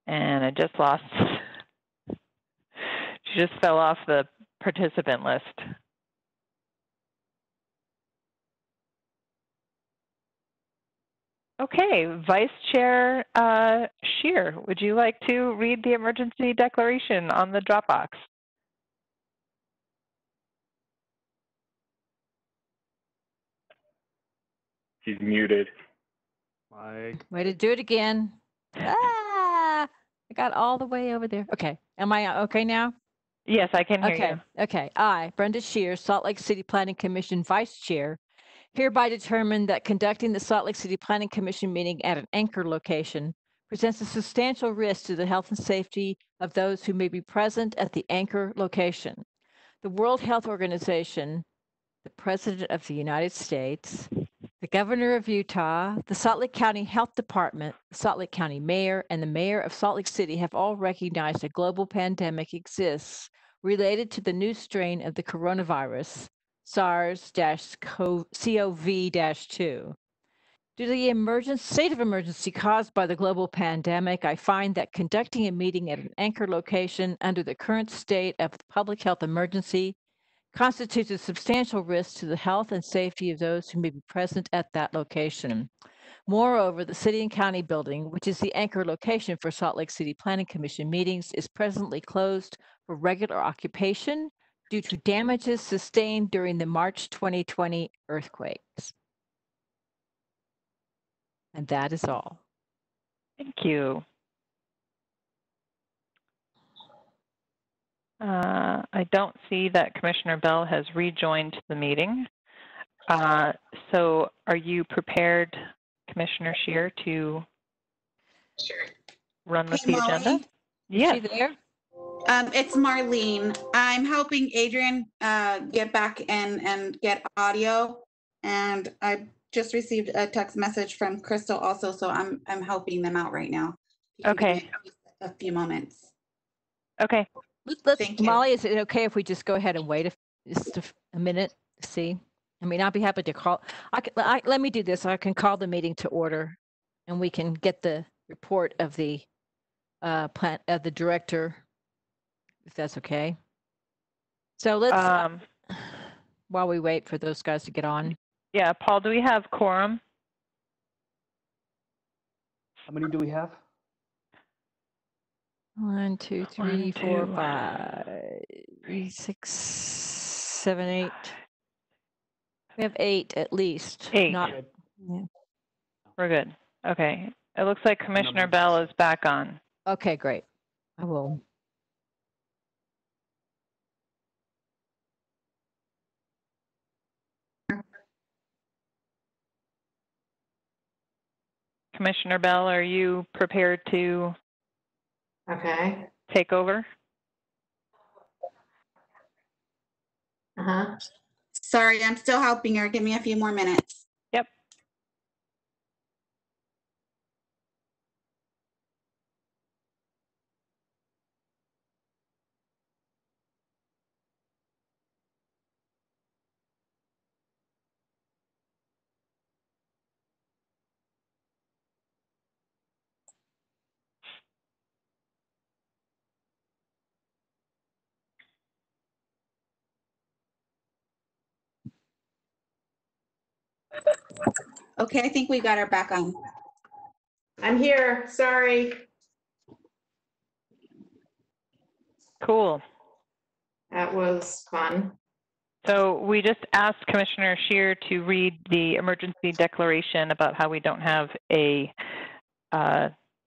And I just lost, she just fell off the participant list. Okay, Vice Chair Scheer, would you like to read the emergency declaration on the Dropbox? She's muted. Way to do it again. I got all the way over there. Okay, am I okay now? Yes, I can hear you. Okay, I, Brenda Scheer, Salt Lake City Planning Commission Vice Chair, hereby determine that conducting the Salt Lake City Planning Commission meeting at an anchor location presents a substantial risk to the health and safety of those who may be present at the anchor location. The World Health Organization, the President of the United States, the Governor of Utah, the Salt Lake County Health Department, the Salt Lake County Mayor, and the Mayor of Salt Lake City have all recognized a global pandemic exists related to the new strain of the coronavirus, SARS-CoV-2. Due to the state of emergency caused by the global pandemic, I find that conducting a meeting at an anchor location under the current state of the public health emergency constitutes a substantial risk to the health and safety of those who may be present at that location. Moreover, the City and County building, which is the anchor location for Salt Lake City Planning Commission meetings, is presently closed for regular occupation due to damages sustained during the March 2020 earthquakes. And that is all. Thank you. I don't see that Commissioner Bell has rejoined the meeting. So are you prepared, Commissioner Scheer, to run with the agenda? Yes. Is she there? It's Marlene. I'm helping Adrian get back and get audio. And I just received a text message from Crystal also, so I'm helping them out right now. Okay. A few moments. Okay. Thank you. Molly, is it okay if we just go ahead and wait just a minute to see? I mean, I'll be happy to call. Let me do this. I can call the meeting to order, and we can get the report of the the director, if that's okay. So let's while we wait for those guys to get on. Yeah, Paul, do we have quorum? How many do we have? 1, 2, 3, 4, 5, 6, 7, 8. We have 8 at least. 8. Yeah. We're good. Okay. It looks like Commissioner Bell is back on. Okay, great. I will. Commissioner Bell, are you prepared to take over? Sorry, I'm still helping her. Give me a few more minutes. Yep. Okay, I think we got her back on. I'm here. Sorry. Cool. That was fun. So we just asked Commissioner Scheer to read the emergency declaration about how we don't have a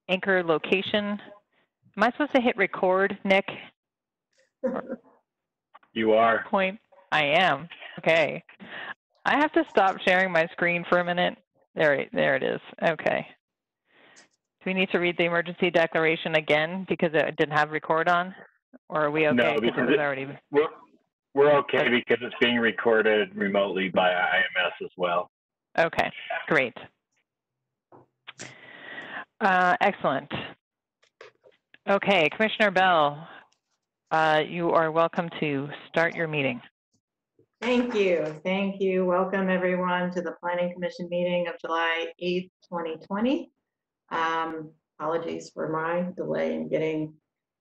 anchor location. Am I supposed to hit record, Nick? You are. Point. I am. Okay. I have to stop sharing my screen for a minute. There it is. Okay. Do we need to read the emergency declaration again because it didn't have record on? Or are we okay? No, because we're okay because it's being recorded remotely by IMS as well. Okay, great. Excellent. Okay, Commissioner Bell, you are welcome to start your meeting. Thank you. Thank you. Welcome everyone to the Planning Commission meeting of July 8th, 2020. Apologies for my delay in getting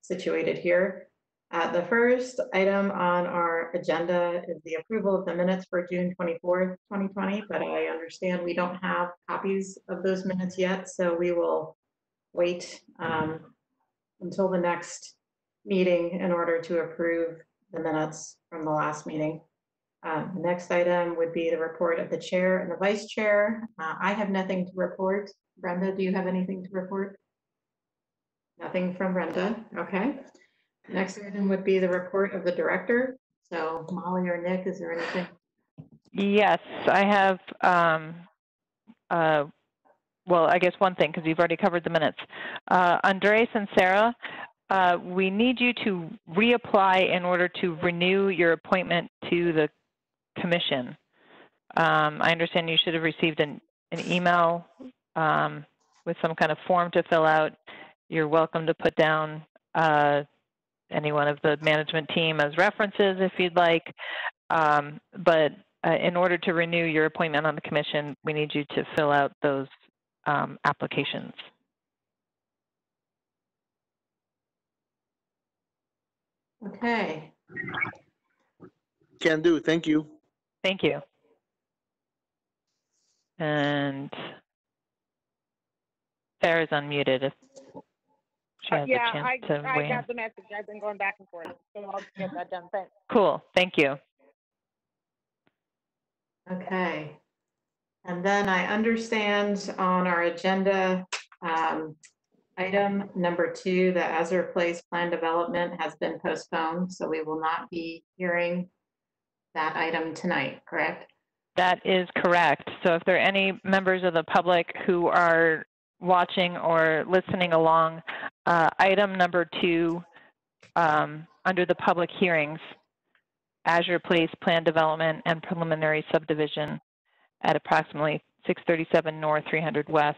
situated here. The first item on our agenda is the approval of the minutes for June 24th, 2020, but I understand we don't have copies of those minutes yet, so we will wait until the next meeting in order to approve the minutes from the last meeting. The next item would be the report of the chair and the vice chair. I have nothing to report. Brenda, do you have anything to report? Nothing from Brenda. Okay. Next item would be the report of the director. So Molly or Nick, is there anything? Yes, I have, well, I guess one thing, because you've already covered the minutes. Andres and Sarah, we need you to reapply in order to renew your appointment to the commission. I understand you should have received an email with some kind of form to fill out. You're welcome to put down any one of the management team as references if you'd like. But in order to renew your appointment on the commission, we need you to fill out those applications. Okay. Can do. Thank you. Thank you. And Sarah's unmuted if she has a chance to weigh in. I got the message. I've been going back and forth, so I'll get that done. Thanks. Cool. Thank you. Okay. And then I understand on our agenda, item number 2, the Azure Place plan development has been postponed, so we will not be hearing that item tonight, correct? That is correct. So if there are any members of the public who are watching or listening along, item number 2 under the public hearings, Azure Place plan development and preliminary subdivision at approximately 637 North, 300 West,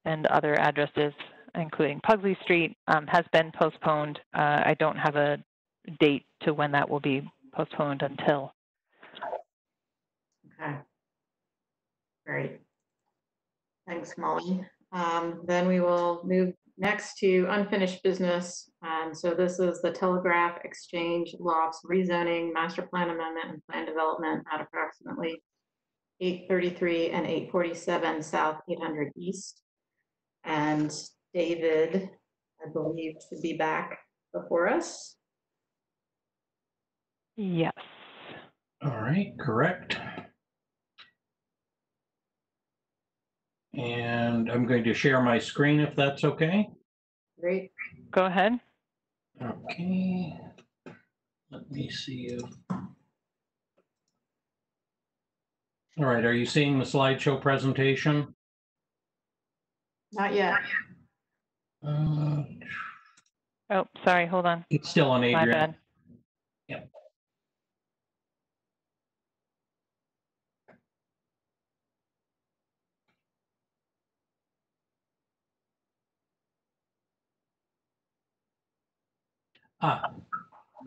and other addresses, including Pugsley Street, has been postponed. I don't have a date to when that will be postponed until. Okay. Great. Thanks, Molly. Then we will move next to unfinished business. So this is the Telegraph Exchange Lofts rezoning, master plan amendment, and plan development at approximately 833 and 847 South 800 East. And David, I believe, should be back before us. Yes. All right, correct. And I'm going to share my screen if that's okay. Great. Go ahead. Okay. Let me see if. All right, are you seeing the slideshow presentation? Not yet. Oh, sorry, hold on. It's still on Adrian. My bad. Yep.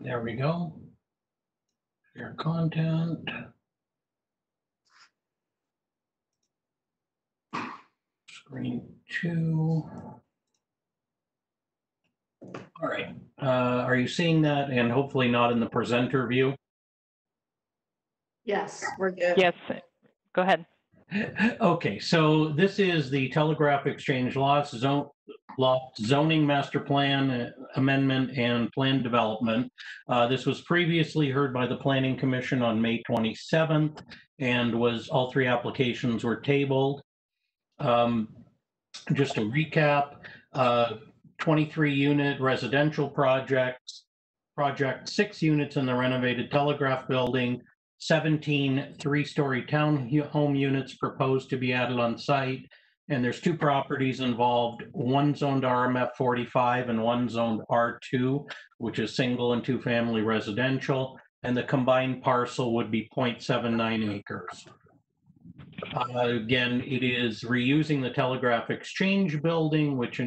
There we go. Share content. Screen 2. All right. Are you seeing that? And hopefully not in the presenter view? Yes, we're good. Yes. Go ahead. Okay, so this is the Telegraph Exchange Loft zoning master plan amendment and plan development. This was previously heard by the Planning Commission on May 27th, and all 3 applications were tabled. Just to recap, 23-unit residential project, 6 units in the renovated Telegraph building, 17 3-story townhome units proposed to be added on site. And there's 2 properties involved, one zoned RMF 45 and one zoned R2, which is single and 2-family residential. And the combined parcel would be 0.79 acres. Again, it is reusing the Telegraph Exchange building, which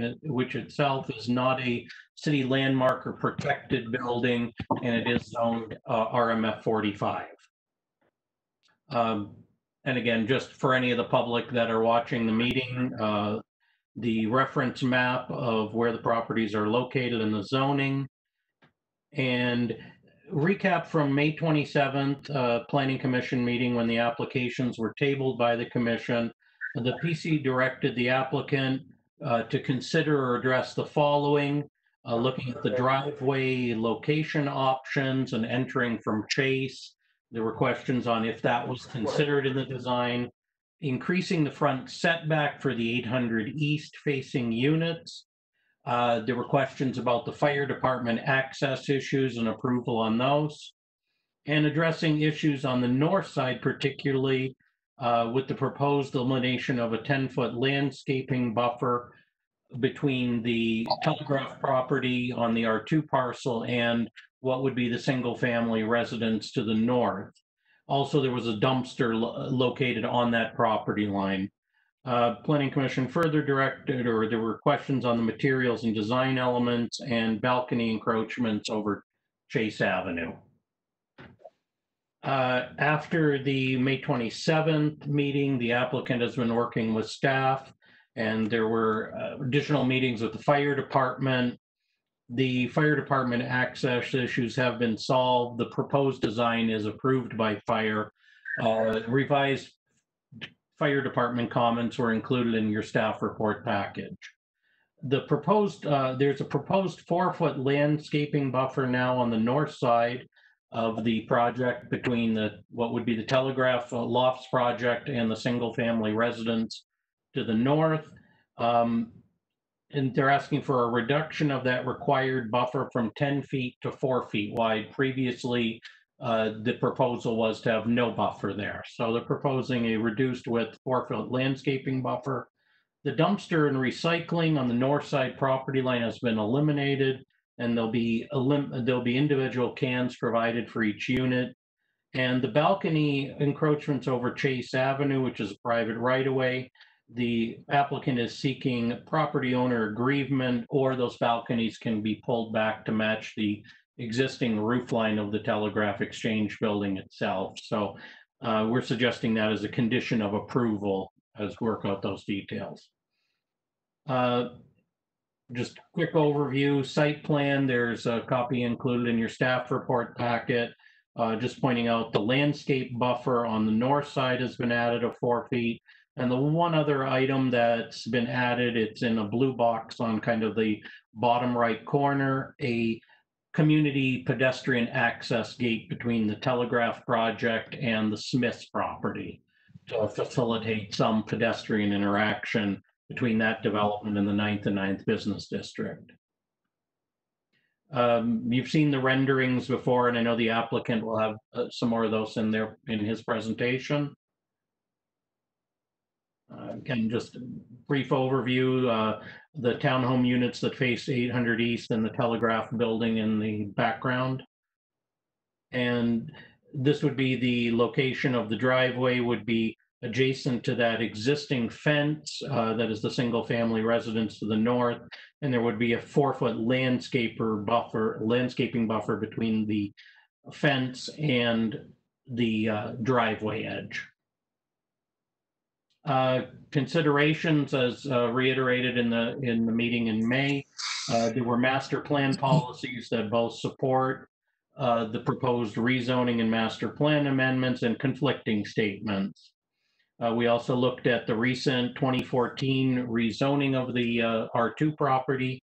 itself is not a city landmark or protected building, and it is zoned RMF 45. And again, just for any of the public that are watching the meeting, the reference map of where the properties are located in the zoning, and recap from May 27th, Planning Commission meeting when the applications were tabled by the commission. The PC directed the applicant to consider or address the following, looking at the driveway location options and entering from Chase. There were questions on if that was considered in the design, increasing the front setback for the 800 east facing units. There were questions about the fire department access issues and approval on those, and addressing issues on the north side, particularly with the proposed elimination of a 10-foot landscaping buffer between the Telegraph property on the R2 parcel and what would be the single-family residence to the north. Also, there was a dumpster located on that property line. Planning Commission further directed, or there were questions on the materials and design elements and balcony encroachments over Chase Avenue. After the May 27th meeting, the applicant has been working with staff, and there were additional meetings with the fire department. The fire department access issues have been solved. The proposed design is approved by fire. Revised fire department comments were included in your staff report package. The proposed, there's a proposed 4-foot landscaping buffer now on the north side of the project between the what would be the Telegraph Lofts project and the single family residence to the north. And they're asking for a reduction of that required buffer from 10 feet to 4 feet wide. Previously, the proposal was to have no buffer there. So they're proposing a reduced width 4-foot landscaping buffer. The dumpster and recycling on the north side property line has been eliminated, and there'll be individual cans provided for each unit. And the balcony encroachments over Chase Avenue, which is a private right-of-way, the applicant is seeking property owner aggrievement, or those balconies can be pulled back to match the existing roof line of the Telegraph Exchange building itself. So we're suggesting that as a condition of approval as we work out those details. Just quick overview, site plan, there's a copy included in your staff report packet. Just pointing out the landscape buffer on the north side has been added of 4 feet. And the one other item that's been added, it's in a blue box on kind of the bottom right corner, a community pedestrian access gate between the Telegraph project and the Smiths property to facilitate some pedestrian interaction between that development and the 9th and 9th Business District. You've seen the renderings before, and I know the applicant will have some more of those in there in his presentation. Again, just a brief overview, the townhome units that face 800 East and the Telegraph building in the background. And this would be the location of the driveway would be adjacent to that existing fence that is the single family residence to the north. And there would be a 4-foot landscaping buffer between the fence and the driveway edge. Considerations as reiterated in the meeting in May, there were master plan policies that both support the proposed rezoning and master plan amendments and conflicting statements. We also looked at the recent 2014 rezoning of the R2 property,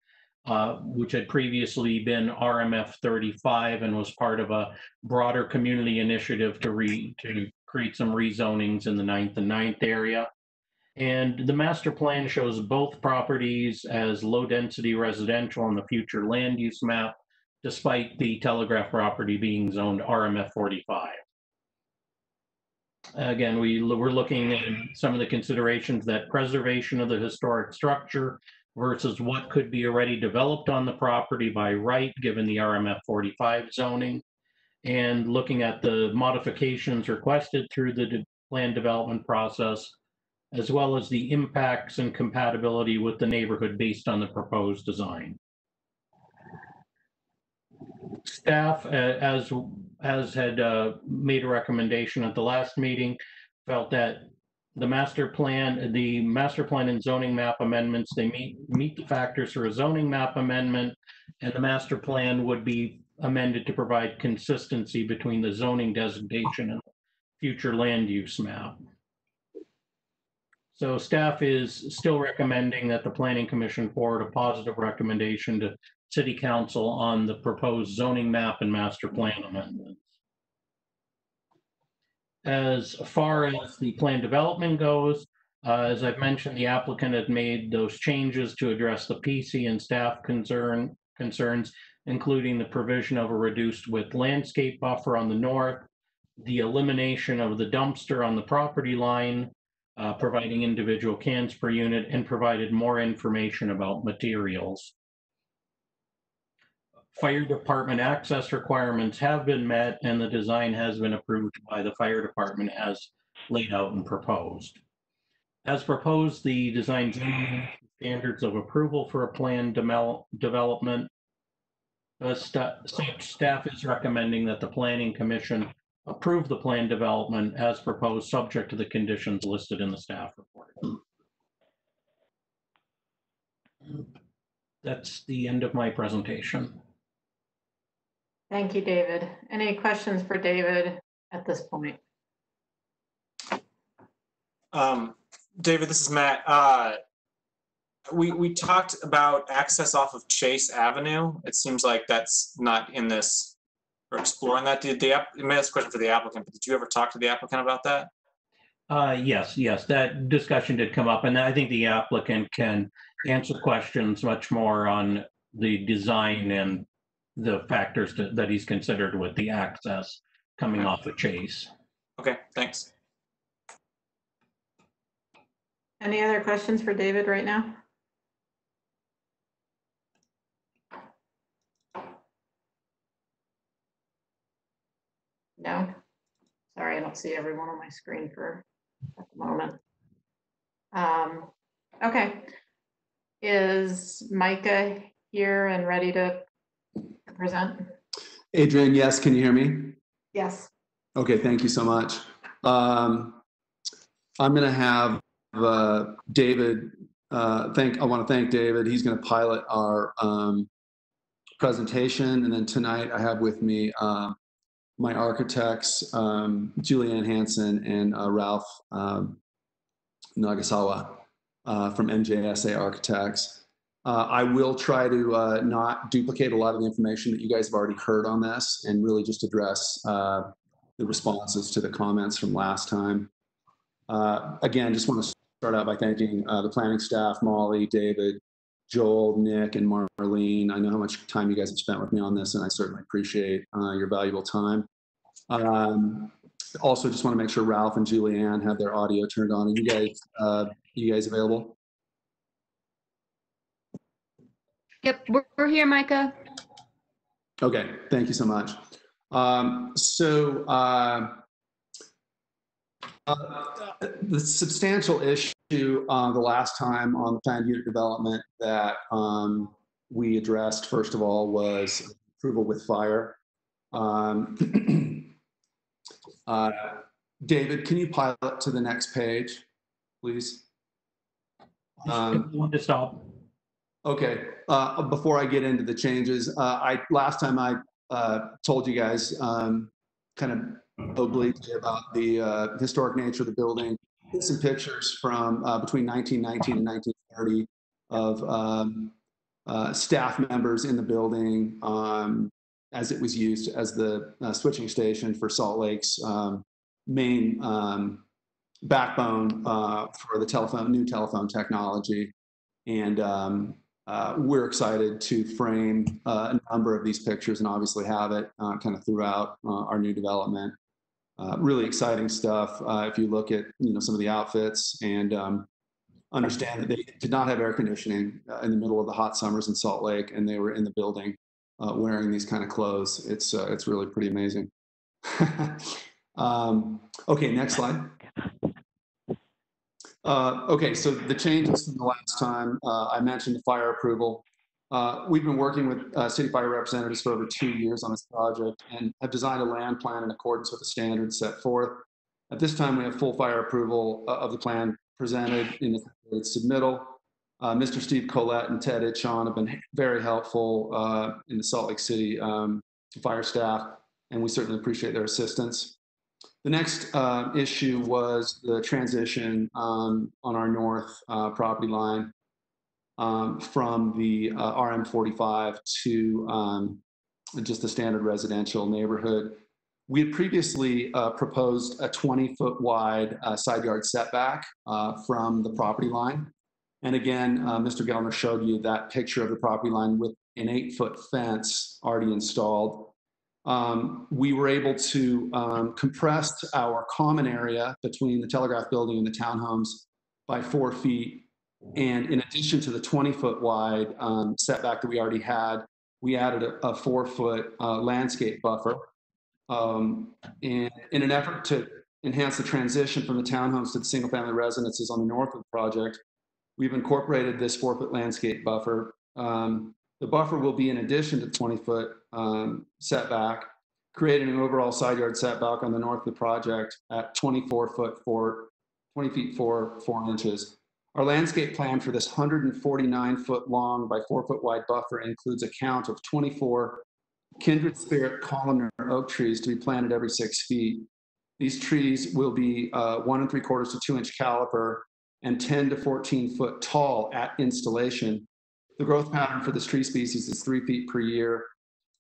which had previously been RMF 35 and was part of a broader community initiative to create some rezonings in the 9th and 9th area. And the master plan shows both properties as low density residential on the future land use map, despite the Telegraph property being zoned RMF 45. Again, we're looking at some of the considerations that preservation of the historic structure versus what could be already developed on the property by right, given the RMF 45 zoning, and looking at the modifications requested through the land development process, as well as the impacts and compatibility with the neighborhood based on the proposed design. Staff, as had made a recommendation at the last meeting, felt that the master plan and zoning map amendments, they meet the factors for a zoning map amendment, and the master plan would be amended to provide consistency between the zoning designation and future land use map. So staff is still recommending that the Planning Commission forward a positive recommendation to City Council on the proposed zoning map and master plan amendments. As far as the plan development goes, as I've mentioned, the applicant had made those changes to address the PC and staff concerns, including the provision of a reduced width landscape buffer on the north, the elimination of the dumpster on the property line, providing individual cans per unit, and provided more information about materials. Fire department access requirements have been met, and the design has been approved by the fire department as laid out and proposed. As proposed, the design standards of approval for a plan development. Staff is recommending that the Planning Commission approve the plan development as proposed, subject to the conditions listed in the staff report. That's the end of my presentation. Thank you, David. Any questions for David at this point? David, this is Matt. We talked about access off of Chase Avenue. It seems like that's not in this, or exploring that. May that's a question for the applicant, but did you ever talk to the applicant about that? Yes, that discussion did come up, and I think the applicant can answer questions much more on the design and the factors that he's considered with the access coming off of Chase. Okay, thanks. Any other questions for David right now? No? Sorry, I don't see everyone on my screen at the moment. Okay. Is Micah here and ready to present? Adrian, yes, can you hear me? Yes. Okay, thank you so much. I'm going to have David, I want to thank David. He's going to pilot our presentation. And then tonight I have with me my architects, Julianne Hansen and Ralph Nagasawa from MJSA Architects. I will try to not duplicate a lot of the information that you guys have already heard on this and really just address the responses to the comments from last time. Again, just want to start out by thanking the planning staff, Molly, David, Joel, Nick, and Marlene. I know how much time you guys have spent with me on this, and I certainly appreciate your valuable time. Also, just want to make sure Ralph and Julianne have their audio turned on. Are you guys available? Yep, we're here, Micah. Okay, thank you so much. The substantial issue the last time on the planned unit development that we addressed, first of all, was approval with fire. David, can you pilot to the next page, please? Want to stop? Okay, before I get into the changes, last time I told you guys kind of obliquely about the historic nature of the building. Here's some pictures from between 1919 and 1930 of staff members in the building as it was used as the switching station for Salt Lake's main backbone for the new telephone technology. And we're excited to frame a number of these pictures and obviously have it kind of throughout our new development. Really exciting stuff. If you look at some of the outfits and understand that they did not have air conditioning in the middle of the hot summers in Salt Lake, and they were in the building wearing these kind of clothes. It's really pretty amazing. Okay, next slide. Okay, so the changes from the last time, I mentioned the fire approval. We've been working with city fire representatives for over 2 years on this project and have designed a land plan in accordance with the standards set forth. At this time, we have full fire approval of the plan presented in the submittal. Mr. Steve Collette and Ted Itchon have been very helpful in the Salt Lake City fire staff, and we certainly appreciate their assistance. The next issue was the transition on our north property line from the RM45 to just a standard residential neighborhood. We had previously proposed a 20-foot wide side yard setback from the property line. And again, Mr. Gellner showed you that picture of the property line with an 8-foot fence already installed. We were able to compress our common area between the Telegraph building and the townhomes by 4 feet. And in addition to the 20-foot wide setback that we already had, we added a 4-foot landscape buffer. And in an effort to enhance the transition from the townhomes to the single-family residences on the north of the project, we've incorporated this 4-foot landscape buffer. The buffer will be in addition to 20-foot setback, creating an overall side yard setback on the north of the project at 20 feet 4 inches. Our landscape plan for this 149-foot long by 4-foot wide buffer includes a count of 24 kindred spirit columnar oak trees to be planted every 6 feet. These trees will be 1 3/4 to 2 inch caliper and 10 to 14 foot tall at installation. The growth pattern for this tree species is 3 feet per year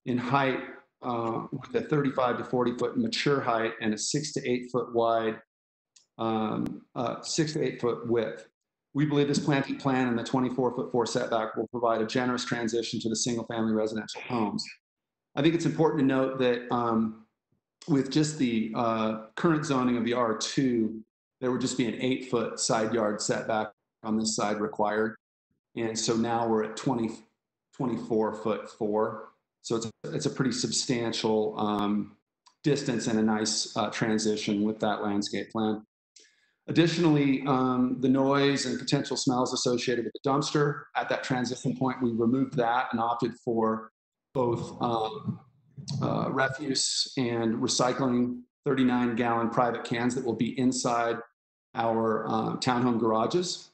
in height, with a 35 to 40 foot mature height and a 6 to 8 foot wide, 6 to 8 foot width. We believe this planting plan and the 24-foot 4 setback will provide a generous transition to the single-family residential homes. I think it's important to note that with just the current zoning of the R2, there would just be an 8-foot side yard setback on this side required. And so now we're at 24-foot 4. So it's a pretty substantial distance and a nice transition with that landscape plan. Additionally, the noise and potential smells associated with the dumpster at that transition point, we removed that and opted for both refuse and recycling 39-gallon private cans that will be inside our townhome garages.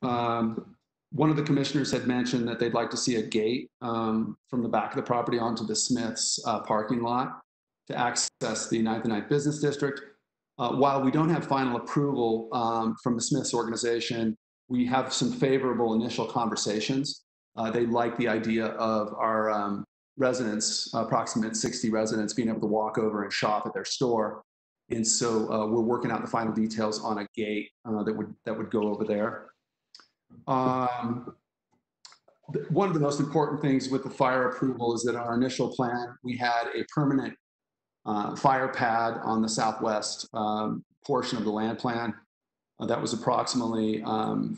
One of the commissioners had mentioned that they'd like to see a gate from the back of the property onto the Smith's parking lot to access the 9th and 9th Business District. While we don't have final approval from the Smith's organization, we have some favorable initial conversations. They like the idea of our residents, approximate 60 residents, being able to walk over and shop at their store. And so we're working out the final details on a gate that would go over there. One of the most important things with the fire approval is that in our initial plan, we had a permanent fire pad on the southwest portion of the land plan that was approximately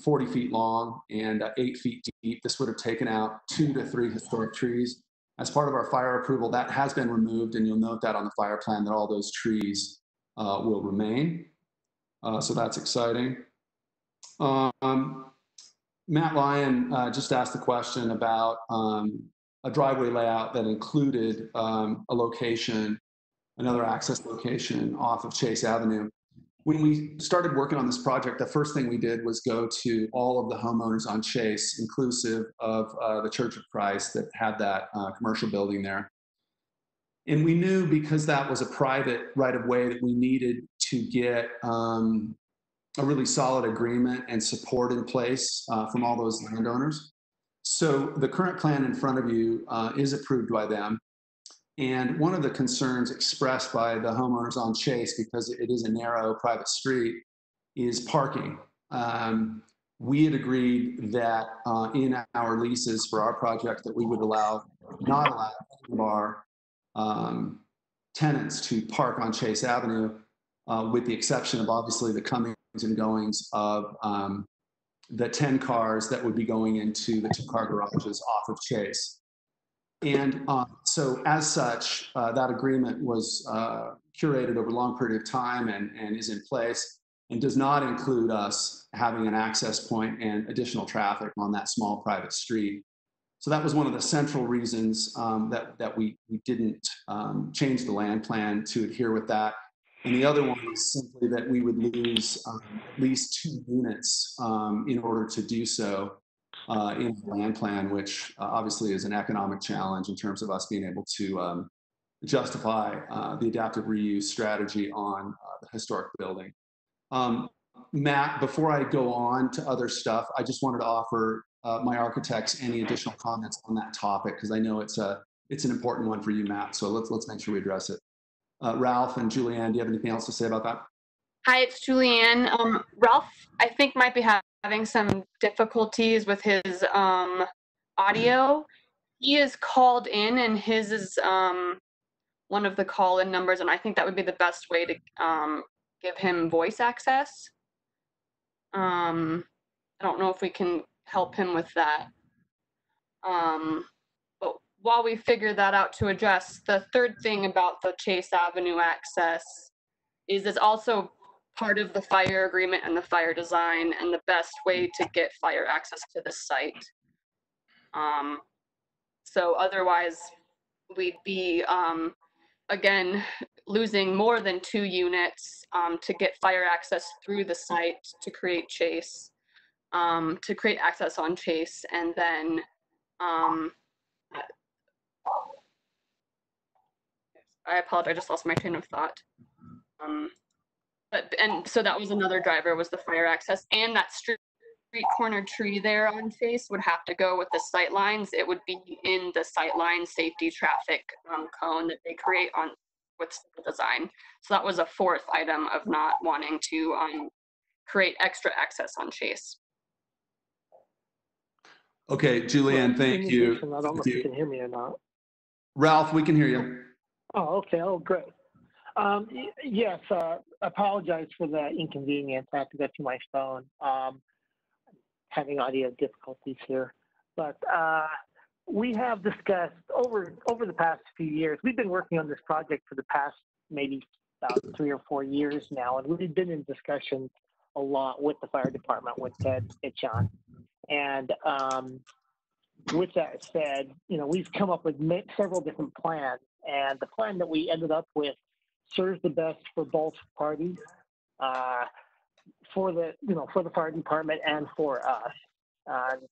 40 feet long and 8 feet deep. This would have taken out 2 to 3 historic trees. As part of our fire approval, that has been removed, and you'll note that on the fire plan that all those trees will remain. So that's exciting. Matt Lyon just asked the question about a driveway layout that included a location, another access location off of Chase Avenue. When we started working on this project, the first thing we did was go to all of the homeowners on Chase, inclusive of the Church of Christ that had that commercial building there. And we knew, because that was a private right-of-way, that we needed to get a really solid agreement and support in place from all those landowners. So the current plan in front of you is approved by them. And one of the concerns expressed by the homeowners on Chase, because it is a narrow private street, is parking. We had agreed that in our leases for our project that we would not allow our tenants to park on Chase Avenue, with the exception of obviously the comings and goings of the 10 cars that would be going into the 2-car garages off of Chase. And so as such, that agreement was curated over a long period of time and is in place, and does not include us having an access point and additional traffic on that small private street. So that was one of the central reasons that we didn't change the land plan to adhere with that. And the other one is simply that we would lose at least 2 units in order to do so in the land plan, which obviously is an economic challenge in terms of us being able to justify the adaptive reuse strategy on the historic building. Matt, before I go on to other stuff, I just wanted to offer my architects any additional comments on that topic, because I know it's an important one for you, Matt. So let's make sure we address it. Ralph and Julianne, do you have anything else to say about that? Hi, it's Julianne. Ralph, I think, might be having some difficulties with his audio. He is called in, and his is one of the call-in numbers, and I think that would be the best way to give him voice access. I don't know if we can help him with that. But while we figure that out to address, the third thing about the Chase Avenue access is it's also part of the fire agreement and the fire design and the best way to get fire access to the site. So otherwise we'd be, again, losing more than 2 units to get fire access through the site to create Chase, to create access on Chase, and then I apologize, I just lost my train of thought. And so that was another driver, was the fire access, and that street corner tree there on Chase would have to go with the sight lines. It would be in the sight line safety traffic cone that they create on with the design. So that was a 4th item of not wanting to create extra access on Chase. Okay, Julianne, thank you. I don't know if you can hear me or not. Ralph, we can hear you. Oh, okay. Oh, great. Yes, apologize for the inconvenience. I have to go to my phone. Having audio difficulties here. But we have discussed over the past few years, we've been working on this project for the past maybe about 3 or 4 years now, and we've been in discussion a lot with the fire department, with Ted and John. And with that said, you know, we've come up with several different plans, and the plan that we ended up with serves the best for both parties, for the fire department and for us. And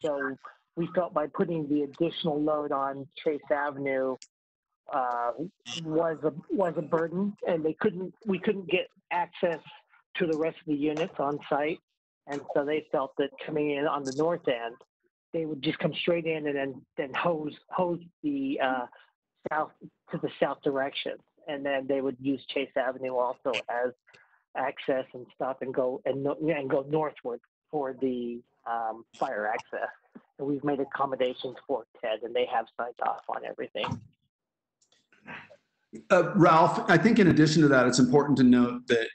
so we felt by putting the additional load on Chase Avenue was a burden, and we couldn't get access to the rest of the units on site. And so they felt that coming in on the north end, they would just come straight in and then hose the south to the south direction, and then they would use Chase Avenue also as access and stop and go northward for the fire access. And we've made accommodations for Ted, and they have signed off on everything. Ralph, I think in addition to that, it's important to note that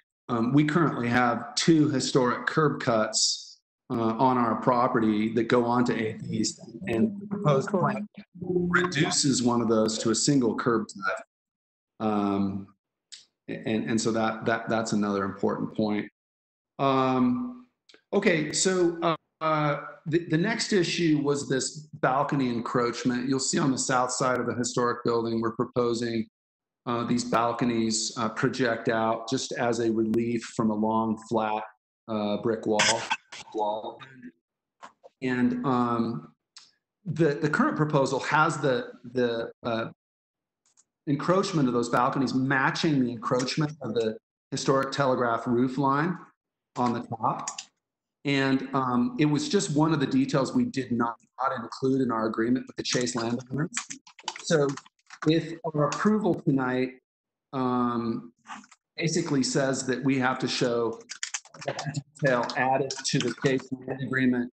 we currently have 2 historic curb cuts on our property that go onto 8th East, and the proposed plan reduces one of those to a single curb cut. And so that's another important point. Okay, so the next issue was this balcony encroachment. You'll see on the south side of the historic building, we're proposing these balconies project out just as a relief from a long, flat brick wall. And the current proposal has the encroachment of those balconies matching the encroachment of the historic Telegraph roof line on the top. And it was just one of the details we did not include in our agreement with the Chase landowners. So if our approval tonight basically says that we have to show that detail added to the Chase land agreement,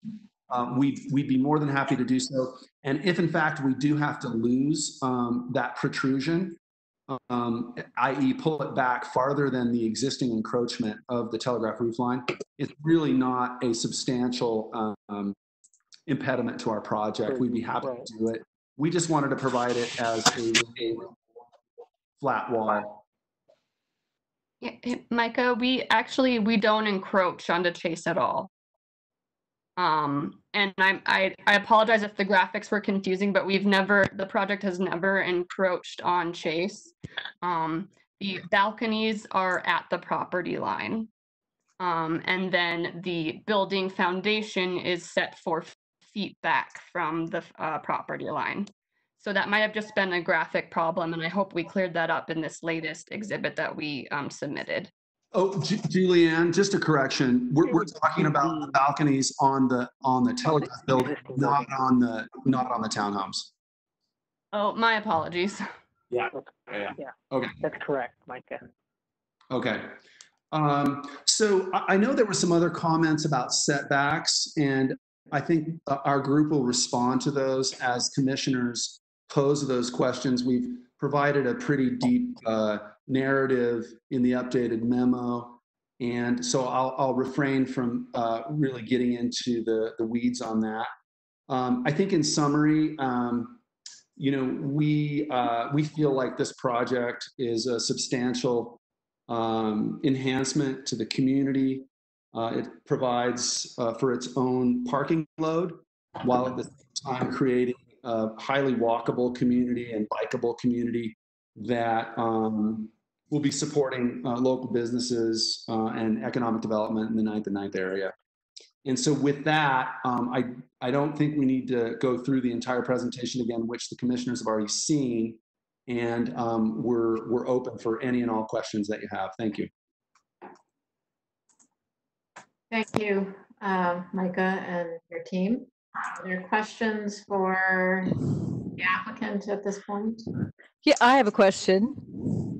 we'd be more than happy to do so. And if in fact we do have to lose that protrusion, i.e. pull it back farther than the existing encroachment of the Telegraph roof line, it's really not a substantial impediment to our project. We'd be happy to do it. We just wanted to provide it as a flat wall. Yeah, Micah, we don't encroach onto Chase at all. And I apologize if the graphics were confusing, but the project has never encroached on Chase. The balconies are at the property line. And then the building foundation is set 4 feet back from the property line. So that might have just been a graphic problem, and I hope we cleared that up in this latest exhibit that we submitted. Oh, Julianne, just a correction. We're talking about the balconies on the Telegraph building, not on the townhomes. Oh, my apologies. Yeah. Yeah, Okay. that's correct, Micah. Okay. So I know there were some other comments about setbacks, and I think our group will respond to those as commissioners pose those questions. We've provided a pretty deep narrative in the updated memo, and so I'll refrain from really getting into the weeds on that. I think in summary, you know, we feel like this project is a substantial enhancement to the community. It provides for its own parking load, while at the same time creating a highly walkable community and bikeable community that will be supporting local businesses and economic development in the 9th and 9th area. And so with that, I don't think we need to go through the entire presentation again, which the commissioners have already seen. And we're open for any and all questions that you have. Thank you. Thank you, Micah and your team. Are there questions for the applicant at this point? Yeah, I have a question.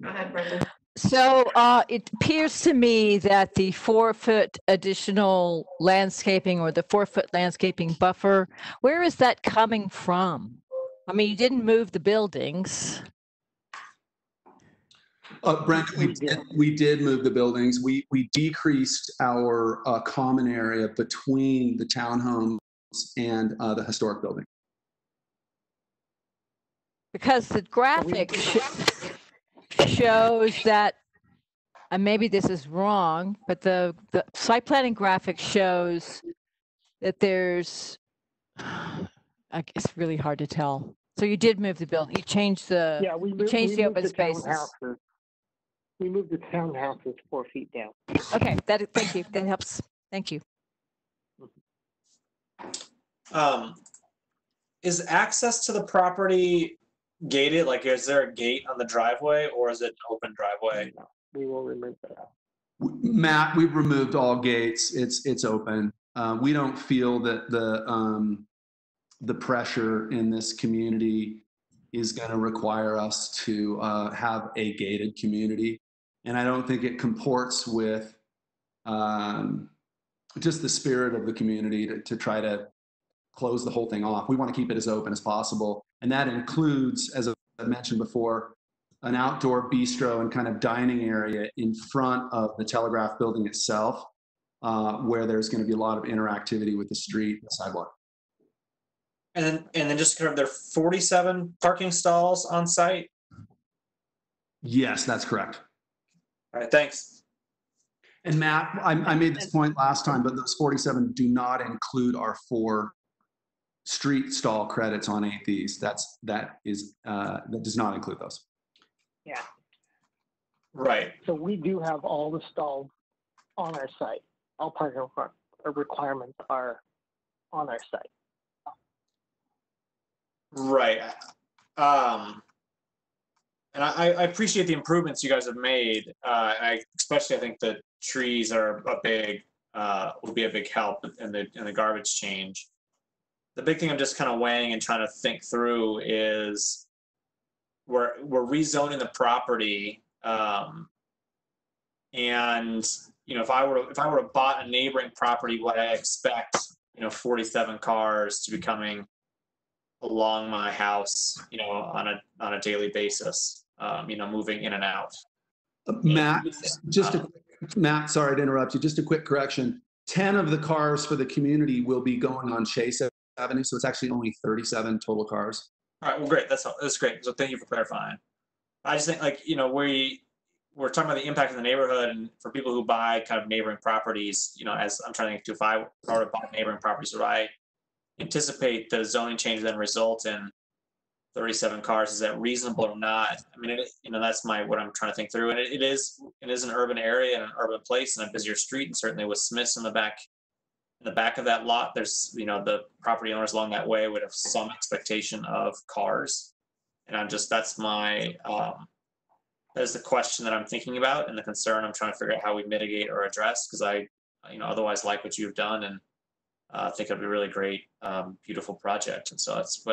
Go ahead, Brenda. So it appears to me that the 4-foot additional landscaping or the 4-foot landscaping buffer, where is that coming from? I mean, you didn't move the buildings. Brent, we did move the buildings. We decreased our common area between the townhomes and the historic building. Because the graphic shows that, and maybe this is wrong, but the site planning graphic shows that there's, it's really hard to tell. So you did move the building. You changed the, Yeah, we changed the open moved spaces. townhouses. We moved the townhouses 4 feet down. Okay, thank you. That helps. Thank you. Is access to the property gated? Like, is there a gate on the driveway, or is it an open driveway? No, we will remove that. Matt, we've removed all gates. It's open. We don't feel that the pressure in this community is going to require us to have a gated community. And I don't think it comports with just the spirit of the community to try to close the whole thing off. We want to keep it as open as possible. And that includes, as I mentioned before, an outdoor bistro and kind of dining area in front of the Telegraph building itself, where there's going to be a lot of interactivity with the street and the sidewalk. And then just kind of there are 47 parking stalls on site? Yes, that's correct. All right, thanks. And Matt, I made this point last time, but those 47 do not include our 4 street stall credits on APs. That does not include those. Yeah. Right. So we do have all the stalls on our site. All parking requirements are on our site. Right. And I appreciate the improvements you guys have made. Especially I think the trees are will be a big help in the garbage change. The big thing I'm just kind of weighing and trying to think through is we're rezoning the property, and you know, if I were to bought a neighboring property, what I expect, 47 cars to be coming along my house, on a daily basis, moving in and out. Matt, Matt, sorry to interrupt you. Just a quick correction. 10 of the cars for the community will be going on Chase Avenue, so it's actually only 37 total cars. All right, well, great. That's great. So thank you for clarifying. I just think, we're talking about the impact of the neighborhood, and for people who buy kind of neighboring properties, as I'm trying to think to, if I were to buy neighboring properties, would I anticipate the zoning change then result in 37 cars, is that reasonable or not? I mean, that's what I'm trying to think through. And it is an urban area and an urban place and a busier street, and certainly with Smith's in the back of that lot, there's, the property owners along that way would have some expectation of cars. And that's that is the question that I'm thinking about, and the concern I'm trying to figure out how we mitigate or address, because I otherwise like what you've done, and think it'd be a really great, beautiful project. And so that's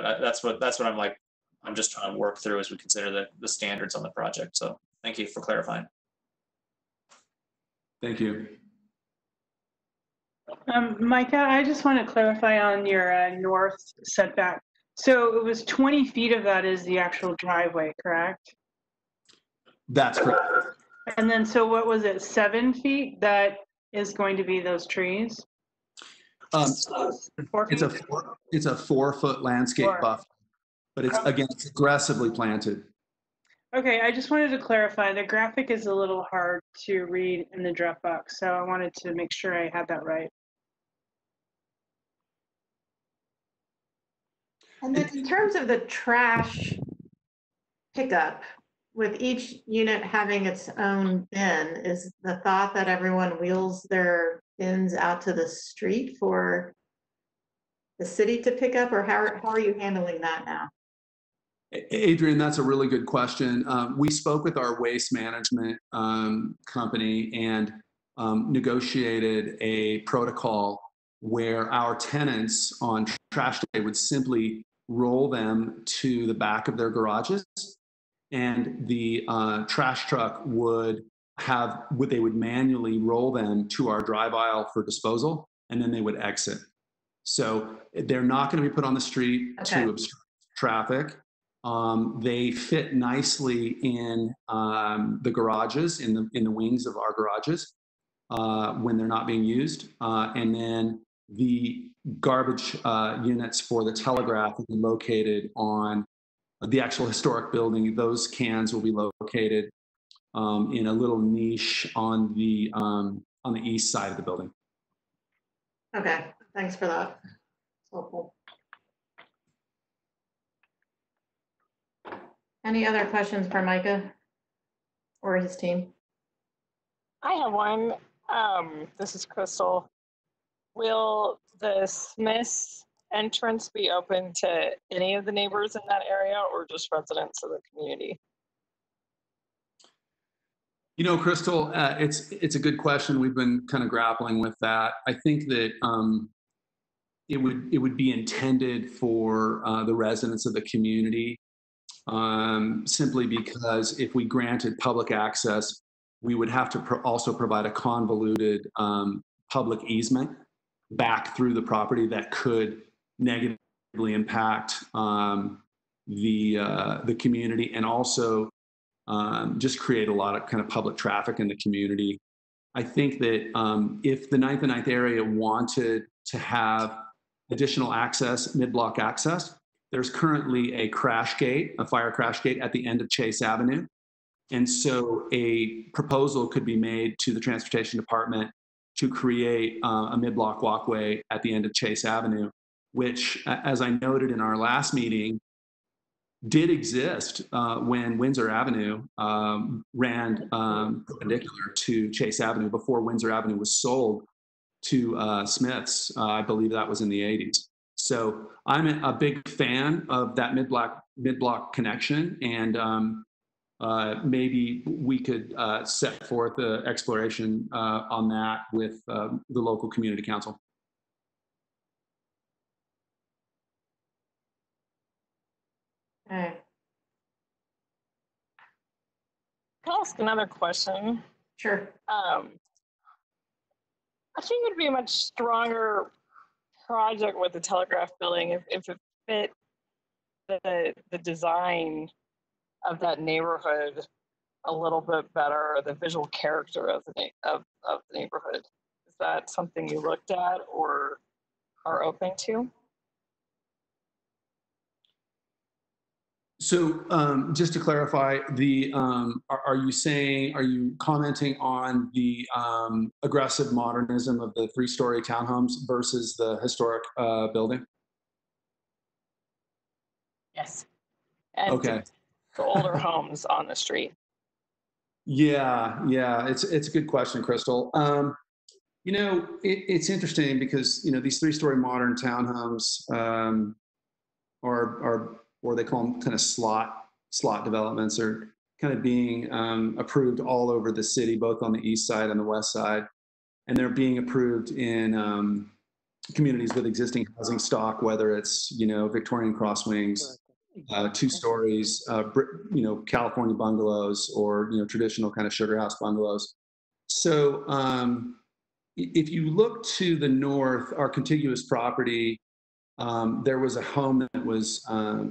what I'm like. I'm just trying to work through as we consider the standards on the project. So thank you for clarifying. Thank you. Micah, I just want to clarify on your north setback. So it was 20 feet of that is the actual driveway, correct? That's correct. And then, so what was it, 7 feet that is going to be those trees? 4 feet? It's a 4-foot landscape buffer, but it's aggressively planted. Okay, I just wanted to clarify. The graphic is a little hard to read in the Dropbox, so I wanted to make sure I had that right. And then in terms of the trash pickup, with each unit having its own bin, is the thought that everyone wheels their bins out to the street for the city to pick up, or how are you handling that now? Adrian, that's a really good question. We spoke with our waste management company and negotiated a protocol where our tenants on trash day would simply roll them to the back of their garages, and the trash truck would manually roll them to our drive aisle for disposal, and then they would exit. So they're not going to be put on the street to obstruct traffic. They fit nicely in the garages, in the wings of our garages when they're not being used. And then the garbage units for the Telegraph will be located on the actual historic building. Those cans will be located in a little niche on the east side of the building. Okay, thanks for that. It's helpful. Any other questions for Micah or his team? I have one. This is Crystal. Will the Smith's entrance be open to any of the neighbors in that area, or just residents of the community? Crystal, it's a good question. We've been kind of grappling with that. I think that it would be intended for the residents of the community, simply because if we granted public access, we would have to also provide a convoluted public easement back through the property that could negatively impact the community, and also just create a lot of kind of public traffic in the community. I think that if the 9th and 9th area wanted to have additional access, mid-block access, there's currently a crash gate, a fire crash gate at the end of Chase Avenue. And so a proposal could be made to the Transportation Department to create a mid-block walkway at the end of Chase Avenue, which, as I noted in our last meeting, did exist when Windsor Avenue ran perpendicular to Chase Avenue before Windsor Avenue was sold to Smith's. I believe that was in the 80s. So I'm a big fan of that mid-block connection, and maybe we could set forth an exploration on that with the local community council. Okay. Can I ask another question? Sure. I think it'd be a much stronger project with the Telegraph building if it fit the design of that neighborhood a little bit better, the visual character of the neighborhood. Is that something you looked at or are open to? So just to clarify, are you commenting on the aggressive modernism of the 3-story townhomes versus the historic building? Yes. and Okay. the older homes on the street? Yeah, it's a good question, Crystal. You know, it's interesting because, you know, these 3-story modern townhomes or they call them kind of slot developments, are kind of being approved all over the city, both on the east side and the west side. And they're being approved in communities with existing housing stock, whether it's, you know, Victorian crosswings, 2 stories, you know, California bungalows, or, you know, traditional kind of sugar house bungalows. So if you look to the north, our contiguous property, there was a home that was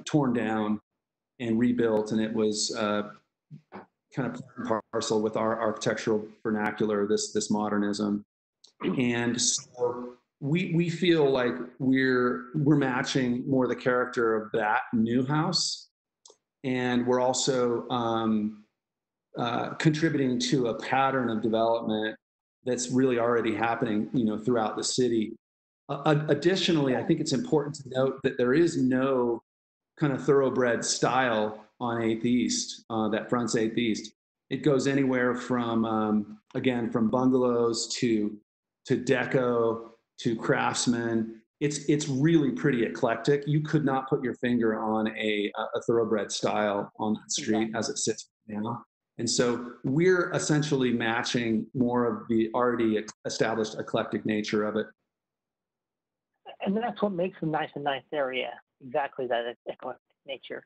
torn down and rebuilt, and it was kind of parcel with our architectural vernacular, this modernism. And so we feel like we're matching more the character of that new house, and we're also contributing to a pattern of development that's really already happening, you know, throughout the city. Additionally, I think it's important to note that there is no kind of thoroughbred style on 8th East that fronts 8th East. It goes anywhere from, again, from bungalows to deco to craftsman. It's really pretty eclectic. You could not put your finger on a thoroughbred style on that street as it sits now. And so we're essentially matching more of the already established eclectic nature of it. And that's what makes a nice area. Exactly that eclectic nature.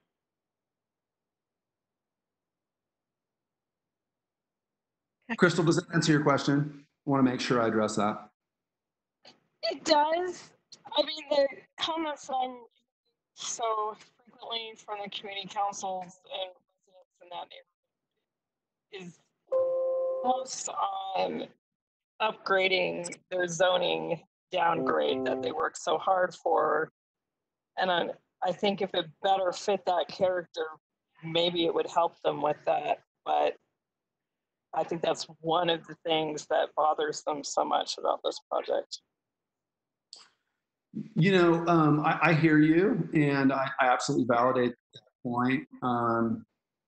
Crystal, does that answer your question? I want to make sure I address that. It does. I mean, the comments I'm so frequently from the community councils and residents in that neighborhood is most on upgrading their zoning downgrade that they work so hard for. And I think if it better fit that character, maybe it would help them with that. But I think that's one of the things that bothers them so much about this project. You know, I hear you, and I absolutely validate that point.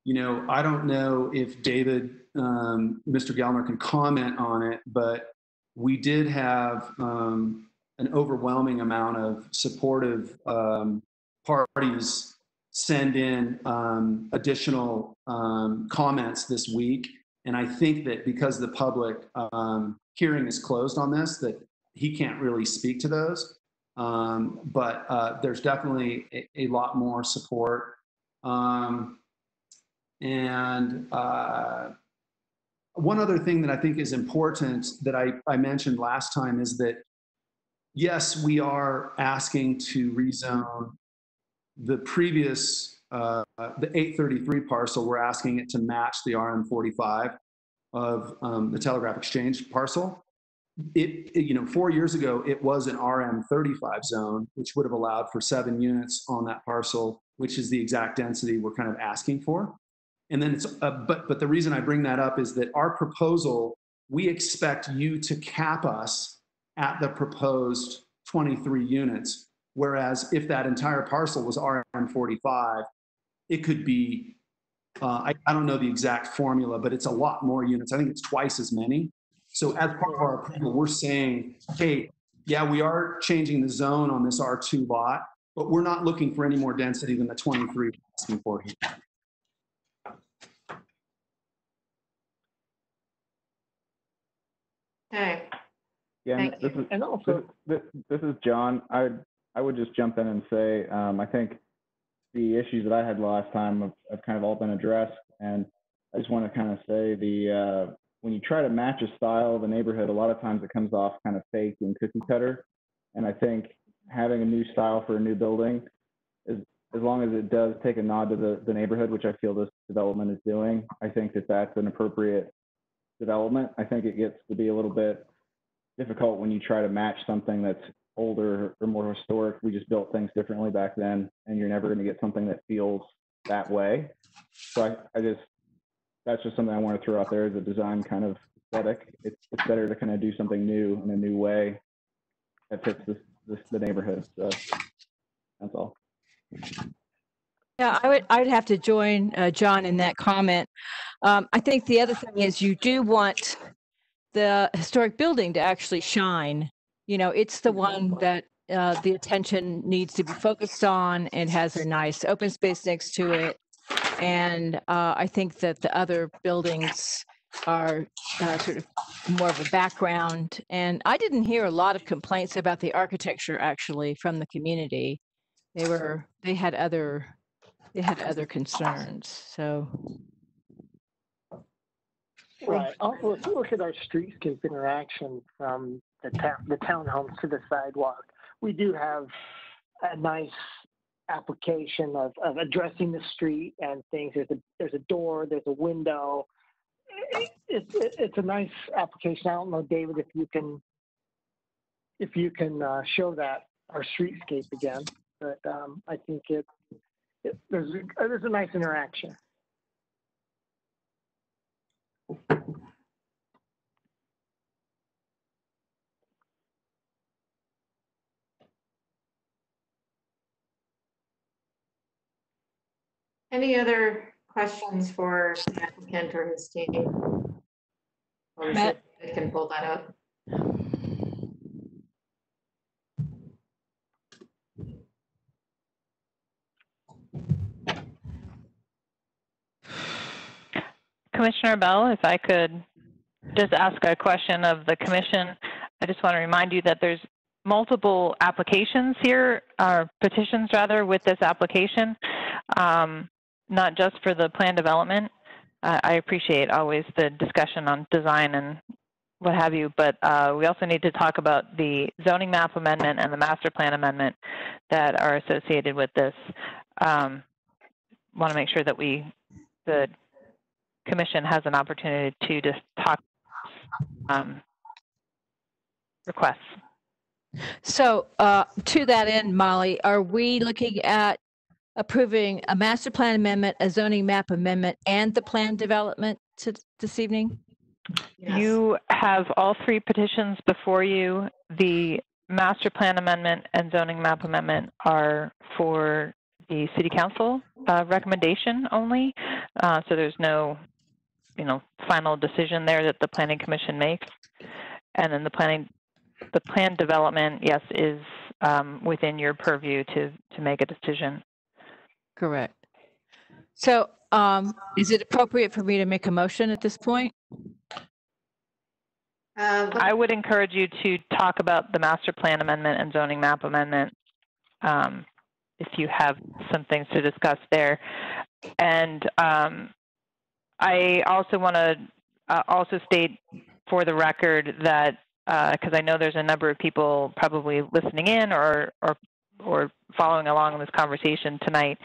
You know, I don't know if David, Mr. Gallner, can comment on it, but we did have an overwhelming amount of supportive parties send in additional comments this week. And I think that because the public hearing is closed on this, that he can't really speak to those. But there's definitely a lot more support. One other thing that I think is important that I mentioned last time is that, yes, we are asking to rezone the previous, the 833 parcel. We're asking it to match the RM45 of the Telegraph Exchange parcel. You know, 4 years ago, it was an RM35 zone, which would have allowed for 7 units on that parcel, which is the exact density we're kind of asking for. And then it's, but the reason I bring that up is that our proposal, we expect you to cap us at the proposed 23 units. Whereas if that entire parcel was RM45, it could be, I don't know the exact formula, but it's a lot more units. I think it's twice as many. So as part of our approval, we're saying, hey, yeah, we are changing the zone on this R2 lot, but we're not looking for any more density than the 23 we're asking for here. Okay. Yeah, Thank this you. is, And also, this is John. I would just jump in and say, I think the issues that I had last time have kind of all been addressed, and I just want to kind of say when you try to match a style of a neighborhood, a lot of times it comes off kind of fake and cookie cutter. And I think having a new style for a new building is, as long as it does take a nod to the neighborhood, which I feel this development is doing, I think that that's an appropriate development. I think it gets to be a little bit difficult when you try to match something that's older or more historic. We just built things differently back then, and you're never going to get something that feels that way. So that's just something I want to throw out there as a design kind of aesthetic. It's better to kind of do something new in a new way that fits the neighborhood. So that's all. Yeah, I would have to join John in that comment. I think the other thing is you do want the historic building to actually shine. You know, it's the one that the attention needs to be focused on. It has a nice open space next to it. And I think that the other buildings are sort of more of a background. And I didn't hear a lot of complaints about the architecture actually from the community. They had other concerns. So Right. Also, if you look at our streetscape interaction from the townhomes to the sidewalk, we do have a nice application of addressing the street and things. There's a door, there's a window. It's a nice application. I don't know, David, if you can show that our streetscape again, but I think there's a nice interaction. Any other questions for the applicant or his team? Or Matt? I can pull that up. Commissioner Bell, if I could just ask a question of the commission. I just want to remind you that there's multiple applications here, or petitions rather, with this application, not just for the plan development. I appreciate always the discussion on design and what have you, but we also need to talk about the zoning map amendment and the master plan amendment that are associated with this. Want to make sure that the commission has an opportunity to just talk requests. So to that end, Molly, are we looking at approving a master plan amendment, a zoning map amendment, and the plan development this evening? Yes. You have all three petitions before you. The master plan amendment and zoning map amendment are for the city council recommendation only. So there's no, final decision there that the planning commission makes. And then the plan development, yes, is within your purview to make a decision. Correct. So is it appropriate for me to make a motion at this point? I would encourage you to talk about the master plan amendment and zoning map amendment if you have some things to discuss there. And I also want to also state for the record that because I know there's a number of people probably listening in or following along in this conversation tonight,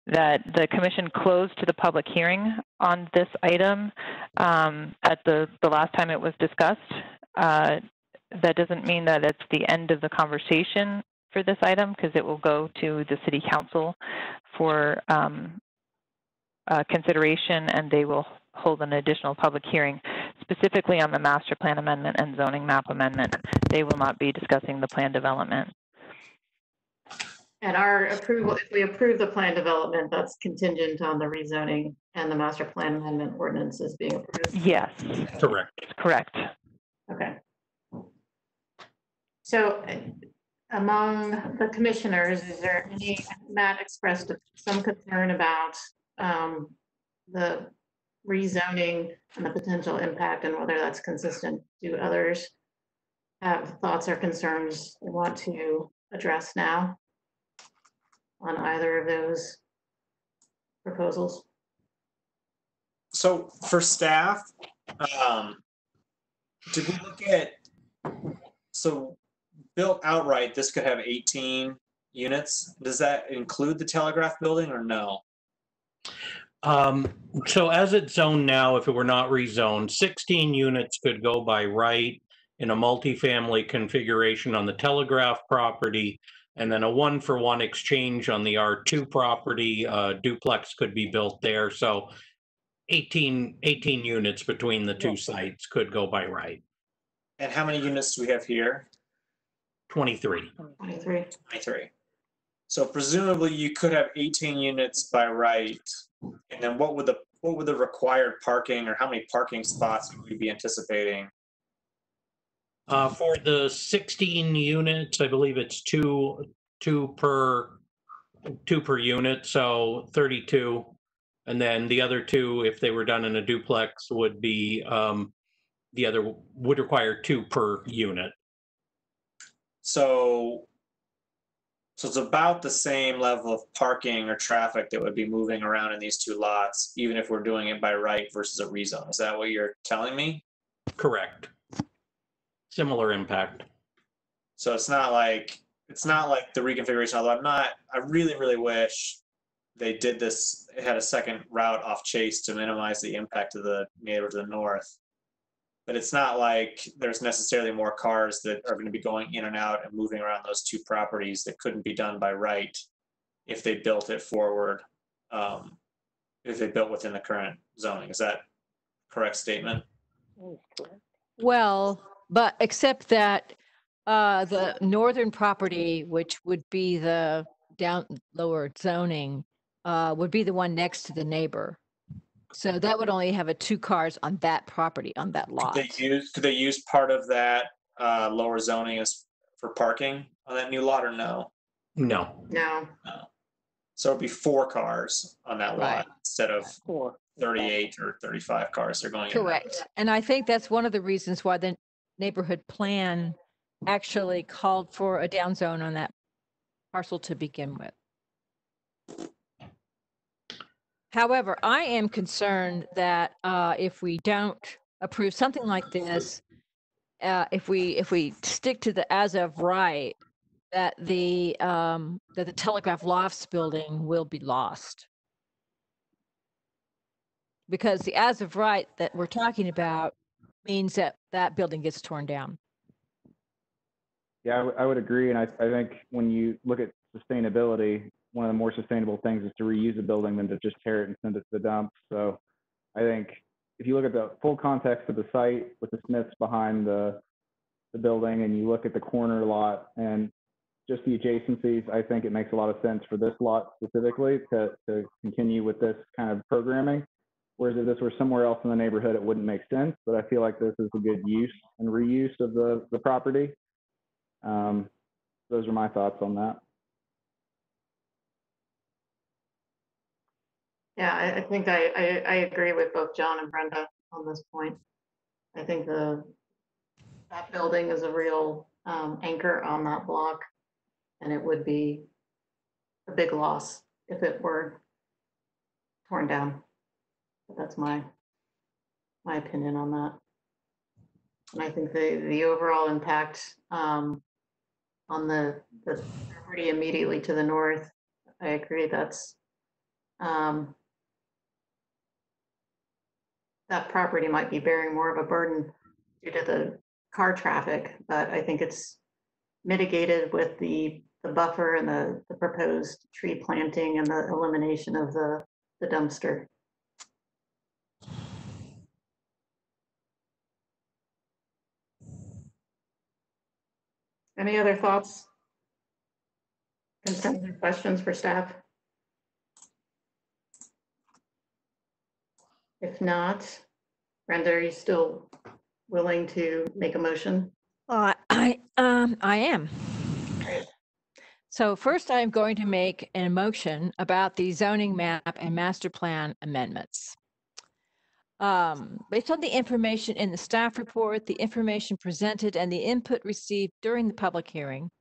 that the commission closed to the public hearing on this item at the last time it was discussed. That doesn't mean that it's the end of the conversation for this item, because it will go to the city council for consideration, and they will hold an additional public hearing specifically on the master plan amendment and zoning map amendment. They will not be discussing the plan development. And our approval, if we approve the plan development, that's contingent on the rezoning and the master plan amendment ordinances being approved? Yes. Correct. Correct. Okay. So among the commissioners, is there any, Matt expressed some concern about the rezoning and the potential impact and whether that's consistent. Do others have thoughts or concerns they want to address now on either of those proposals? So for staff, did we look at, so built outright, this could have 18 units. Does that include the Telegraph building or no? So as it's zoned now, if it were not rezoned, 16 units could go by right in a multifamily configuration on the Telegraph property, and then a 1-for-1 exchange on the R2 property. Duplex could be built there. So 18 units between the two sites could go by right. And how many units do we have here? 23. 23. 23. So presumably you could have 18 units by right, and then what would the required parking, or how many parking spots would we be anticipating? For the 16 units, I believe it's two per unit, so 32. And then the other two, if they were done in a duplex, would be the other would require 2 per unit. So it's about the same level of parking or traffic that would be moving around in these two lots, even if we're doing it by right versus a rezone. Is that what you're telling me? Correct. Similar impact. So it's not like the reconfiguration, although I really wish they did this, it had a second route off Chase to minimize the impact to the neighbor to the north. But it's not like there's necessarily more cars that are going to be going in and out and moving around those two properties that couldn't be done by right if they built it forward, if they built within the current zoning. Is that a correct statement? Well, but except that the northern property, which would be the lower zoning, would be the one next to the neighbor. So that would only have 2 cars on that property, on that lot. Could they use part of that lower zoning as for parking on that new lot, or no? No. No. So it'd be 4 cars on that Right. lot instead of 38 or 35 cars they're going in. Correct. And I think that's one of the reasons why the neighborhood plan actually called for a down zone on that parcel to begin with. However, I am concerned that if we don't approve something like this, if we stick to the as of right, that the Telegraph Lofts building will be lost. Because the as of right that we're talking about means that that building gets torn down. Yeah, I would agree. And I think when you look at sustainability, one of the more sustainable things is to reuse a building than to just tear it and send it to the dump. So I think if you look at the full context of the site with the Smiths behind the building, and you look at the corner lot and just the adjacencies, I think it makes a lot of sense for this lot specifically to continue with this kind of programming. Whereas if this were somewhere else in the neighborhood, it wouldn't make sense. But I feel like this is a good use and reuse of the property. Those are my thoughts on that. Yeah, I think I agree with both John and Brenda on this point. I think that building is a real anchor on that block, and it would be a big loss if it were torn down. But that's my opinion on that. And I think the overall impact on the property immediately to the north, I agree that's that property might be bearing more of a burden due to the car traffic, but I think it's mitigated with the buffer and the proposed tree planting and the elimination of the dumpster. Any other thoughts, concerns, or questions for staff? If not, Brenda, are you still willing to make a motion? I am. So first, I'm going to make a motion about the zoning map and master plan amendments. Based on the information in the staff report, the information presented, and the input received during the public hearing,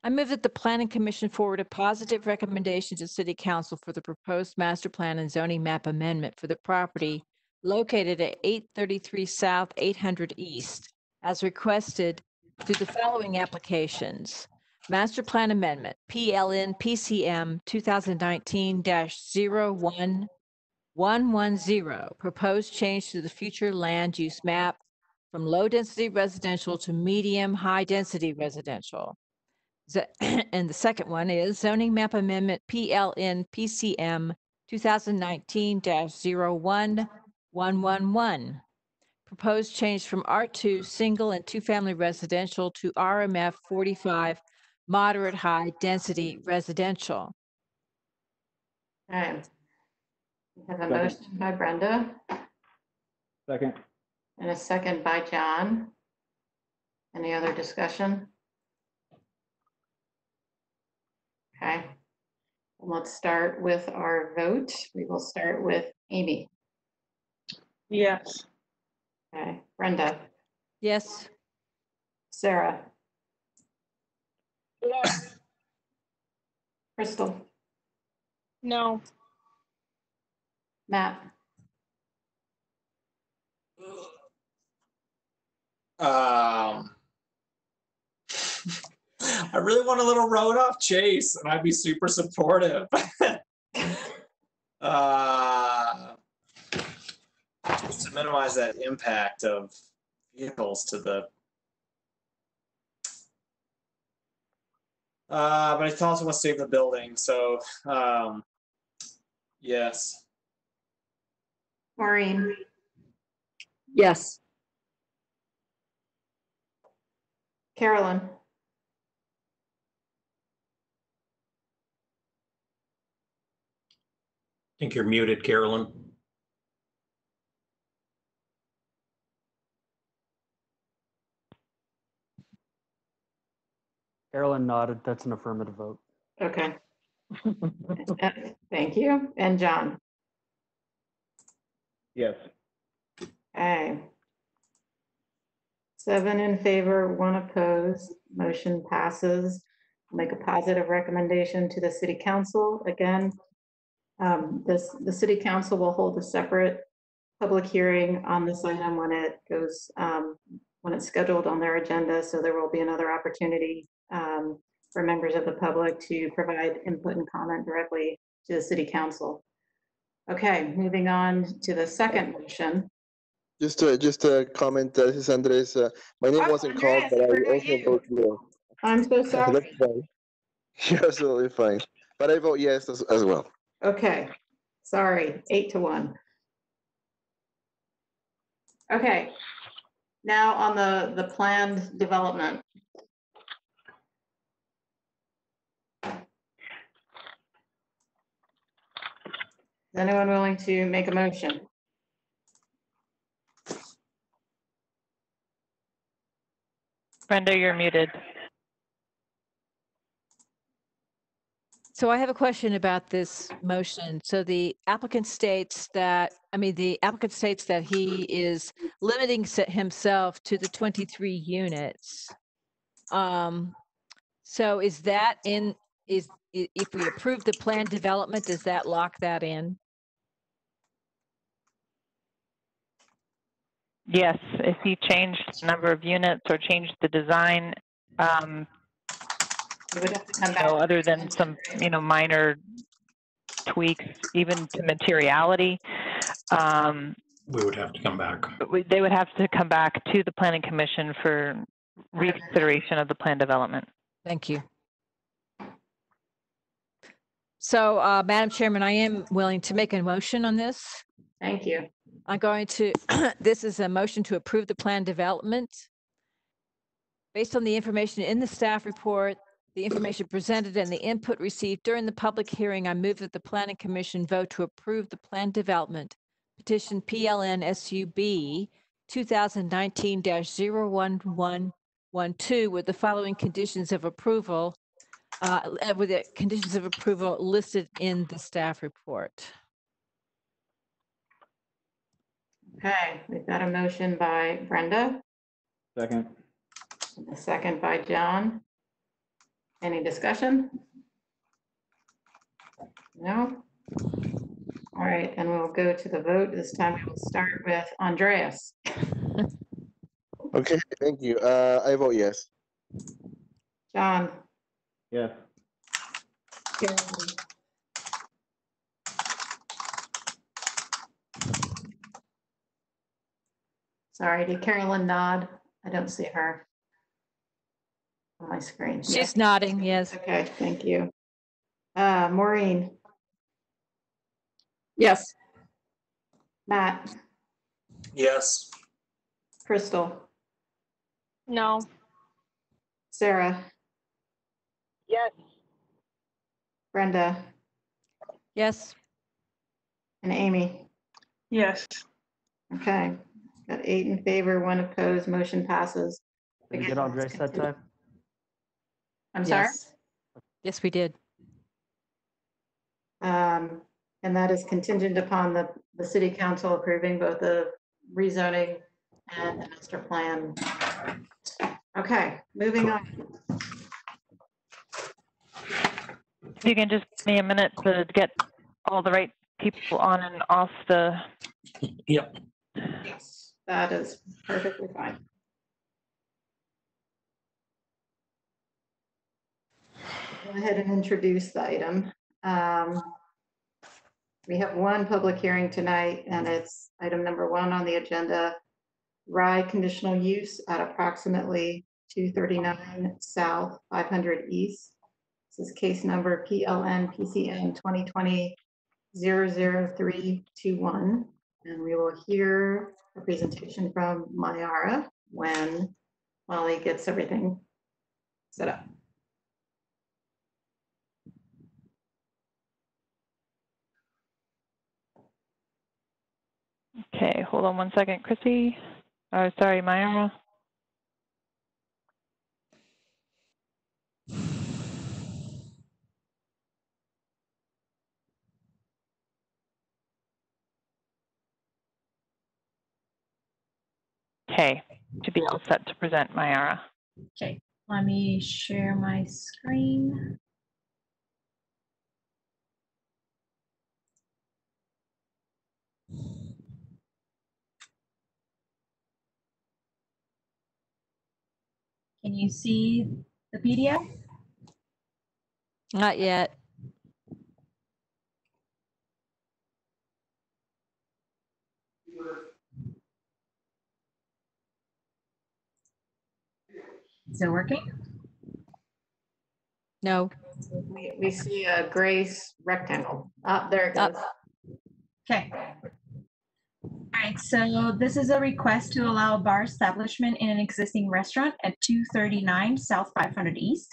I move that the Planning Commission forward a positive recommendation to City Council for the proposed master plan and zoning map amendment for the property located at 833 South, 800 East, as requested through the following applications. Master Plan Amendment, PLN PCM 2019-01110, proposed change to the future land use map from low density residential to medium high density residential. And the second one is Zoning Map Amendment, PLN PCM 2019-01111, proposed change from R2 single and 2-family residential to RMF 45 moderate high density residential. Okay. We have a Second. motion by Brenda Second. and a second by John. Any other discussion? Okay. Let's start with our vote. We will start with Amy. Yes. Okay. Brenda. Yes. Sarah. Yes. Crystal. No. Matt. I really want a little road off Chase, and I'd be super supportive. Just to minimize that impact of vehicles to the. But I also want to save the building, so yes. Maureen. Yes. Carolyn. I think you're muted, Carolyn. Carolyn nodded. That's an affirmative vote. Okay. Thank you. And John. Yes. Okay. 7 in favor, 1 opposed. Motion passes. Make a positive recommendation to the City Council. Again, the City Council will hold a separate public hearing on this item when it goes, when it's scheduled on their agenda. So there will be another opportunity for members of the public to provide input and comment directly to the City Council. Okay, moving on to the second motion. Just a comment, this is Andres. My name wasn't called, but I will also vote no. I'm so sorry. That's fine. You're absolutely fine. But I vote yes as well. Okay, sorry, 8-1. Okay, now on the planned development. Is anyone willing to make a motion? Brenda, you're muted. So I have a question about this motion. So the applicant states that, the applicant states that he is limiting himself to the 23 units. So is that if we approve the planned development, does that lock that in? Yes, if you changed the number of units or changed the design, You would have to come back. other than some, minor tweaks, even to materiality, We would have to come back. they would have to come back to the Planning Commission for reconsideration of the plan development. Thank you. So, Madam Chairman, I am willing to make a motion on this. Thank you. I'm going to, this is a motion to approve the plan development. Based on the information in the staff report, the information presented and the input received during the public hearing, I move that the Planning Commission vote to approve the plan development petition PLN SUB 2019-01112 with the following conditions of approval, with the conditions of approval listed in the staff report. Okay, we've got a motion by Brenda. Second. A second by John. Any discussion? No? All right, and we'll go to the vote. This time we will start with Andreas. Okay, thank you. I vote yes. John. Yes. Carolyn. Sorry, did Carolyn nod? I don't see her on my screen. She's nodding, yes. Okay, thank you. Maureen. Yes. Matt. Yes. Crystal. No. Sarah. Yes. Brenda, Yes. and Amy. Yes. Okay, got 8 in favor, 1 opposed, motion passes. Did we Again, get Andres that time? I'm sorry? Yes. Yes, we did. And that is contingent upon the city council approving both the rezoning and the master plan. Okay, moving on. If you can just give me a minute to get all the right people on and off the. Yep. Yes, that is perfectly fine. Go ahead and introduce the item. We have one public hearing tonight, and it's item number 1 on the agenda, Rye conditional use at approximately 239 South, 500 East. This is case number PLN PCN 2020-00321. And we will hear a presentation from Mayara when Molly gets everything set up. Okay, hold on one second, Chrissy. Oh, sorry, Mayara. Okay, to be all set to present, Mayara. Okay, let me share my screen. Can you see the PDF? Not yet. Is it working? No. We see a gray rectangle. There it goes. Okay. All right, so this is a request to allow a bar establishment in an existing restaurant at 239 South 500 East.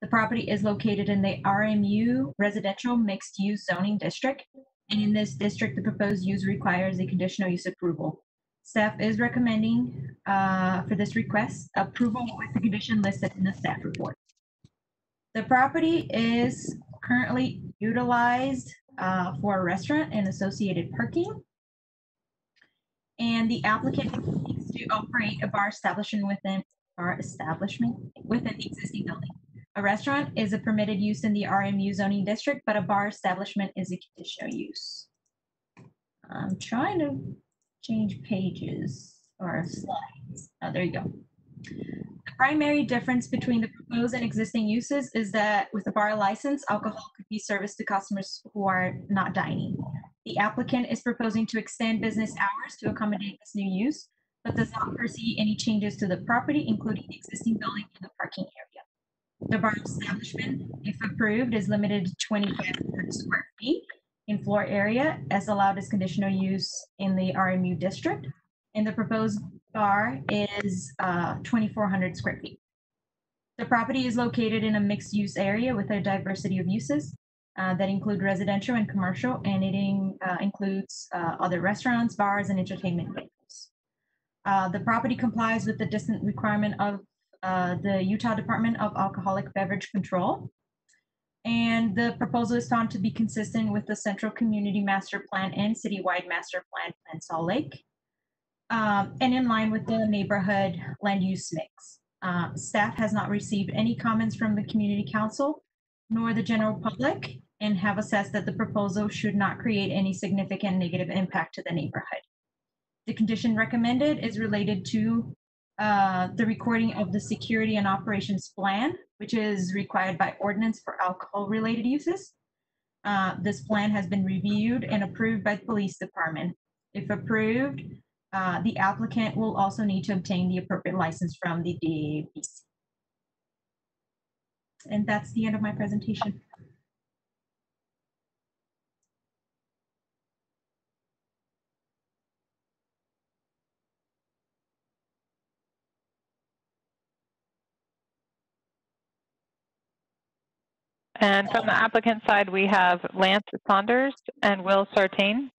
The property is located in the RMU Residential Mixed Use Zoning District. And in this district, the proposed use requires a conditional use approval. Staff is recommending for this request approval with the condition listed in the staff report. The property is currently utilized for a restaurant and associated parking. And the applicant seeks to operate a bar establishment within the existing building. A restaurant is a permitted use in the RMU zoning district, but a bar establishment is a conditional use. I'm trying to change pages or slides. Oh, there you go. The primary difference between the proposed and existing uses is that with a bar license, alcohol could be serviced to customers who are not dining. The applicant is proposing to extend business hours to accommodate this new use, but does not foresee any changes to the property, including the existing building and the parking area. The bar establishment, if approved, is limited to 2,500 square feet in floor area as allowed as conditional use in the RMU district. And the proposed bar is 2,400 square feet. The property is located in a mixed use area with a diversity of uses that include residential and commercial, and it includes other restaurants, bars, and entertainment venues. The property complies with the distance requirement of the Utah Department of Alcoholic Beverage Control. And the proposal is found to be consistent with the Central Community Master Plan and Citywide Master Plan, Salt Lake, and in line with the neighborhood land use mix. Staff has not received any comments from the Community Council nor the general public, and have assessed that the proposal should not create any significant negative impact to the neighborhood. The condition recommended is related to the recording of the security and operations plan, which is required by ordinance for alcohol-related uses. This plan has been reviewed and approved by the police department. If approved, the applicant will also need to obtain the appropriate license from the DABC. And that's the end of my presentation. And from the applicant side, we have Lance Saunders and Will Sartain.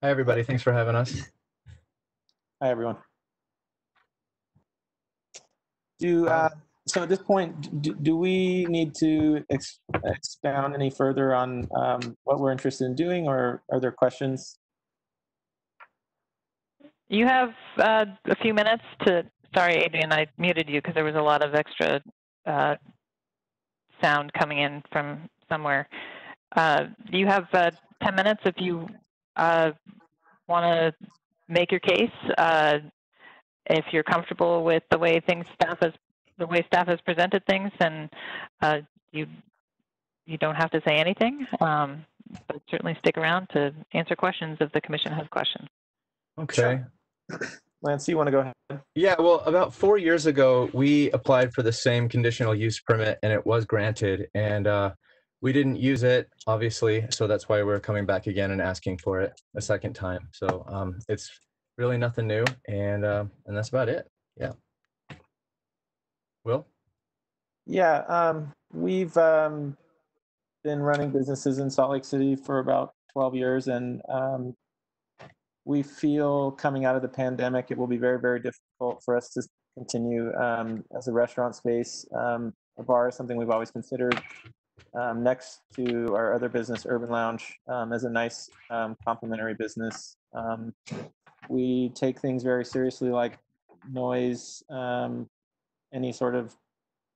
Hi, everybody. Thanks for having us. Hi, everyone. So at this point, do we need to expound any further on what we're interested in doing, or are there questions? You have a few minutes to, sorry, Adrian, I muted you because there was a lot of extra sound coming in from somewhere. You have 10 minutes if you want to make your case. If you're comfortable with the way staff has presented things, then you don't have to say anything, but certainly stick around to answer questions if the commission has questions. Okay. Lance, you want to go ahead? Yeah, well, about 4 years ago, we applied for the same conditional use permit and it was granted, and we didn't use it, obviously, so that's why we're coming back again and asking for it a second time. So it's really nothing new, and that's about it. Yeah. Will? Yeah, we've been running businesses in Salt Lake City for about 12 years, and we feel coming out of the pandemic, it will be very, very difficult for us to continue as a restaurant space. A bar is something we've always considered next to our other business, Urban Lounge, as a nice complementary business. We take things very seriously, like noise, any sort of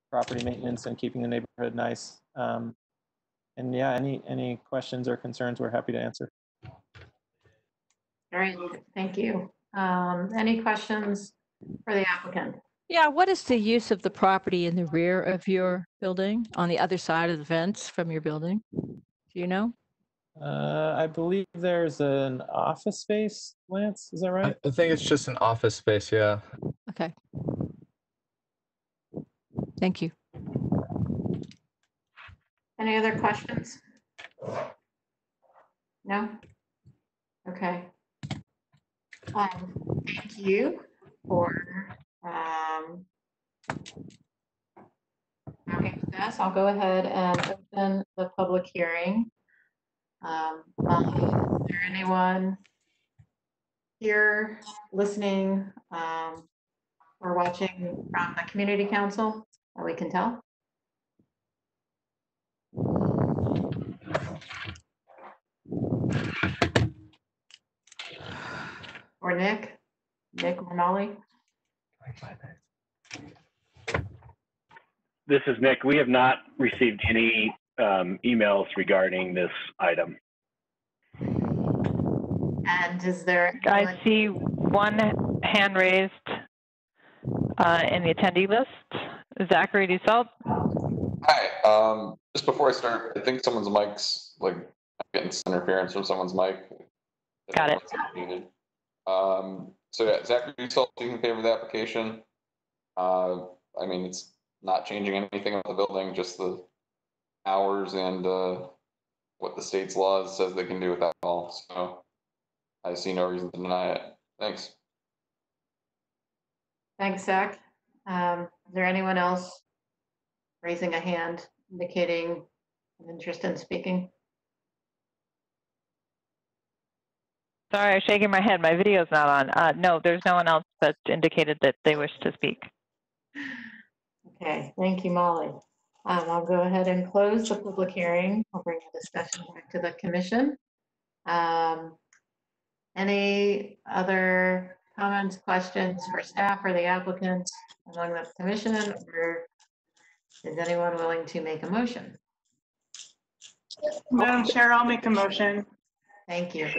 property maintenance, and keeping the neighborhood nice. And yeah, any questions or concerns, we're happy to answer. All right, thank you. Any questions for the applicant? Yeah, what is the use of the property in the rear of your building, on the other side of the fence from your building? Do you know? I believe there's an office space, Lance, is that right? I think it's just an office space, yeah. Okay. Thank you. Any other questions? No? Okay. Thank you for talking to us. I'll go ahead and open the public hearing. Is there anyone here listening or watching from the community council that we can tell? Or Nick or Molly? This is Nick. We have not received any emails regarding this item. And is there? I see one hand raised in the attendee list. Zachary Dussault. Hi. Just before I start, I think someone's mic's like getting some interference from someone's mic. Got it. So yeah, Zachary Dussault, in favor of the application. I mean, it's not changing anything about the building, just the hours and what the state's laws says they can do with that all. So I see no reason to deny it. Thanks. Thanks, Zach. Is there anyone else raising a hand indicating an interest in speaking? Sorry, I'm shaking my head. My video's not on. No, there's no one else that's indicated that they wish to speak. Okay, thank you, Molly. I'll go ahead and close the public hearing. I'll bring the discussion back to the commission. Any other comments, questions for staff or the applicant among the commission, or is anyone willing to make a motion? Madam Chair, I'll make a motion. Thank you.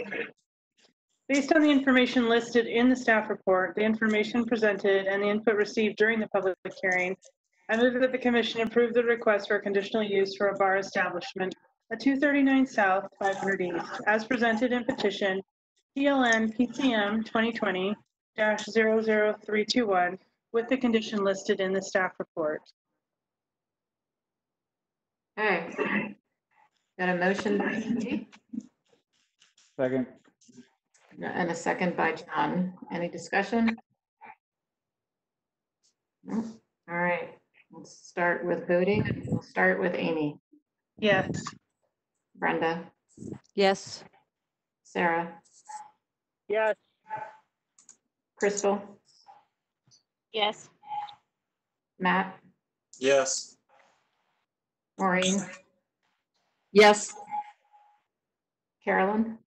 Based on the information listed in the staff report, the information presented, and the input received during the public hearing, I move that the commission approve the request for a conditional use for a bar establishment at 239 South, 500 East, as presented in petition PLN PCM 2020-00321, with the condition listed in the staff report. Okay. Got a motion by Cindy? Second. And a second by John. Any discussion? No? All right. Let's start with voting. We'll start with Amy. Yes. Brenda. Yes. Sarah. Yes. Crystal. Yes. Matt. Yes. Maureen. Yes. Carolyn.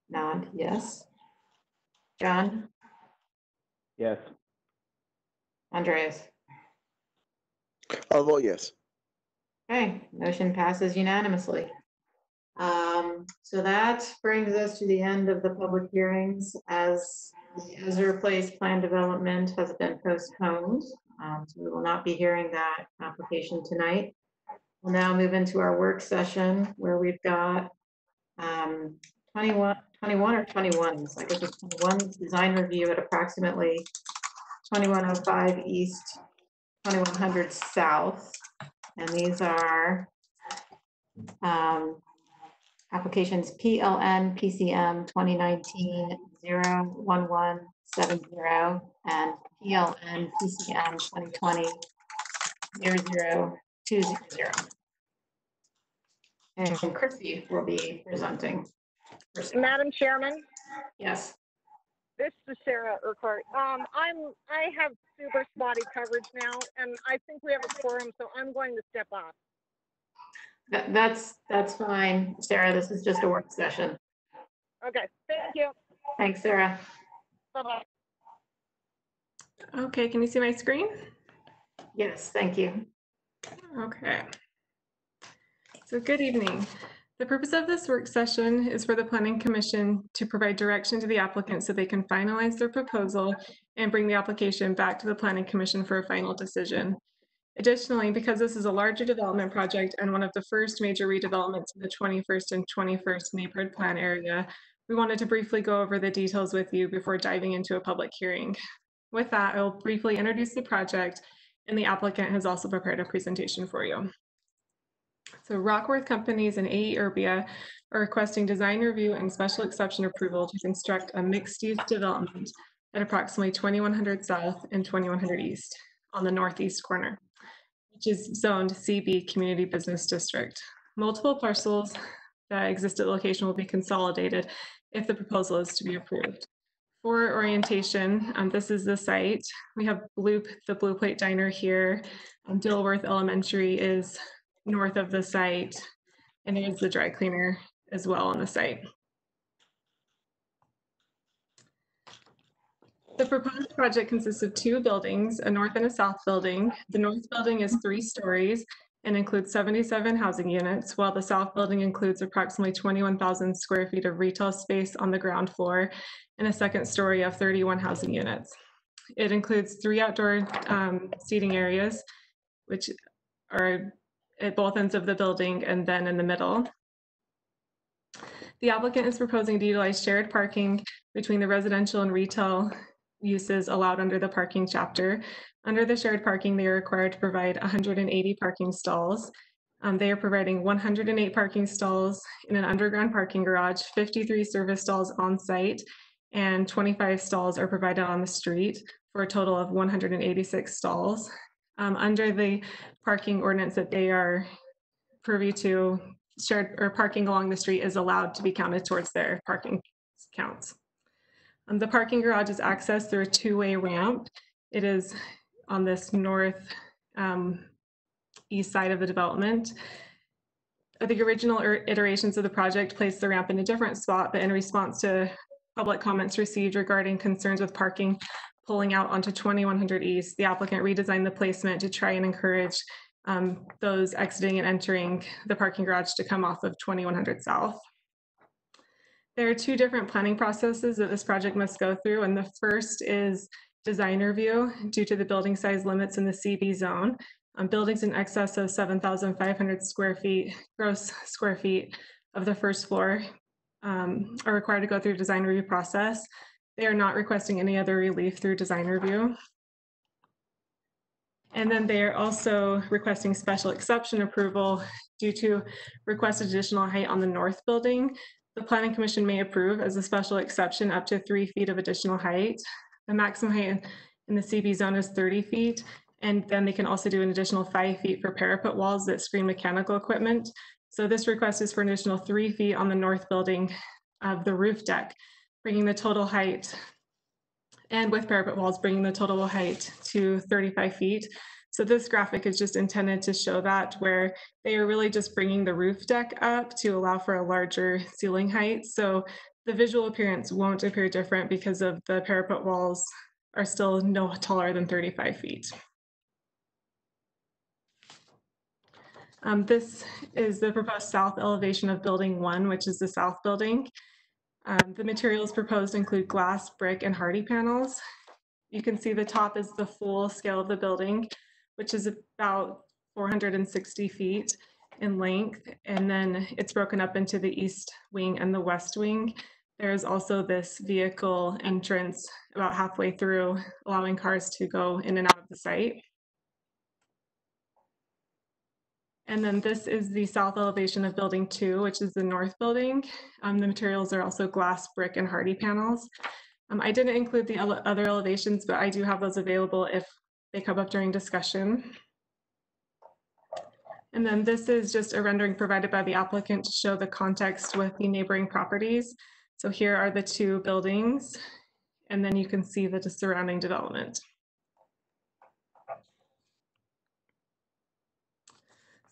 Nod, yes. John. Yes. Andreas. I'll vote yes. Okay, motion passes unanimously. So that brings us to the end of the public hearings as the Ezra Place plan development has been postponed. So we will not be hearing that application tonight. We'll now move into our work session where we've got 21 or 21. So I guess it's 21 design review at approximately 2105 East, 2100 South. And these are applications PLN PCM 2019-01170 and PLN PCM 2020-0020. And Chrissy will be presenting. Madam Chairman? Yes. This is Sarah Urquhart. I have super spotty coverage now, and I think we have a quorum, so I'm going to step off. That's fine, Sarah. This is just a work session. Okay, thank you. Thanks, Sarah. Bye-bye. Okay, can you see my screen? Yes, thank you. Okay. So good evening. The purpose of this work session is for the Planning Commission to provide direction to the applicant so they can finalize their proposal and bring the application back to the Planning Commission for a final decision. Additionally, because this is a larger development project and one of the first major redevelopments in the 21st and 21st neighborhood plan area, we wanted to briefly go over the details with you before diving into a public hearing. With that, I will briefly introduce the project, and the applicant has also prepared a presentation for you. So Rockworth Companies and AE Erbia are requesting design review and special exception approval to construct a mixed-use development at approximately 2100 South and 2100 East on the northeast corner, which is zoned Seabee Community Business District. Multiple parcels that exist at the location will be consolidated if the proposal is to be approved. For orientation, this is the site. We have the Blue Plate Diner here. Dilworth Elementary is north of the site, and there's the Drycleaner as well on the site. The proposed project consists of two buildings, a north and a south building. The north building is 3 stories and includes 77 housing units, while the south building includes approximately 21,000 square feet of retail space on the ground floor and a second story of 31 housing units. It includes 3 outdoor seating areas, which are at both ends of the building and then in the middle. The applicant is proposing to utilize shared parking between the residential and retail uses allowed under the parking chapter. Under the shared parking, they are required to provide 180 parking stalls. They are providing 108 parking stalls in an underground parking garage, 53 service stalls on site, and 25 stalls are provided on the street for a total of 186 stalls. Under the parking ordinance that they are privy to, shared or parking along the street is allowed to be counted towards their parking counts. The parking garage is accessed through a 2-way ramp. It is on this north east side of the development. The original iterations of the project placed the ramp in a different spot, but in response to public comments received regarding concerns with parking pulling out onto 2100 East, the applicant redesigned the placement to try and encourage those exiting and entering the parking garage to come off of 2100 South. There are 2 different planning processes that this project must go through, and the first is design review due to the building size limits in the CB zone. Buildings in excess of 7,500 gross square feet of the first floor are required to go through design review process. They are not requesting any other relief through design review. And then they are also requesting special exception approval due to requested additional height on the north building. The Planning Commission may approve as a special exception up to 3 feet of additional height. The maximum height in the CB zone is 30 feet. And then they can also do an additional 5 feet for parapet walls that screen mechanical equipment. So this request is for an additional 3 feet on the north building of the roof deck, bringing the total height, and with parapet walls, bringing the total height to 35 feet. So this graphic is just intended to show that, where they are really just bringing the roof deck up to allow for a larger ceiling height. So the visual appearance won't appear different because of the parapet walls are still no taller than 35 feet. This is the proposed south elevation of building 1, which is the south building. The materials proposed include glass, brick, and hardy panels. You can see the top is the full scale of the building, which is about 460 feet in length, and then it's broken up into the east wing and the west wing. There's also this vehicle entrance about halfway through, allowing cars to go in and out of the site. And then this is the south elevation of building 2, which is the north building. The materials are also glass, brick, and hardy panels. I didn't include the other elevations, but I do have those available if they come up during discussion. And then this is just a rendering provided by the applicant to show the context with the neighboring properties. So here are the 2 buildings, and then you can see the surrounding development.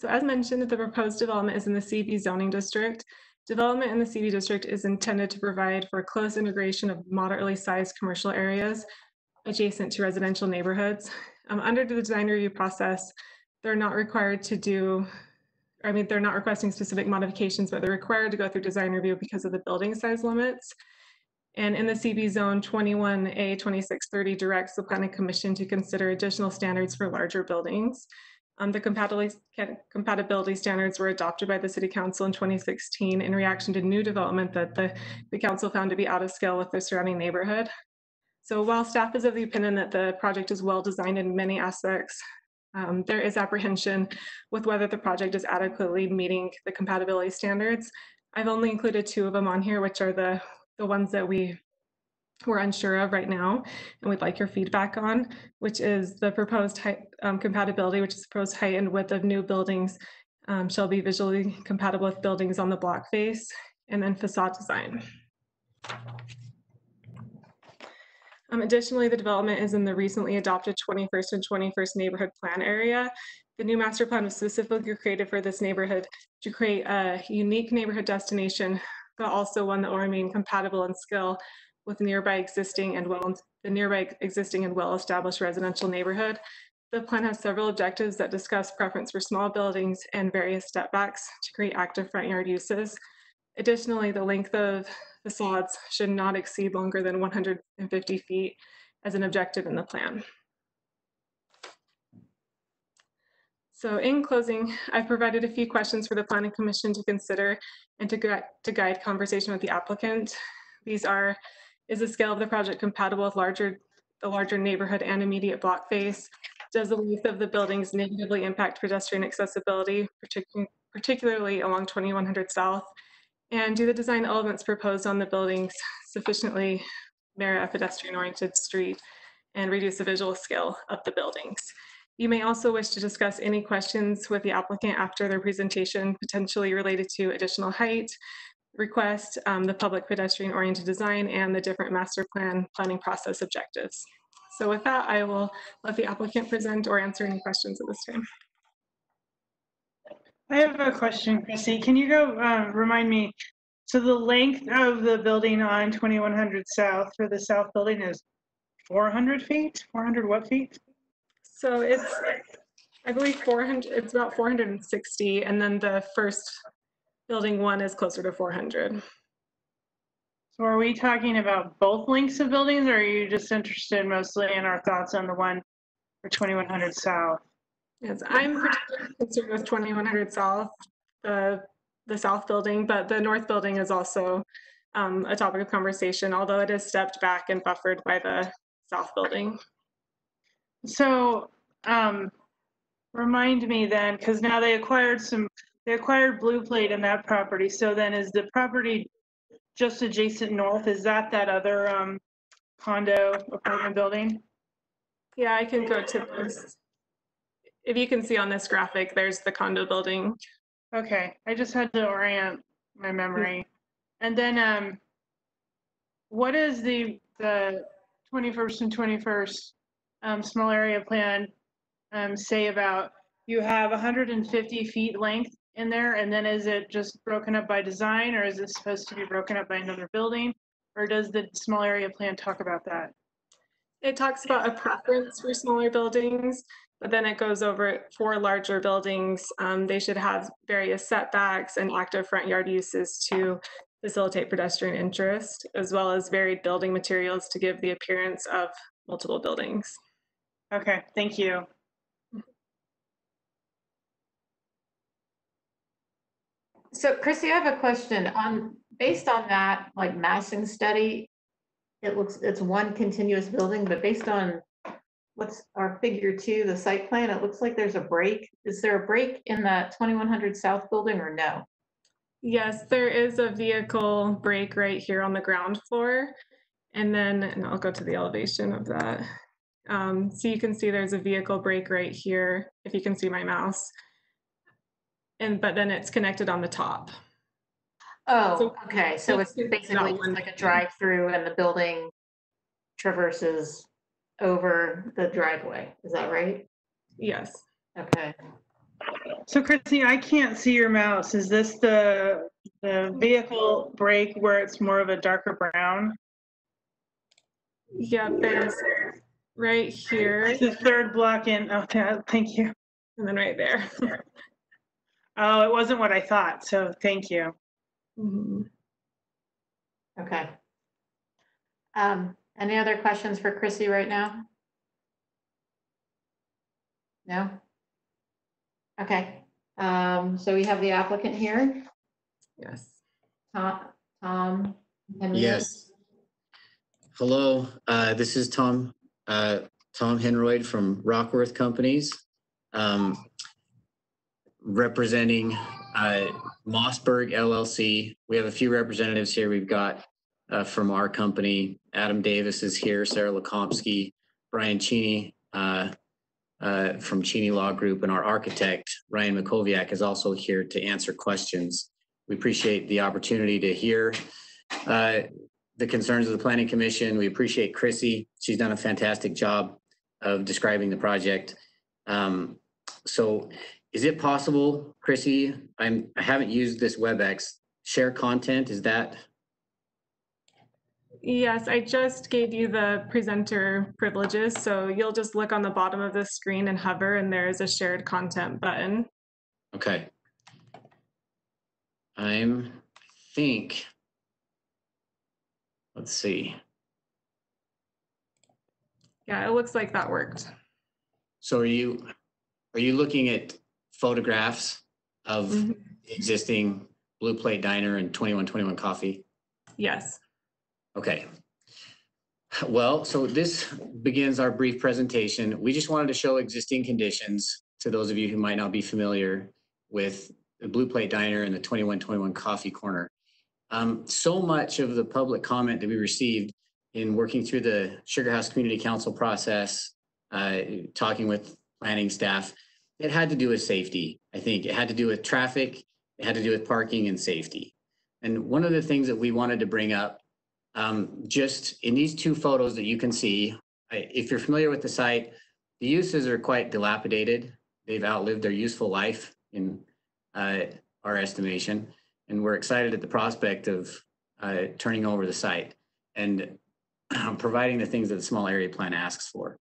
So as mentioned, the proposed development is in the CB zoning district. Development in the CB district is intended to provide for close integration of moderately sized commercial areas adjacent to residential neighborhoods. Under the design review process, they're not required to do, they're not requesting specific modifications, but they're required to go through design review because of the building size limits. And in the CB zone, 21A 2630 directs the Planning Commission to consider additional standards for larger buildings. The compatibility standards were adopted by the City Council in 2016 in reaction to new development that the Council found to be out of scale with the surrounding neighborhood. So while staff is of the opinion that the project is well designed in many aspects, there is apprehension with whether the project is adequately meeting the compatibility standards. I've only included 2 of them on here, which are the ones that we're unsure of right now and we'd like your feedback on, which is the proposed height, compatibility, which is the proposed height and width of new buildings shall be visually compatible with buildings on the block face, and then facade design. Additionally, the development is in the recently adopted 21st and 21st neighborhood plan area. The new master plan was specifically created for this neighborhood to create a unique neighborhood destination, but also one that will remain compatible in scale with nearby existing and well-established residential neighborhood. The plan has several objectives that discuss preference for small buildings and various stepbacks to create active front yard uses. Additionally, the length of facades should not exceed longer than 150 feet as an objective in the plan. So in closing, I've provided a few questions for the Planning Commission to consider and to guide conversation with the applicant. These are, is the scale of the project compatible with the larger neighborhood and immediate block face? Does the length of the buildings negatively impact pedestrian accessibility, particularly along 2100 South? And do the design elements proposed on the buildings sufficiently merit a pedestrian-oriented street and reduce the visual scale of the buildings? You may also wish to discuss any questions with the applicant after their presentation, potentially related to additional height, request, the public pedestrian-oriented design, and the different master plan planning process objectives. So with that, I will let the applicant present or answer any questions at this time. I have a question, Chrissy. Can you go remind me? So the length of the building on 2100 South for the south building is 400 feet? 400 what feet? So it's, I believe 400, it's about 460. And then the first building 1 is closer to 400. So are we talking about both lengths of buildings, or are you just interested mostly in our thoughts on the one for 2100 South? Yes, I'm particularly concerned with 2100 South, the south building, but the north building is also a topic of conversation, although it is stepped back and buffered by the south building. So remind me then, because now they acquired Blue Plate in that property. So then is the property just adjacent north? Is that other condo apartment building? Yeah, I can go to this. If you can see on this graphic, there's the condo building. Okay, I just had to orient my memory. And then what is the 21st and 21st small area plan say about you have 150 feet length in there, and then is it just broken up by design, or is it supposed to be broken up by another building, or does the small area plan talk about that? It talks about a preference for smaller buildings, but then it goes over it for larger buildings. They should have various setbacks and active front yard uses to facilitate pedestrian interest, as well as varied building materials to give the appearance of multiple buildings. Okay, thank you. So Chrissy, I have a question based on that like massing study. It's one continuous building, but based on what's our figure 2, the site plan, it looks like there's a break. Is there a break in that 2100 South building or no? Yes, there is a vehicle break right here on the ground floor. And I'll go to the elevation of that. So you can see there's a vehicle break right here, if you can see my mouse. But then it's connected on the top. Oh, okay. So it's basically just like a drive-through and the building traverses over the driveway. Is that right? Yes. Okay. So Chrissy, I can't see your mouse. Is this the vehicle break where it's more of a darker brown? Yeah, there's right here. It's the third block in. Okay, thank you. And then right there. Oh, it wasn't what I thought. So thank you. Mm-hmm. Okay. Any other questions for Chrissy right now? No? Okay. So we have the applicant here. Yes. Tom Henry. Yes. Hello, this is Tom Henroyd from Rockworth Companies, representing Mossberg LLC. We have a few representatives here. We've got from our company, Adam Davis is here, Sarah Lakomsky, Brian Cheney from Cheney Law Group, and our architect, Ryan Makoviak, is also here to answer questions. We appreciate the opportunity to hear the concerns of the Planning Commission. We appreciate Chrissy. She's done a fantastic job of describing the project. So is it possible, Chrissy, I haven't used this WebEx, share content, is that? Yes, I just gave you the presenter privileges. So you'll just look on the bottom of the screen and hover, and there is a shared content button. Okay. I think, let's see. Yeah, it looks like that worked. So are you looking at photographs of the existing Blue Plate Diner and 2121 Coffee? Yes. Okay. Well, so this begins our brief presentation. We just wanted to show existing conditions to those of you who might not be familiar with the Blue Plate Diner and the 2121 Coffee Corner. So much of the public comment that we received in working through the Sugar House Community Council process, talking with planning staff, it had to do with safety. I think it had to do with traffic, it had to do with parking and safety. And one of the things that we wanted to bring up, just in these two photos that you can see, if you're familiar with the site, the uses are quite dilapidated. They've outlived their useful life in our estimation. And we're excited at the prospect of turning over the site and providing the things that the small area plan asks for.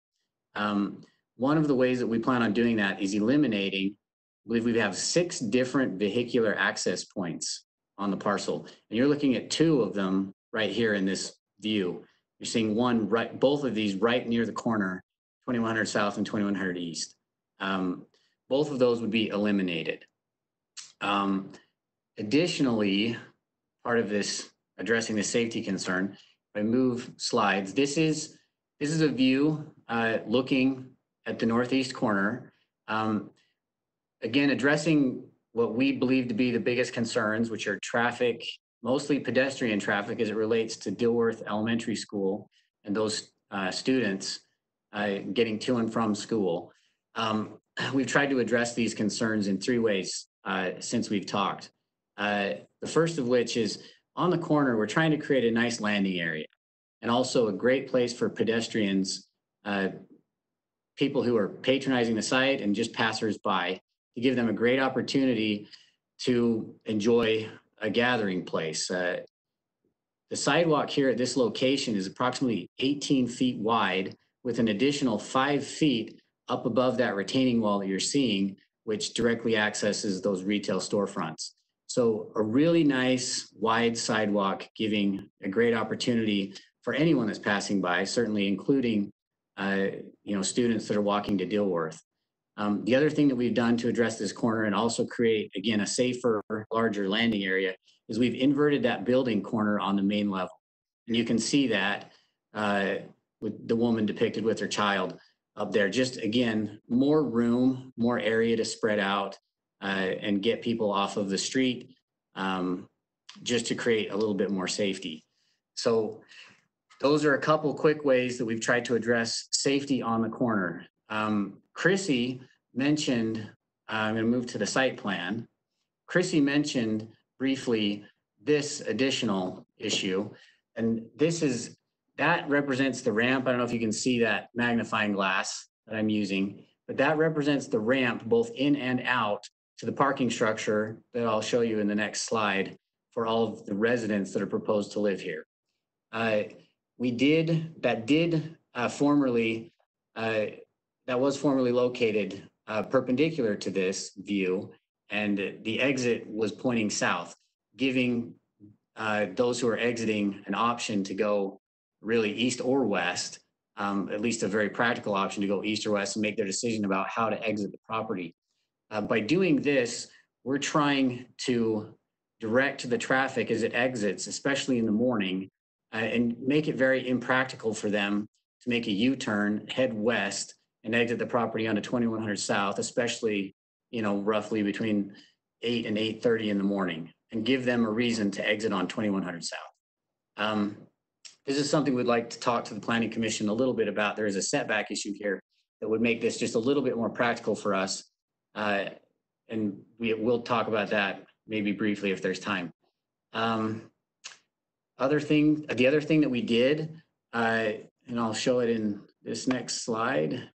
One of the ways that we plan on doing that is eliminating, I believe we have 6 different vehicular access points on the parcel. And you're looking at 2 of them right here in this view. You're seeing one right, both of these right near the corner, 2100 South and 2100 East. Both of those would be eliminated. Additionally, part of this addressing the safety concern, if I move slides, this is a view looking at the northeast corner. Again, addressing what we believe to be the biggest concerns, which are traffic, mostly pedestrian traffic as it relates to Dilworth Elementary School and those students. getting to and from school. We've tried to address these concerns in 3 ways since we've talked. The first of which is on the corner, we're trying to create a nice landing area and also a great place for pedestrians, people who are patronizing the site and just passers-by, to give them a great opportunity to enjoy a gathering place. The sidewalk here at this location is approximately 18 feet wide with an additional 5 feet up above that retaining wall that you're seeing, which directly accesses those retail storefronts. So a really nice wide sidewalk giving a great opportunity for anyone that's passing by, certainly including students that are walking to Dilworth. The other thing that we've done to address this corner and also create, again, a safer, larger landing area is we've inverted that building corner on the main level. And you can see that with the woman depicted with her child up there. Just, again, more room, more area to spread out and get people off of the street just to create a little bit more safety. So those are a couple quick ways that we've tried to address safety on the corner. Chrissy mentioned, I'm going to move to the site plan. Chrissy mentioned briefly this additional issue, and that represents the ramp. I don't know if you can see that magnifying glass that I'm using, but that represents the ramp both in and out to the parking structure that I'll show you in the next slide for all of the residents that are proposed to live here. That was formerly located perpendicular to this view, and the exit was pointing south, giving those who are exiting an option to go really east or west, at least a very practical option to go east or west and make their decision about how to exit the property. By doing this, we're trying to direct the traffic as it exits, especially in the morning, and make it very impractical for them to make a U-turn, head west, and exit the property onto 2100 South, especially, roughly between 8 and 8:30 in the morning, and give them a reason to exit on 2100 South. This is something we'd like to talk to the Planning Commission a little bit about. There is a setback issue here that would make this just a little bit more practical for us. And we'll talk about that maybe briefly if there's time. The other thing that we did, and I'll show it in this next slide,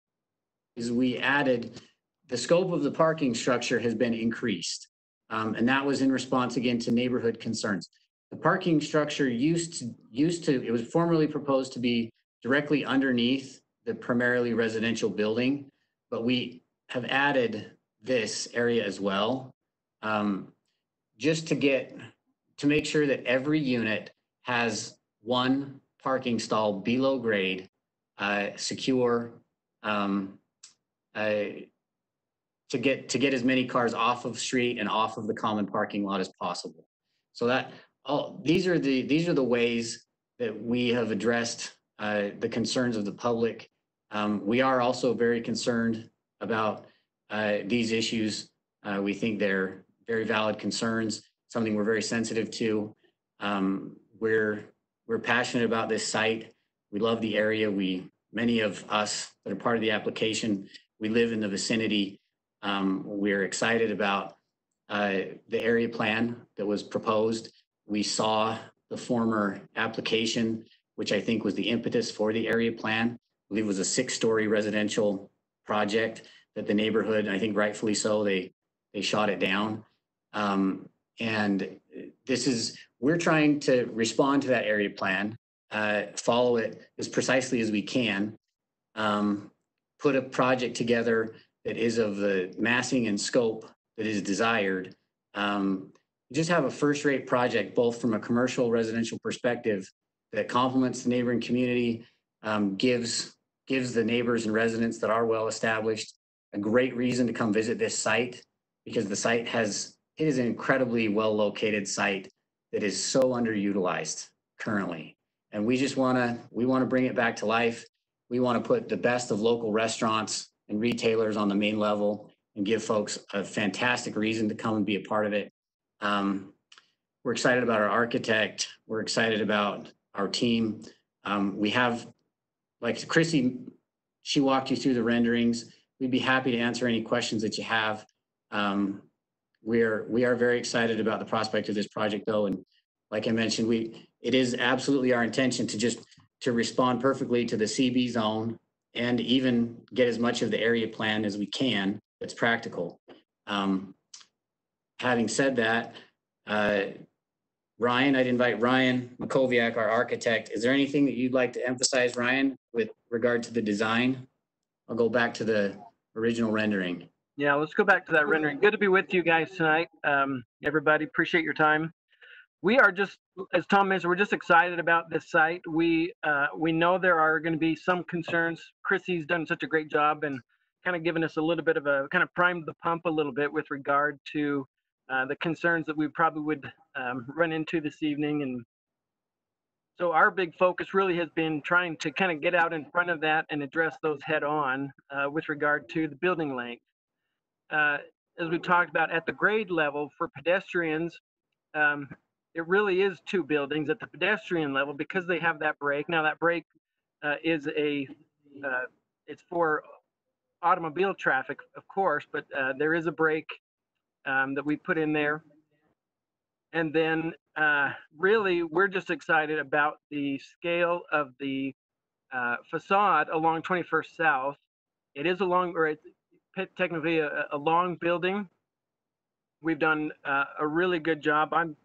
is we added the scope of the parking structure has been increased. And that was in response again to neighborhood concerns. The parking structure it was formerly proposed to be directly underneath the primarily residential building, but we have added this area as well, just to make sure that every unit has one parking stall below grade, secure, to get as many cars off of the street and off of the common parking lot as possible. So these are the ways that we have addressed the concerns of the public. We are also very concerned about these issues. We think they're very valid concerns, something we're very sensitive to. We're passionate about this site. We love the area. Many of us that are part of the application, we live in the vicinity. We're excited about the area plan that was proposed. We saw the former application, which I think was the impetus for the area plan. I believe it was a 6-story residential project that the neighborhood, I think rightfully so, they shot it down. And we're trying to respond to that area plan, follow it as precisely as we can, put a project together that is of the massing and scope that is desired. Just have a first-rate project, both from a commercial residential perspective that complements the neighboring community, gives the neighbors and residents that are well-established a great reason to come visit this site, because the site it is an incredibly well-located site that is so underutilized currently. And we want to bring it back to life. We want to put the best of local restaurants and retailers on the main level and give folks a fantastic reason to come and be a part of it. We're excited about our architect. We're excited about our team. We have, like Chrissy she walked you through the renderings. We'd be happy to answer any questions that you have. We are very excited about the prospect of this project, though, and like I mentioned, it is absolutely our intention to respond perfectly to the Seabee zone and even get as much of the area plan as we can that's practical. Having said that, Ryan, I'd invite Ryan Makoviak, our architect. Is there anything that you'd like to emphasize, Ryan, with regard to the design? I'll go back to the original rendering. Yeah, let's go back to that rendering. Good to be with you guys tonight. Everybody, appreciate your time. We are just, as Tom mentioned, we're just excited about this site. We know there are going to be some concerns. Chrissy's done such a great job and kind of given us a little bit of a, kind of primed the pump a little bit with regard to the concerns that we probably would run into this evening. And so our big focus really has been trying to kind of get out in front of that and address those head on with regard to the building length. As we talked about at the grade level for pedestrians, it really is two buildings at the pedestrian level because they have that break. Now that break is it's for automobile traffic, of course, but there is a break that we put in there. And then really, we're just excited about the scale of the facade along 21st South. It is technically a long building. We've done a really good job. I'm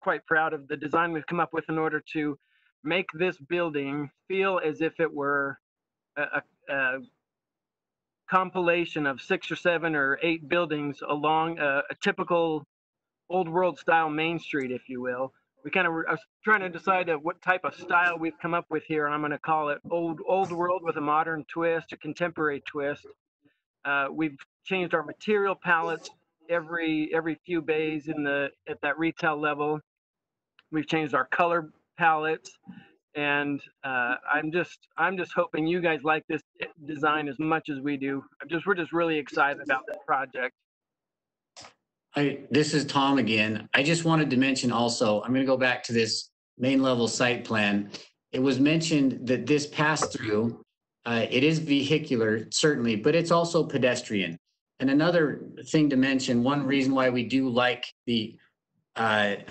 quite proud of the design we've come up with in order to make this building feel as if it were a compilation of 6 or 7 or 8 buildings along a typical old world style Main Street, if you will. We kind of were trying to decide what type of style we've come up with here, and I'm going to call it old world with a modern twist, a contemporary twist. We've changed our material palettes every few bays at that retail level. We've changed our color palettes, and I'm just hoping you guys like this design as much as we do. We're just really excited about this project. This is Tom again. I just wanted to mention also, I'm going to go back to this main level site plan. It was mentioned that this pass through, it is vehicular, certainly, but it's also pedestrian. And another thing to mention, one reason why we do like the underpass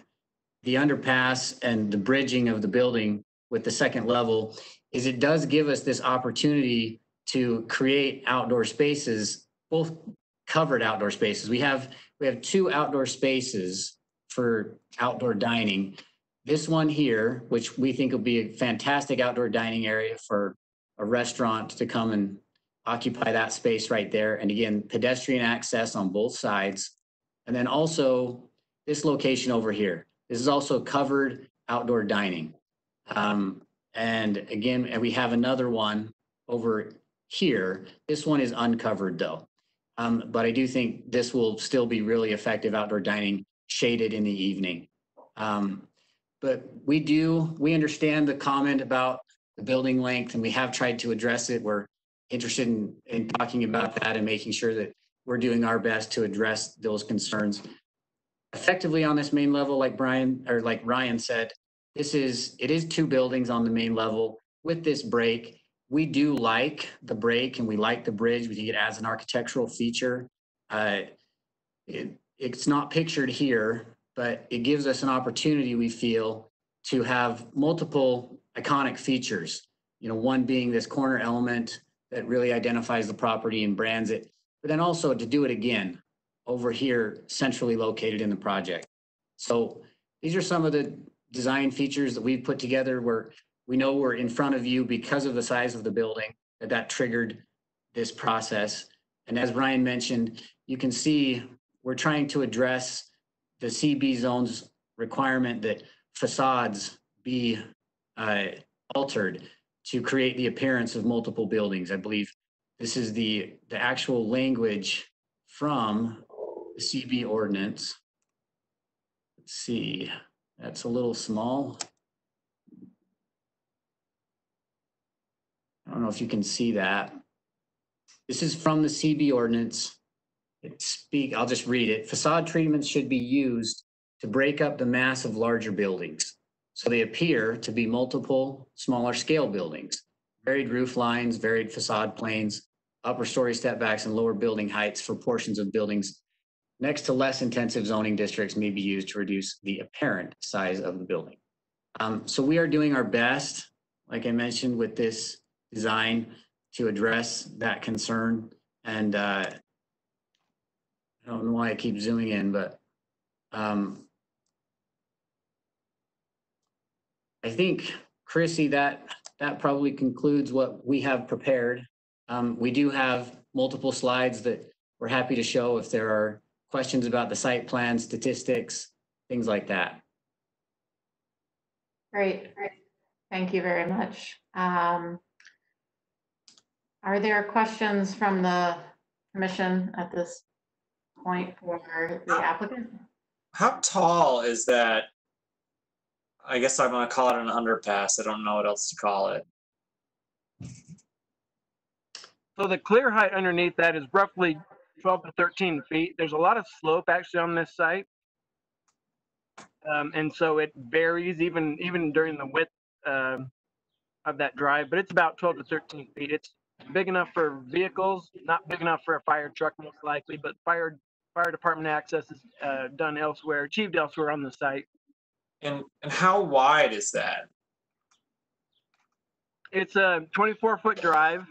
and the bridging of the building with the second level is it does give us this opportunity to create outdoor spaces, both covered outdoor spaces. We have 2 outdoor spaces for outdoor dining. This one here, which we think will be a fantastic outdoor dining area for a restaurant to come and occupy that space right there. And again, pedestrian access on both sides. And then also this location over here. This is also covered outdoor dining. And again, we have another one over here. This one is uncovered though. But I do think this will still be really effective outdoor dining, shaded in the evening. But we understand the comment about the building length, and we have tried to address it. We're interested in talking about that and making sure that we're doing our best to address those concerns. Effectively on this main level, like Ryan said, it is 2 buildings on the main level with this break. We do like the break and we like the bridge. We think it adds an architectural feature. It's not pictured here, but it gives us an opportunity, we feel, to have multiple iconic features. One being this corner element that really identifies the property and brands it, but then also to do it again over here, centrally located in the project. So these are some of the design features that we've put together where we know we're in front of you because of the size of the building, that triggered this process. And as Ryan mentioned, you can see we're trying to address the CB zone's requirement that facades be altered to create the appearance of multiple buildings. I believe this is the actual language from the CB ordinance. Let's see, that's a little small. I don't know if you can see that. This is from the CB ordinance. I'll just read it. Facade treatments should be used to break up the mass of larger buildings, so they appear to be multiple smaller scale buildings. varied roof lines, varied facade planes, upper story step backs, and lower building heights for portions of buildings next to less intensive zoning districts may be used to reduce the apparent size of the building. So we are doing our best, like I mentioned, with this design to address that concern. And I don't know why I keep zooming in, but I think, Chrissy, that probably concludes what we have prepared. We do have multiple slides that we're happy to show if there are questions about the site plan, statistics, things like that. Great. Thank you very much. Are there questions from the commission at this point for the applicant? How tall is that? I guess I'm going to call it an underpass. I don't know what else to call it. So the clear height underneath that is roughly 12 to 13 feet. There's a lot of slope actually on this site. And so it varies even during the width of that drive, but it's about 12 to 13 feet. It's big enough for vehicles, not big enough for a fire truck most likely, but fire department access is done elsewhere, achieved elsewhere on the site. And how wide is that? It's a 24-foot drive.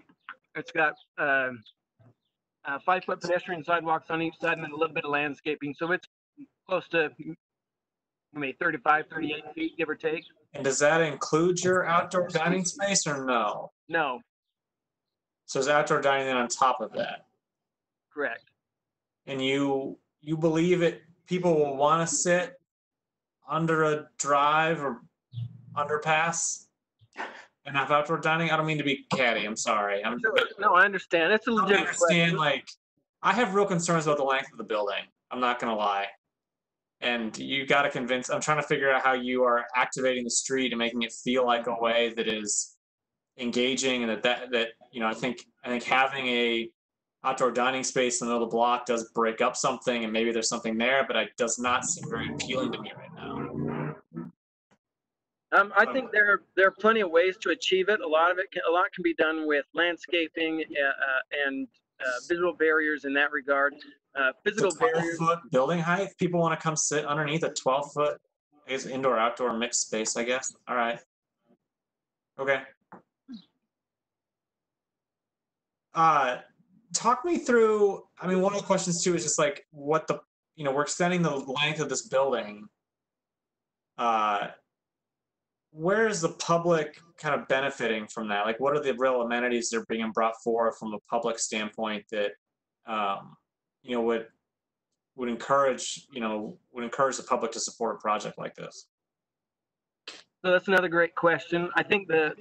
It's got 5-foot pedestrian sidewalks on each side and then a little bit of landscaping. So it's close to maybe 35, 38 feet, give or take. And does that include your outdoor dining space or no? No. So is outdoor dining then on top of that? Correct. And you believe it? People will want to sit under a drive or underpass and have outdoor dining? I don't mean to be catty. I'm sorry. No, I understand. It's a legitimate question. Like, I have real concerns about the length of the building. I'm not going to lie. And you got to convince. I'm trying to figure out how you are activating the street and making it feel like a way that is engaging, and that you know, I think having a outdoor dining space in the middle of the block does break up something, and maybe there's something there, but it does not seem very appealing to me right now. I think there are plenty of ways to achieve it. A lot can be done with landscaping and visual barriers in that regard. Physical barriers. 12-foot building height. People want to come sit underneath a 12-foot indoor-outdoor mixed space, I guess. All right. Okay. Talk me through. I mean, one of the questions too is just like what the, you know, we're extending the length of this building. Where is the public kind of benefiting from that? Like, what are the real amenities that are being brought forward from a public standpoint that, you know, would encourage the public to support a project like this? So that's another great question. I think the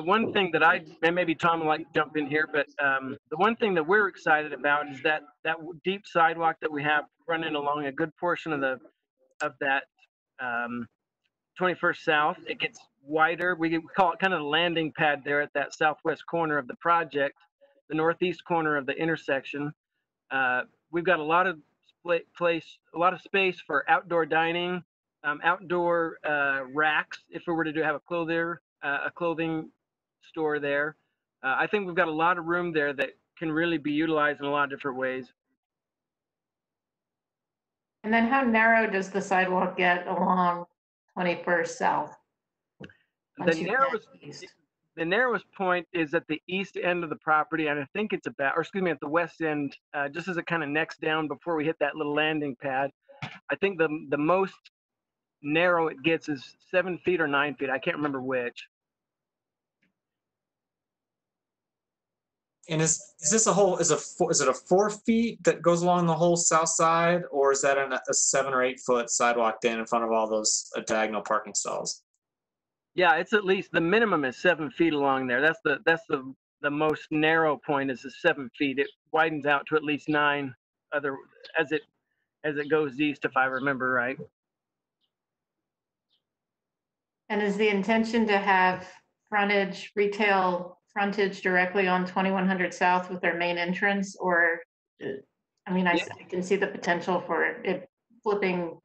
one thing that and maybe Tom would like to jump in here, but the one thing that we're excited about is that deep sidewalk that we have running along a good portion of that 21st South. It gets wider. We call it kind of the landing pad there at that southwest corner of the project, the northeast corner of the intersection. We've got a lot of space for outdoor dining, outdoor racks if we were to have a clothing store there. I think we've got a lot of room there that can really be utilized in a lot of different ways. And then how narrow does the sidewalk get along 21st South? The narrowest point is at the east end of the property, and I think it's about, or excuse me, at the west end, just as it kind of necks down before we hit that little landing pad. I think the most narrow it gets is 7 feet or 9 feet. I can't remember which. And is this a whole? Is it a 4 feet that goes along the whole south side, or is that a 7 or 8 foot sidewalk then in front of all those diagonal parking stalls? Yeah, it's at least the minimum is 7 feet along there. That's the most narrow point is the 7 feet. It widens out to at least 9 as it goes east, if I remember right. And is the intention to have retail frontage directly on 2100 South with their main entrance, or, I mean, I can see the potential for it flipping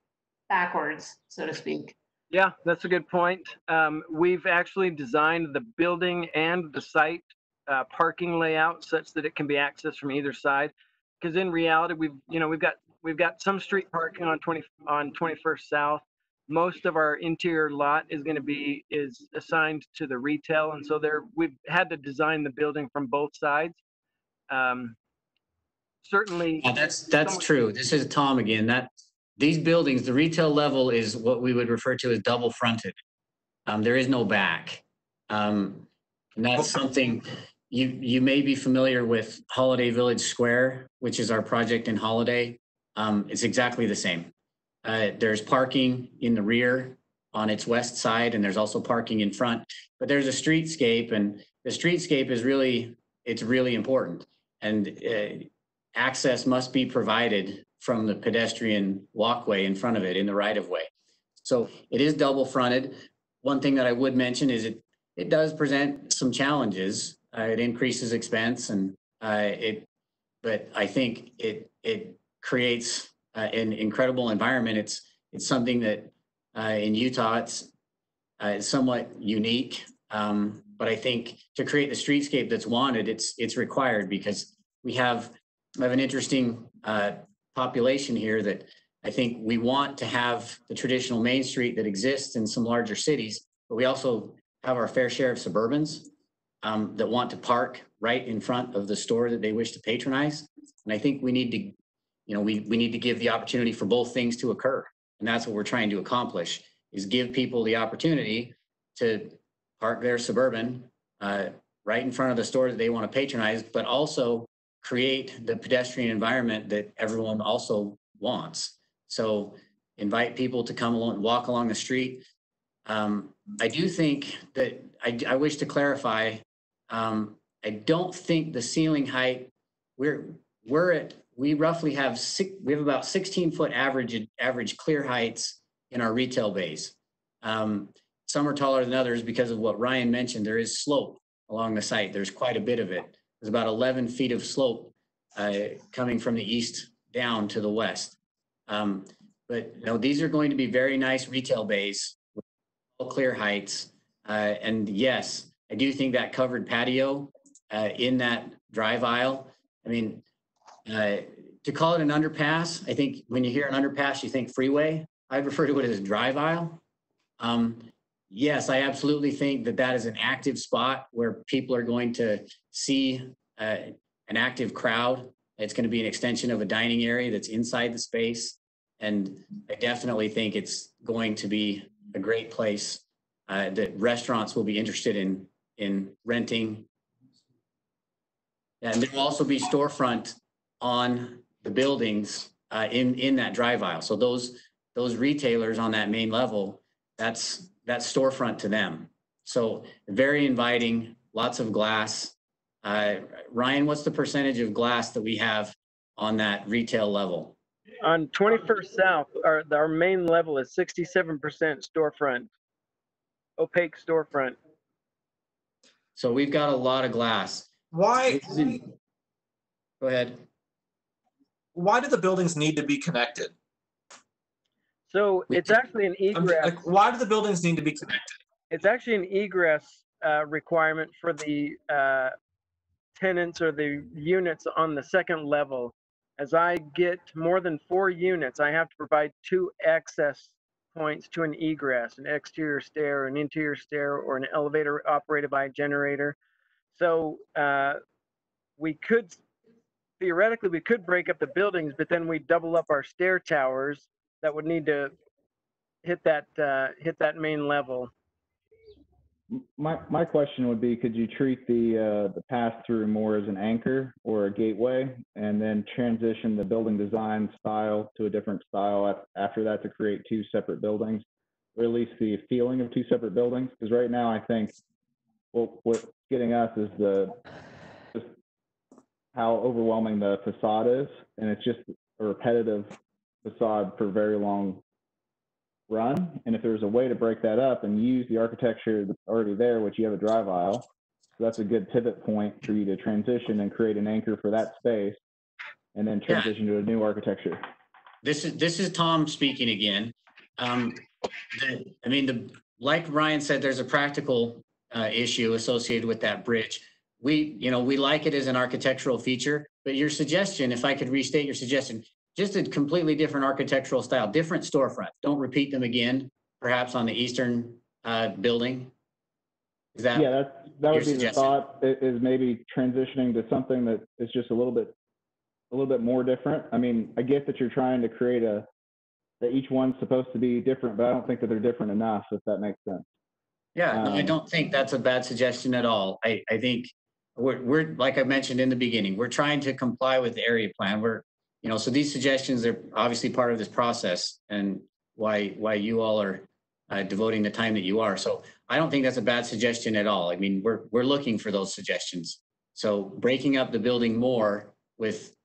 backwards, so to speak. Yeah, that's a good point. We've actually designed the building and the site parking layout such that it can be accessed from either side. Because in reality, we've got some street parking on 21st South. Most of our interior lot is assigned to the retail, and so we've had to design the building from both sides. Certainly. Yeah, that's true. This is Tom again. These buildings, the retail level is what we would refer to as double fronted. There is no back. And that's something you may be familiar with Holiday Village Square, which is our project in Holiday. It's exactly the same. There's parking in the rear on its west side, and there's also parking in front, but there's a streetscape, and the streetscape is really important. And access must be provided from the pedestrian walkway in front of it in the right of way. So it is double fronted. One thing that I would mention is it does present some challenges. It increases expense, and but I think it creates an incredible environment. It's something that in Utah it's somewhat unique. But I think to create the streetscape that's wanted, it's required, because we have an interesting population here that I think we want to have the traditional Main Street that exists in some larger cities, but we also have our fair share of Suburbans that want to park right in front of the store that they wish to patronize. And I think we need to, we need to give the opportunity for both things to occur. And that's what we're trying to accomplish, is give people the opportunity to park their Suburban right in front of the store that they want to patronize, but also create the pedestrian environment that everyone also wants. So invite people to come along, walk along the street. I do think that I wish to clarify. I don't think the ceiling height, we roughly have about 16-foot average clear heights in our retail bays. Some are taller than others because of what Ryan mentioned. There is slope along the site. There's quite a bit of it. There's about 11 feet of slope coming from the east down to the west. But these are going to be very nice retail bays with clear heights. And yes, I do think that covered patio in that drive aisle. I mean, to call it an underpass, I think when you hear an underpass, you think freeway. I'd refer to it as drive aisle. Yes, I absolutely think that is an active spot where people are going to see an active crowd. It's going to be an extension of a dining area that's inside the space. And I definitely think it's going to be a great place that restaurants will be interested in renting. And there will also be storefront on the buildings in that drive aisle. So those retailers on that main level, that's storefront to them. So very inviting, lots of glass. Ryan, what's the percentage of glass that we have on that retail level? On 21st South, our main level is 67% storefront, opaque storefront. So we've got a lot of glass. Why? Go ahead. Why do the buildings need to be connected? So it's actually an egress. Why do the buildings need to be connected? It's actually an egress requirement for the tenants or the units on the second level. As I get more than 4 units, I have to provide 2 access points to an egress, an exterior stair, an interior stair, or an elevator operated by a generator. So theoretically, we could break up the buildings, but then we double up our stair towers that would need to hit that main level. My question would be, could you treat the pass-through more as an anchor or a gateway, and then transition the building design style to a different style after that to create 2 separate buildings, or at least the feeling of 2 separate buildings? Because right now, I think what's getting us is just how overwhelming the facade is, and it's just a repetitive facade for a very long run. And if there's a way to break that up and use the architecture that's already there, which you have a drive aisle, so that's a good pivot point for you to transition and create an anchor for that space, and then transition to a new architecture. This is Tom speaking again. Like Ryan said, there's a practical issue associated with that bridge. We like it as an architectural feature, but your suggestion, if I could restate your suggestion, just a completely different architectural style, different storefronts. Don't repeat them again, perhaps on the eastern building. Is that? Yeah, that would be suggestion? the thought, is maybe transitioning to something that is just a little bit more different. I mean, I get that you're trying to create that each one's supposed to be different, but I don't think that they're different enough, if that makes sense. Yeah, no, I don't think that's a bad suggestion at all. I think we're like I mentioned in the beginning, we're trying to comply with the area plan. So these suggestions are obviously part of this process and why you all are devoting the time that you are. So I don't think that's a bad suggestion at all. I mean, we're looking for those suggestions. So breaking up the building more with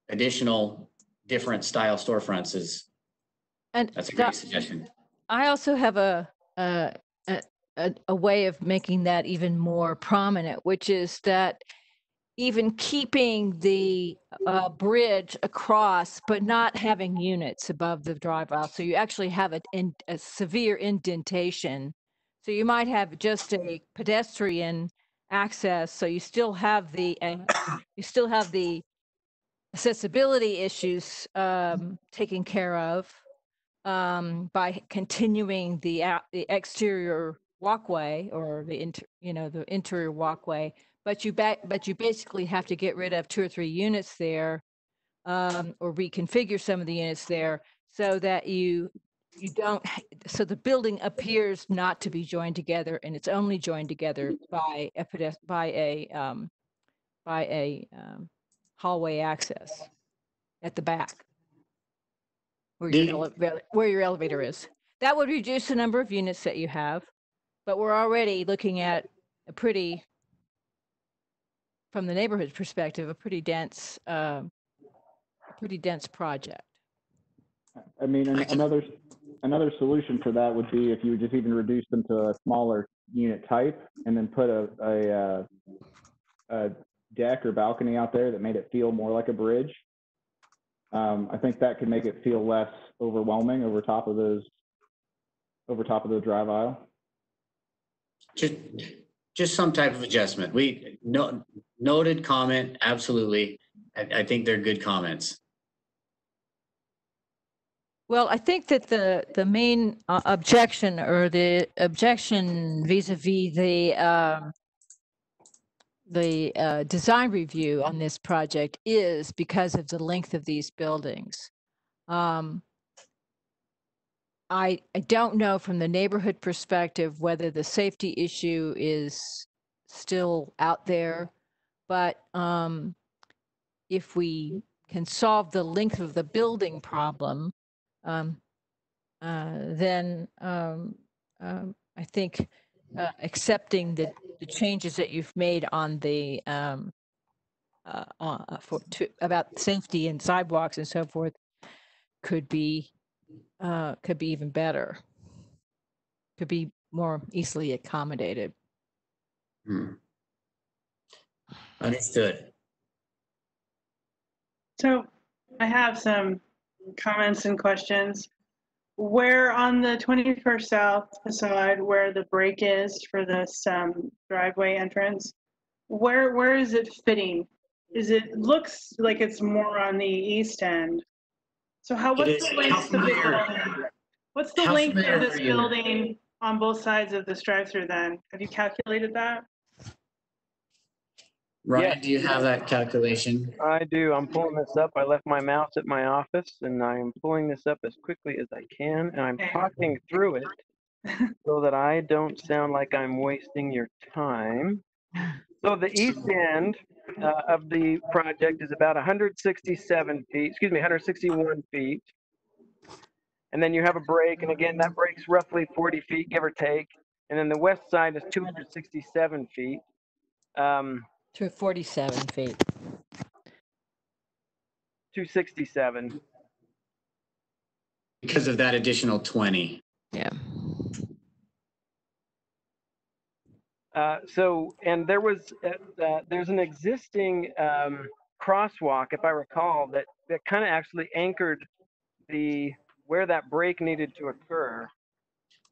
additional different style storefronts that's a great suggestion. I also have a way of making that even more prominent, which is that even keeping the bridge across, but not having units above the drive aisle. So you actually have a severe indentation. So you might have just a pedestrian access. So you still have the accessibility issues taken care of by continuing the exterior walkway or the interior walkway. But you basically have to get rid of 2 or 3 units there, or reconfigure some of the units there so that so the building appears not to be joined together, and it's only joined together by a hallway access at the back where your elevator is. That would reduce the number of units that you have, but we're already looking at from the neighborhood perspective, a pretty dense project. I mean, another solution for that would be if you would just even reduce them to a smaller unit type and then put a deck or balcony out there that made it feel more like a bridge. I think that could make it feel less overwhelming over top of the drive aisle. Just some type of adjustment. Noted comment, absolutely. I think they're good comments. Well, I think that the main objection vis-a-vis the design review on this project is because of the length of these buildings. I don't know from the neighborhood perspective whether the safety issue is still out there, but if we can solve the length of the building problem, then I think accepting the changes that you've made on the about safety and sidewalks and so forth could be even better, could be more easily accommodated. Understood. So I have some comments and questions. Where on the 21st South facade, where the break is for this driveway entrance, where is it fitting? Looks like it's more on the east end. So what's the length of this? What's the length of this building on both sides of this drive-through then? Have you calculated that? Ryan, do you have that calculation? I do. I'm pulling this up. I left my mouse at my office, and I am pulling this up as quickly as I can, and I'm talking through it so that I don't sound like I'm wasting your time. So the east end of the project is about 161 feet. And then you have a break, and again, that break's roughly 40 feet, give or take. And then the west side is 267 feet. 247 feet. 267. Because of that additional 20. Yeah. And there's an existing crosswalk, if I recall, that kind of actually anchored the where that break needed to occur.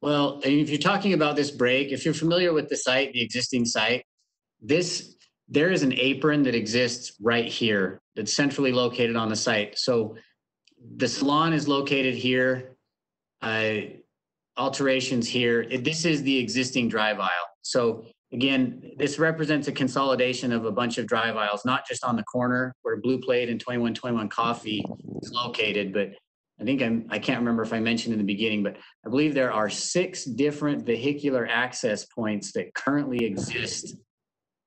Well, if you're talking about this break, if you're familiar with the site, the existing site, there is an apron that exists right here that's centrally located on the site. So the salon is located here, alterations here. This is the existing drive aisle. So again, this represents a consolidation of a bunch of drive aisles, not just on the corner where Blue Plate and 2121 Coffee is located, but I think I can't remember if I mentioned in the beginning, but I believe there are 6 different vehicular access points that currently exist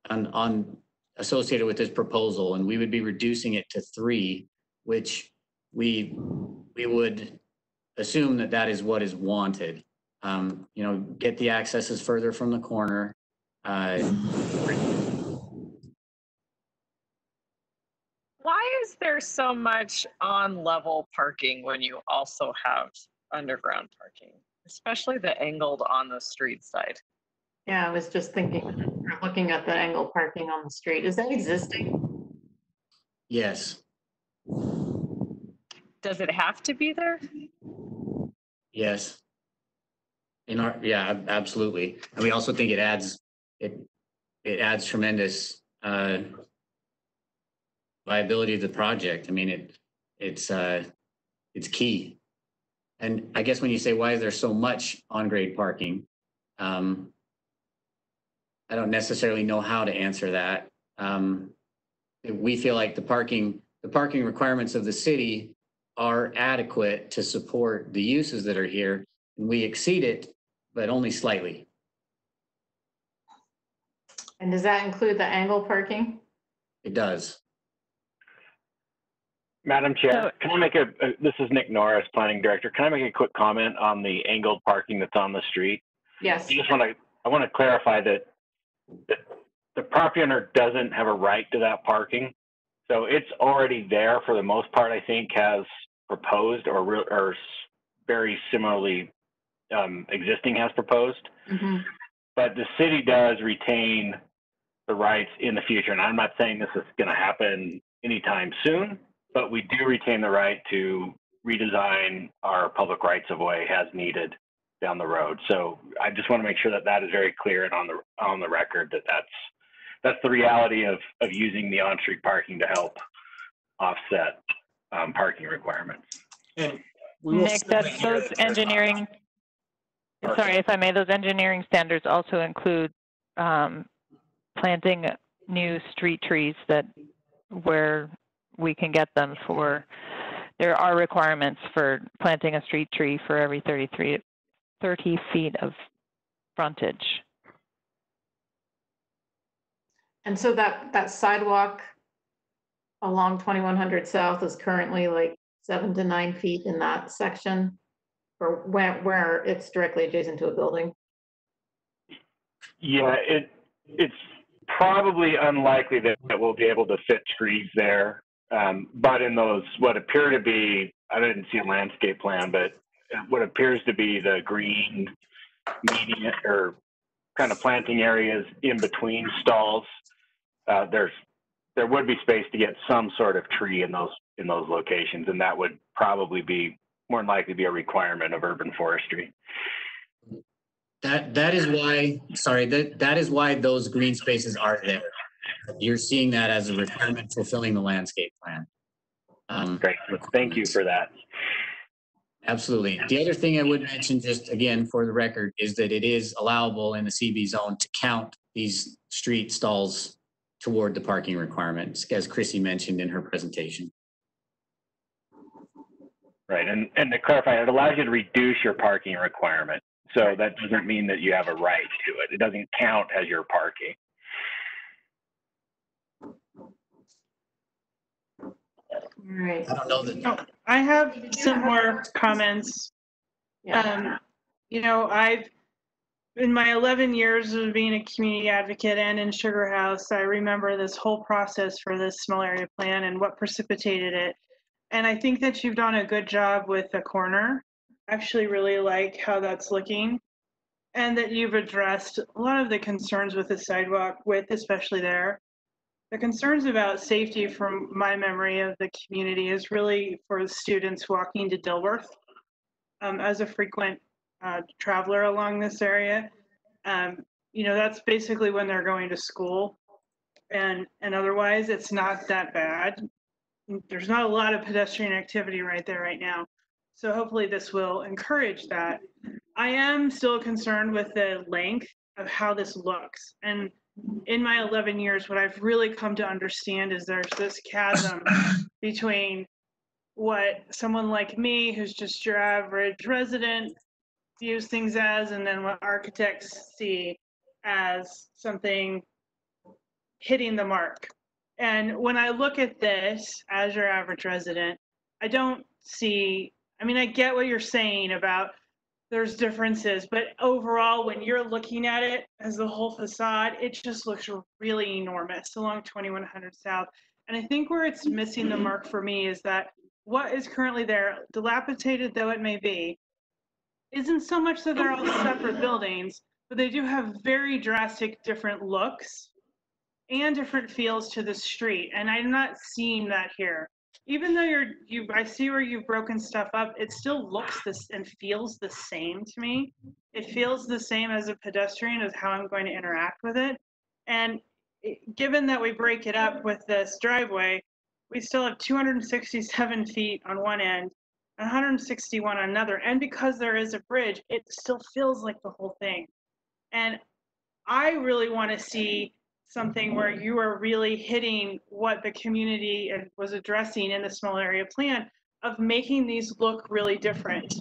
on associated with this proposal, and we would be reducing it to 3, which we would assume that is what is wanted. Get the accesses further from the corner. Why is there so much on-level parking when you also have underground parking, especially the angled on the street side? Yeah, I was just thinking, looking at the angle parking on the street. Is that existing? Yes. Does it have to be there? Yes. Yeah, absolutely. And we also think it adds tremendous viability of the project. I mean, it's key. And I guess when you say, why is there so much on-grade parking? I don't necessarily know how to answer that. We feel like the parking requirements of the city are adequate to support the uses that are here, and we exceed it, but only slightly. And does that include the angle parking? It does. Madam Chair, can I make this is Nick Norris, Planning Director. Can I make a quick comment on the angled parking that's on the street? Yes. I want to clarify that the property owner doesn't have a right to that parking. So it's already there for the most part, I think, has proposed or very similarly existing has proposed. Mm-hmm. But the city does retain the rights in the future. And I'm not saying this is going to happen anytime soon, but we do retain the right to redesign our public rights of way as needed down the road. So I just want to make sure that is very clear and on the record that's the reality of using the on-street parking to help offset parking requirements. And Nick, those engineering, sorry if I may, those engineering standards also include planting new street trees where we can get them for, there are requirements for planting a street tree for every 30 feet of frontage. And so that sidewalk along 2100 South is currently like 7 to 9 feet in that section, or where it's directly adjacent to a building? Yeah, it's probably unlikely that we'll be able to fit trees there. But in those, what appear to be, I didn't see a landscape plan, but what appears to be the green median or kind of planting areas in between stalls, there would be space to get some sort of tree in those locations, and that would probably be more than likely be a requirement of urban forestry. That is why, sorry, that is why those green spaces are there. You're seeing that as a requirement fulfilling the landscape plan. Great, thank you for that. Absolutely. The other thing I would mention, just again for the record, is that it is allowable in the Seabee zone to count these street stalls toward the parking requirements, as Chrissy mentioned in her presentation. Right, and to clarify, it allows you to reduce your parking requirement. So that doesn't mean that you have a right to it. It doesn't count as your parking. All right. I don't know that. I have some more comments. Yeah. I've, in my 11 years of being a community advocate and in Sugar House, I remember this whole process for this small area plan and what precipitated it. And I think that you've done a good job with the corner. I actually really like how that's looking, and that you've addressed a lot of the concerns with the sidewalk width, especially there. The concerns about safety, from my memory of the community, is really for the students walking to Dilworth. as a frequent traveler along this area. You know, that's basically when they're going to school, and otherwise it's not that bad. There's not a lot of pedestrian activity right there right now. So hopefully this will encourage that. I am still concerned with the length of how this looks. And in my 11 years, what I've really come to understand is there's this chasm between what someone like me, who's just your average resident, views things as, and then what architects see as something hitting the mark. And when I look at this as your average resident, I don't see, I mean, I get what you're saying about there's differences, but overall, when you're looking at it as the whole facade, it just looks really enormous along 2100 South. And I think where it's missing the mark for me is that what is currently there, dilapidated though it may be, isn't so much that they're all separate buildings, but they do have very drastic different looks and different feels to the street. And I'm not seeing that here. Even though I see where you've broken stuff up, it still looks this and feels the same to me. It feels the same as a pedestrian as how I'm going to interact with it. And given that we break it up with this driveway, we still have 267 feet on one end, 161 on another. And because there is a bridge, it still feels like the whole thing. And I really want to see something where you are really hitting what the community was addressing in the small area plan of making these look really different,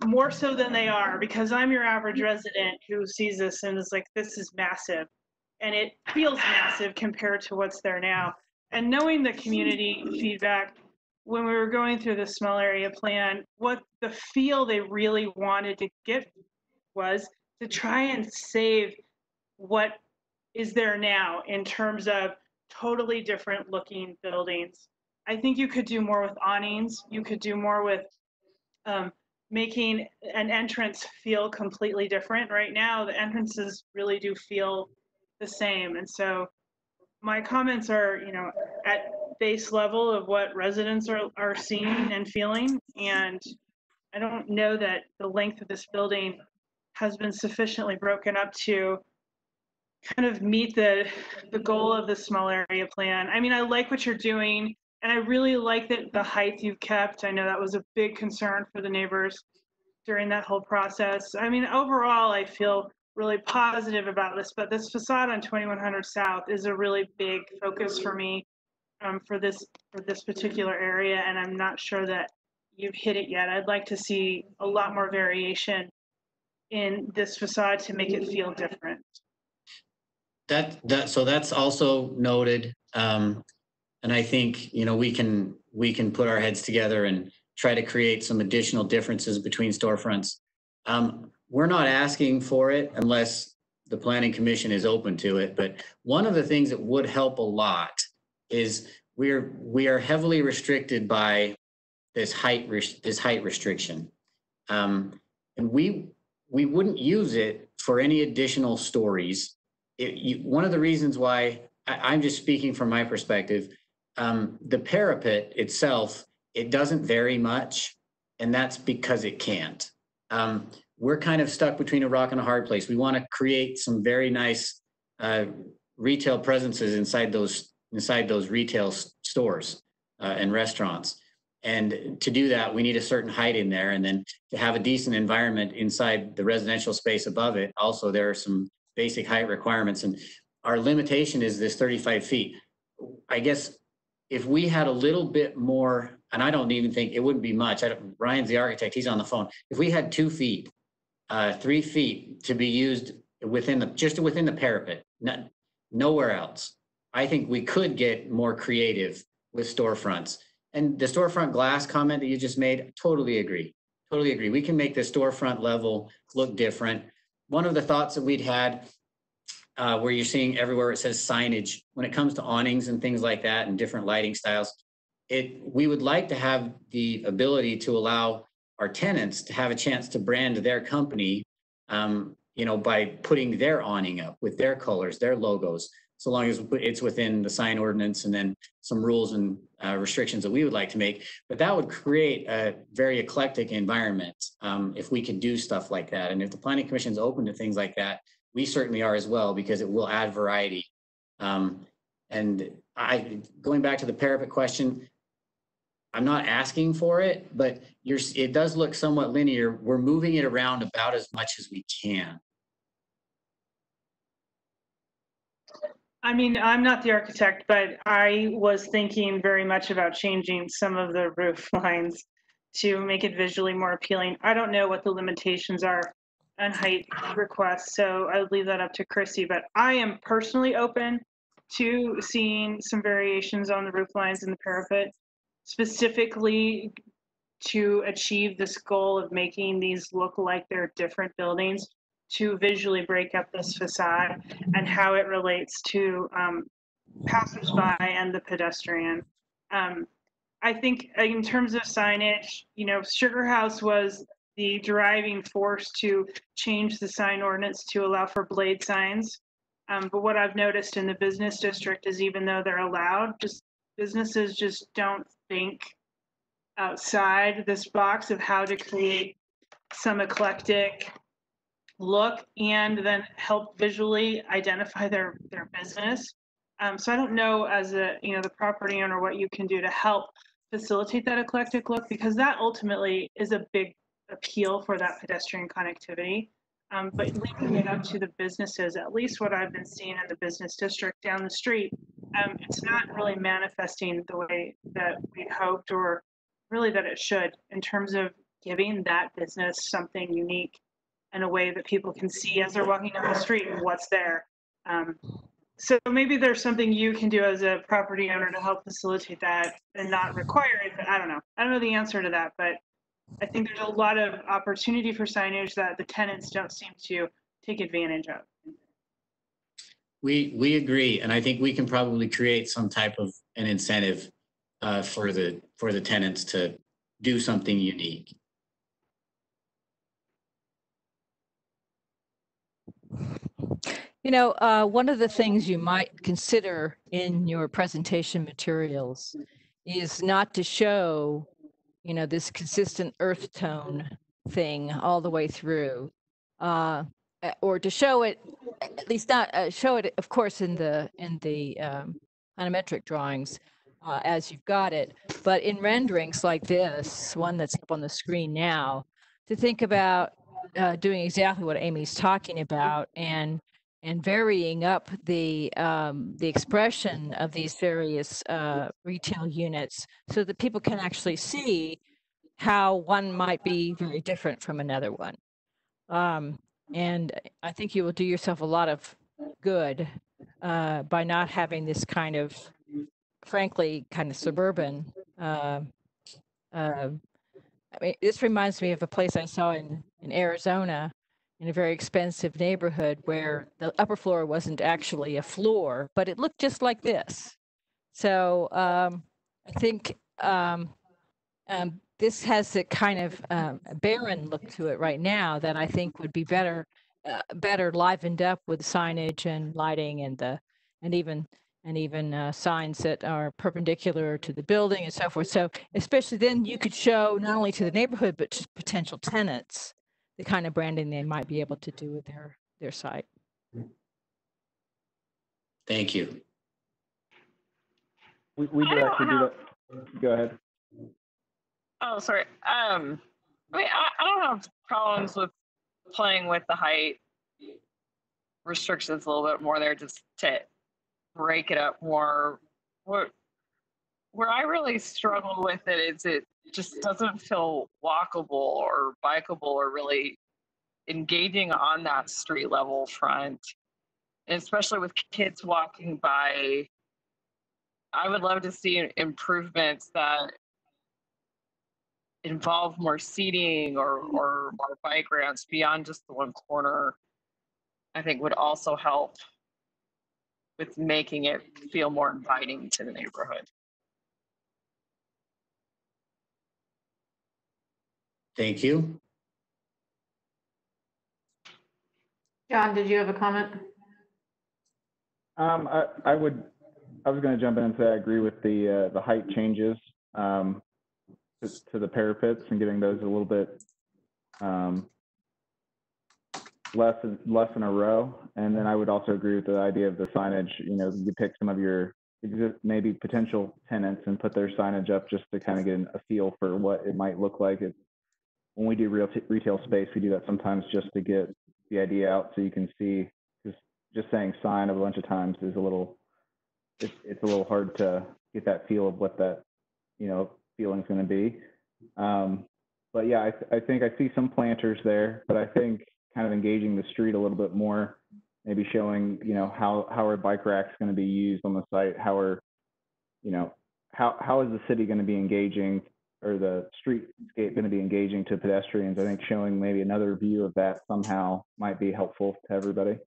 more so than they are, because I'm your average resident who sees this and is like, this is massive. And it feels massive compared to what's there now. And knowing the community feedback, when we were going through the small area plan, what the feel they really wanted to get was to try and save what is there now in terms of totally different looking buildings. I think you could do more with awnings. You could do more with making an entrance feel completely different. Right now, the entrances really do feel the same. And so my comments are, you know, at base level of what residents are seeing and feeling. And I don't know that the length of this building has been sufficiently broken up to kind of meet the goal of the small area plan. I mean, I like what you're doing, and I really like that the height you've kept. I know that was a big concern for the neighbors during that whole process. I mean, overall, I feel really positive about this, but this facade on 2100 South is a really big focus for me for this particular area, and I'm not sure that you've hit it yet. I'd like to see a lot more variation in this facade to make it feel different. So that's also noted, and I think, you know, we can put our heads together and try to create some additional differences between storefronts. We're not asking for it unless the Planning Commission is open to it. But one of the things that would help a lot is we are heavily restricted by this height restriction, and we wouldn't use it for any additional stories. One of the reasons why I'm just speaking from my perspective, the parapet itself, it doesn't vary much, and that's because it can't. We're kind of stuck between a rock and a hard place. We want to create some very nice retail presences inside those retail stores and restaurants. And to do that, we need a certain height in there, and then to have a decent environment inside the residential space above it. Also, there are some basic height requirements, and our limitation is this 35 feet. I guess if we had a little bit more, and I don't even think it wouldn't be much. Ryan's the architect, he's on the phone. If we had 2 feet, 3 feet to be used just within the parapet, nowhere else, I think we could get more creative with storefronts. And the storefront glass comment that you just made, totally agree. Totally agree. We can make the storefront level look different. One of the thoughts that we'd had, where you're seeing everywhere it says signage, when it comes to awnings and things like that and different lighting styles, we would like to have the ability to allow our tenants to have a chance to brand their company, you know, by putting their awning up with their colors, their logos. so long as it's within the sign ordinance and then some rules and restrictions that we would like to make. But that would create a very eclectic environment if we could do stuff like that. And if the Planning Commission is open to things like that, we certainly are as well, because it will add variety. And going back to the parapet question, I'm not asking for it, but it does look somewhat linear. We're moving it around about as much as we can. I mean, I'm not the architect, but I was thinking very much about changing some of the roof lines to make it visually more appealing. I don't know what the limitations are on height requests, so I would leave that up to Chrissy, but I am personally open to seeing some variations on the roof lines and the parapet, specifically to achieve this goal of making these look like they're different buildings, to visually break up this facade and how it relates to passersby and the pedestrian. I think in terms of signage, you know, Sugar House was the driving force to change the sign ordinance to allow for blade signs. But what I've noticed in the business district is, even though they're allowed, businesses just don't think outside this box of how to create some eclectic look and then help visually identify their business. So I don't know, as the property owner, what you can do to help facilitate that eclectic look, because that ultimately is a big appeal for that pedestrian connectivity. But leaving it up to the businesses, at least what I've been seeing in the business district down the street, it's not really manifesting the way that we hoped, or really that it should, in terms of giving that business something unique in a way that people can see as they're walking down the street and what's there. So maybe there's something you can do as a property owner to help facilitate that and not require it, but I don't know. I don't know the answer to that, but I think there's a lot of opportunity for signage that the tenants don't seem to take advantage of. We agree, and I think we can probably create some type of an incentive for the tenants to do something unique. You know, one of the things you might consider in your presentation materials is not to show, you know, this consistent earth tone thing all the way through, or to show it, at least not show it, of course, in the planimetric drawings as you've got it, but in renderings like this one that's up on the screen now, to think about doing exactly what Amy's talking about, and varying up the expression of these various retail units so that people can actually see how one might be very different from another one. And I think you will do yourself a lot of good by not having this kind of, frankly, kind of suburban. I mean, this reminds me of a place I saw in Arizona, in a very expensive neighborhood, where the upper floor wasn't actually a floor, but it looked just like this. So I think this has a kind of barren look to it right now that I think would be better livened up with signage and lighting and even signs that are perpendicular to the building and so forth. So especially then you could show not only to the neighborhood, but to potential tenants the kind of branding they might be able to do with their site. Thank you. We do actually do that. Go ahead. Oh, sorry. I mean, I don't have problems with playing with the height restrictions a little bit more there, just to break it up more. Where I really struggle with it is it just doesn't feel walkable or bikeable or really engaging on that street level front. And especially with kids walking by, I would love to see improvements that involve more seating or more bike ramps beyond just the one corner. I think would also help with making it feel more inviting to the neighborhood. Thank you. John, did you have a comment? I was going to jump in and say I agree with the height changes to the parapets and getting those a little bit less in a row. And then I would also agree with the idea of the signage. You know, you pick some of your maybe potential tenants and put their signage up just to kind of get a feel for what it might look like. When we do retail space, we do that sometimes just to get the idea out so you can see. Just saying sign a bunch of times is a little, it's a little hard to get that feel of what that, you know, feeling's going to be. But yeah, I think I see some planters there, but I think kind of engaging the street a little bit more, maybe showing, you know, how are bike racks going to be used on the site? How are, you know, how is the city going to be engaging, or the streetscape going to be engaging to pedestrians? I think showing maybe another view of that somehow might be helpful to everybody.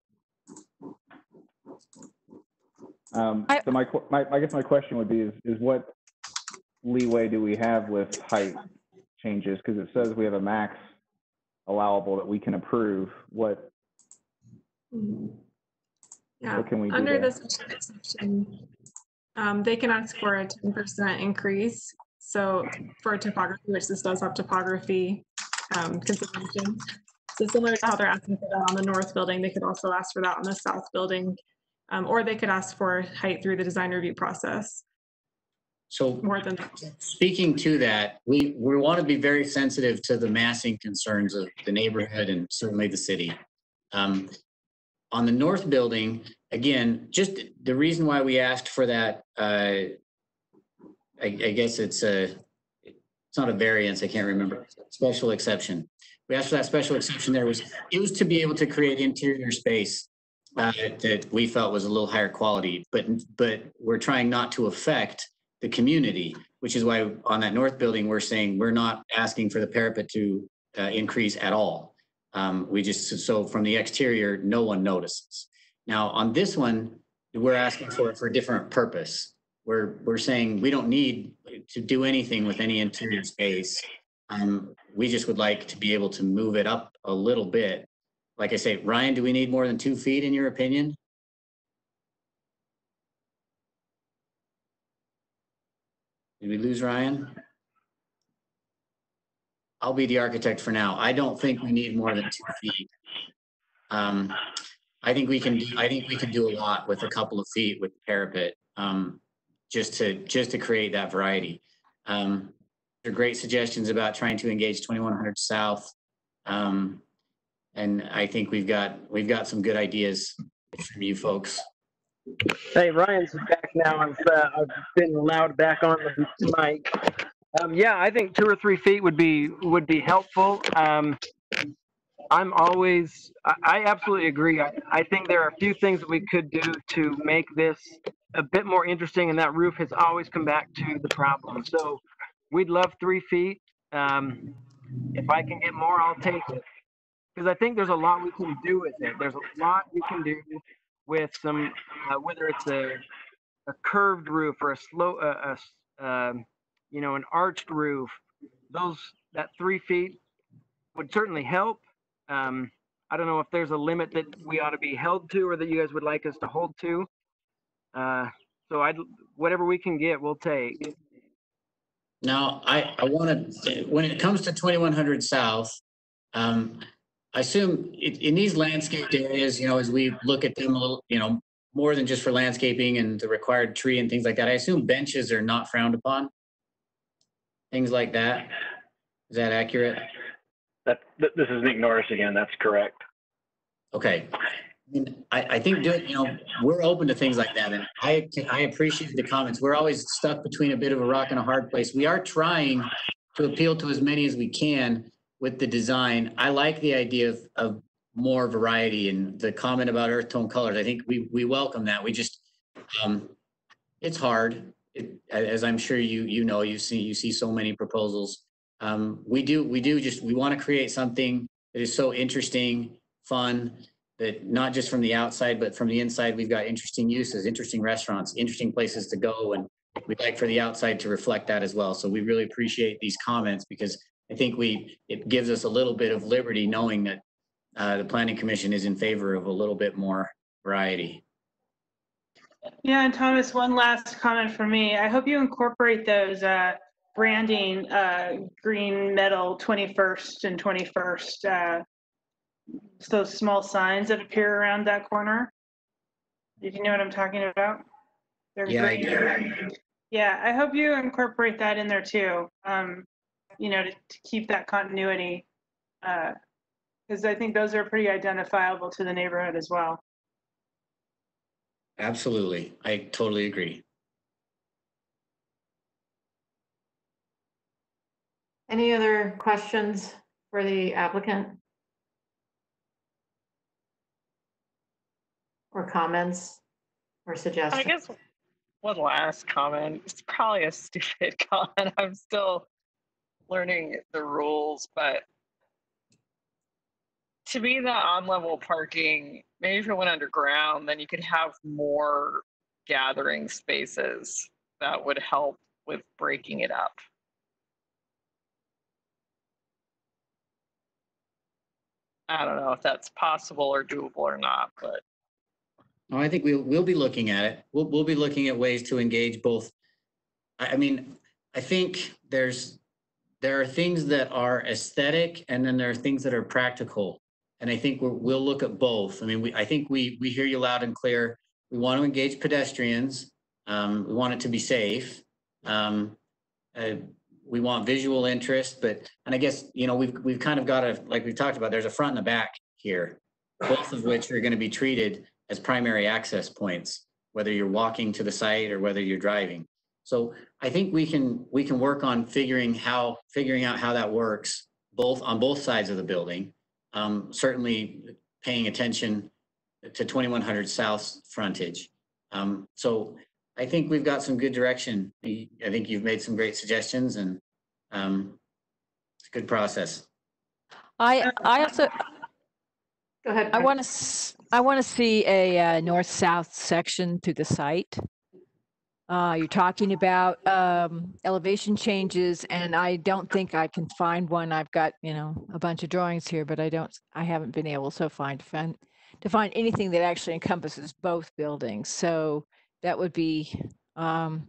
So I guess my question would be is what leeway do we have with height changes? Because it says we have a max allowable that we can approve. What can we do under there? this exception, they can ask for a 10% increase. So for topography, which this does have topography considerations. So similar to how they're asking for that on the north building, they could also ask for that on the south building, or they could ask for height through the design review process. So more than that. Speaking to that, we want to be very sensitive to the massing concerns of the neighborhood and certainly the city. On the north building, again, just the reason why we asked for that, I guess it's not a variance, I can't remember, special exception. We asked for that special exception there was to be able to create interior space that we felt was a little higher quality, but we're trying not to affect the community, which is why on that north building, we're saying we're not asking for the parapet to increase at all. We just, so from the exterior, no one notices. Now on this one, we're asking for it for a different purpose. We're saying we don't need to do anything with any interior space. We just would like to be able to move it up a little bit. Like I say, Ryan, do we need more than 2 feet in your opinion? Did we lose Ryan? I'll be the architect for now. I don't think we need more than 2 feet. I think we can do a lot with a couple of feet with the parapet, just to create that variety. There are great suggestions about trying to engage 2100 South, and I think we've got some good ideas from you folks. Hey, Ryan's back now. I've been allowed back on the mic. Yeah, I think 2 or 3 feet would be helpful. I absolutely agree. I think there are a few things that we could do to make this a bit more interesting, and that roof has always come back to the problem. So we'd love 3 feet. If I can get more, I'll take it. Because I think there's a lot we can do with it. There's a lot we can do with some, whether it's a curved roof or a slow, you know, an arched roof. That 3 feet would certainly help. I don't know if there's a limit that we ought to be held to, or that you guys would like us to hold to. So whatever we can get, we'll take. Now, I want to, when it comes to 2100 South, I assume in these landscaped areas, you know, as we look at them a little, you know, more than just for landscaping and the required tree and things like that, I assume benches are not frowned upon. Things like that. Is that accurate? This is Nick Norris again. That's correct. Okay. I think we're open to things like that, and I appreciate the comments. We're always stuck between a bit of a rock and a hard place. We are trying to appeal to as many as we can with the design. I like the idea of more variety, and the comment about earth tone colors. I think we welcome that. We just it's hard. As I'm sure you know, you see so many proposals. We want to create something that is so interesting, fun, that not just from the outside, but from the inside, we've got interesting uses, interesting restaurants, interesting places to go. And we'd like for the outside to reflect that as well. So we really appreciate these comments, because I think it gives us a little bit of liberty knowing that the Planning Commission is in favor of a little bit more variety. Yeah, and Thomas, one last comment from me. I hope you incorporate those branding, green metal 21st and 21st, those small signs that appear around that corner. Did you know what I'm talking about? They're Yeah, I green. Yeah, I hope you incorporate that in there too. You know, to keep that continuity, because I think those are pretty identifiable to the neighborhood as well. Absolutely. I totally agree. Any other questions for the applicant? Or comments or suggestions? I guess one last comment. It's probably a stupid comment. I'm still learning the rules, but to me, that on-level parking, maybe if it went underground, then you could have more gathering spaces that would help with breaking it up. I don't know if that's possible or doable or not, but. No, I think we'll be looking at it. We'll be looking at ways to engage both. I mean, I think there are things that are aesthetic, and then there are things that are practical. And I think we'll look at both. I mean, I think we hear you loud and clear. We want to engage pedestrians. We want it to be safe. We want visual interest, and I guess, you know, we've kind of got like we've talked about, there's a front and a back here, both of which are going to be treated as primary access points, whether you're walking to the site or whether you're driving. So I think we can work on figuring out how that works on both sides of the building. Certainly paying attention to 2100 South frontage. So I think we've got some good direction. I think you've made some great suggestions, and it's a good process. I also go ahead. I want to see a north-south section to the site. You're talking about elevation changes, and I don't think I can find one. I've got, you know, a bunch of drawings here, but I haven't been able to find anything that actually encompasses both buildings. So that would be something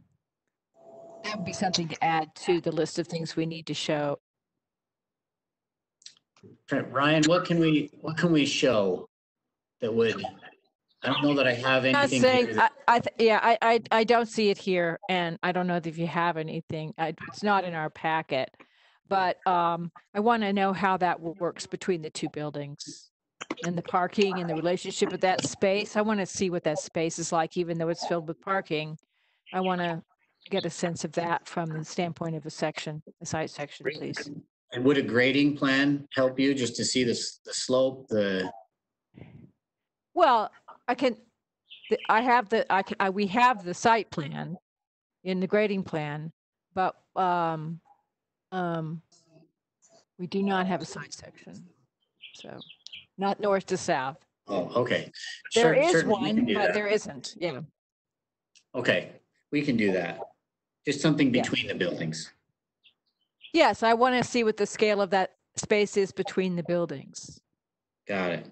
to add to the list of things we need to show. Ryan, what can we show that would? I don't know that I have anything. I don't see it here, and I don't know if you have anything. It's not in our packet, but I want to know how that works between the two buildings, and the parking and the relationship of that space. I want to see what that space is like, even though it's filled with parking. I want to get a sense of that from the standpoint of a site section, please. And would a grading plan help you, just to see the slope, Well, we have the site plan in the grading plan, but we do not have a site section. So not north to south. Oh, okay. There is one, but there isn't. Yeah. Okay, we can do that. Just something between the buildings. Yes, I want to see what the scale of that space is between the buildings. Got it.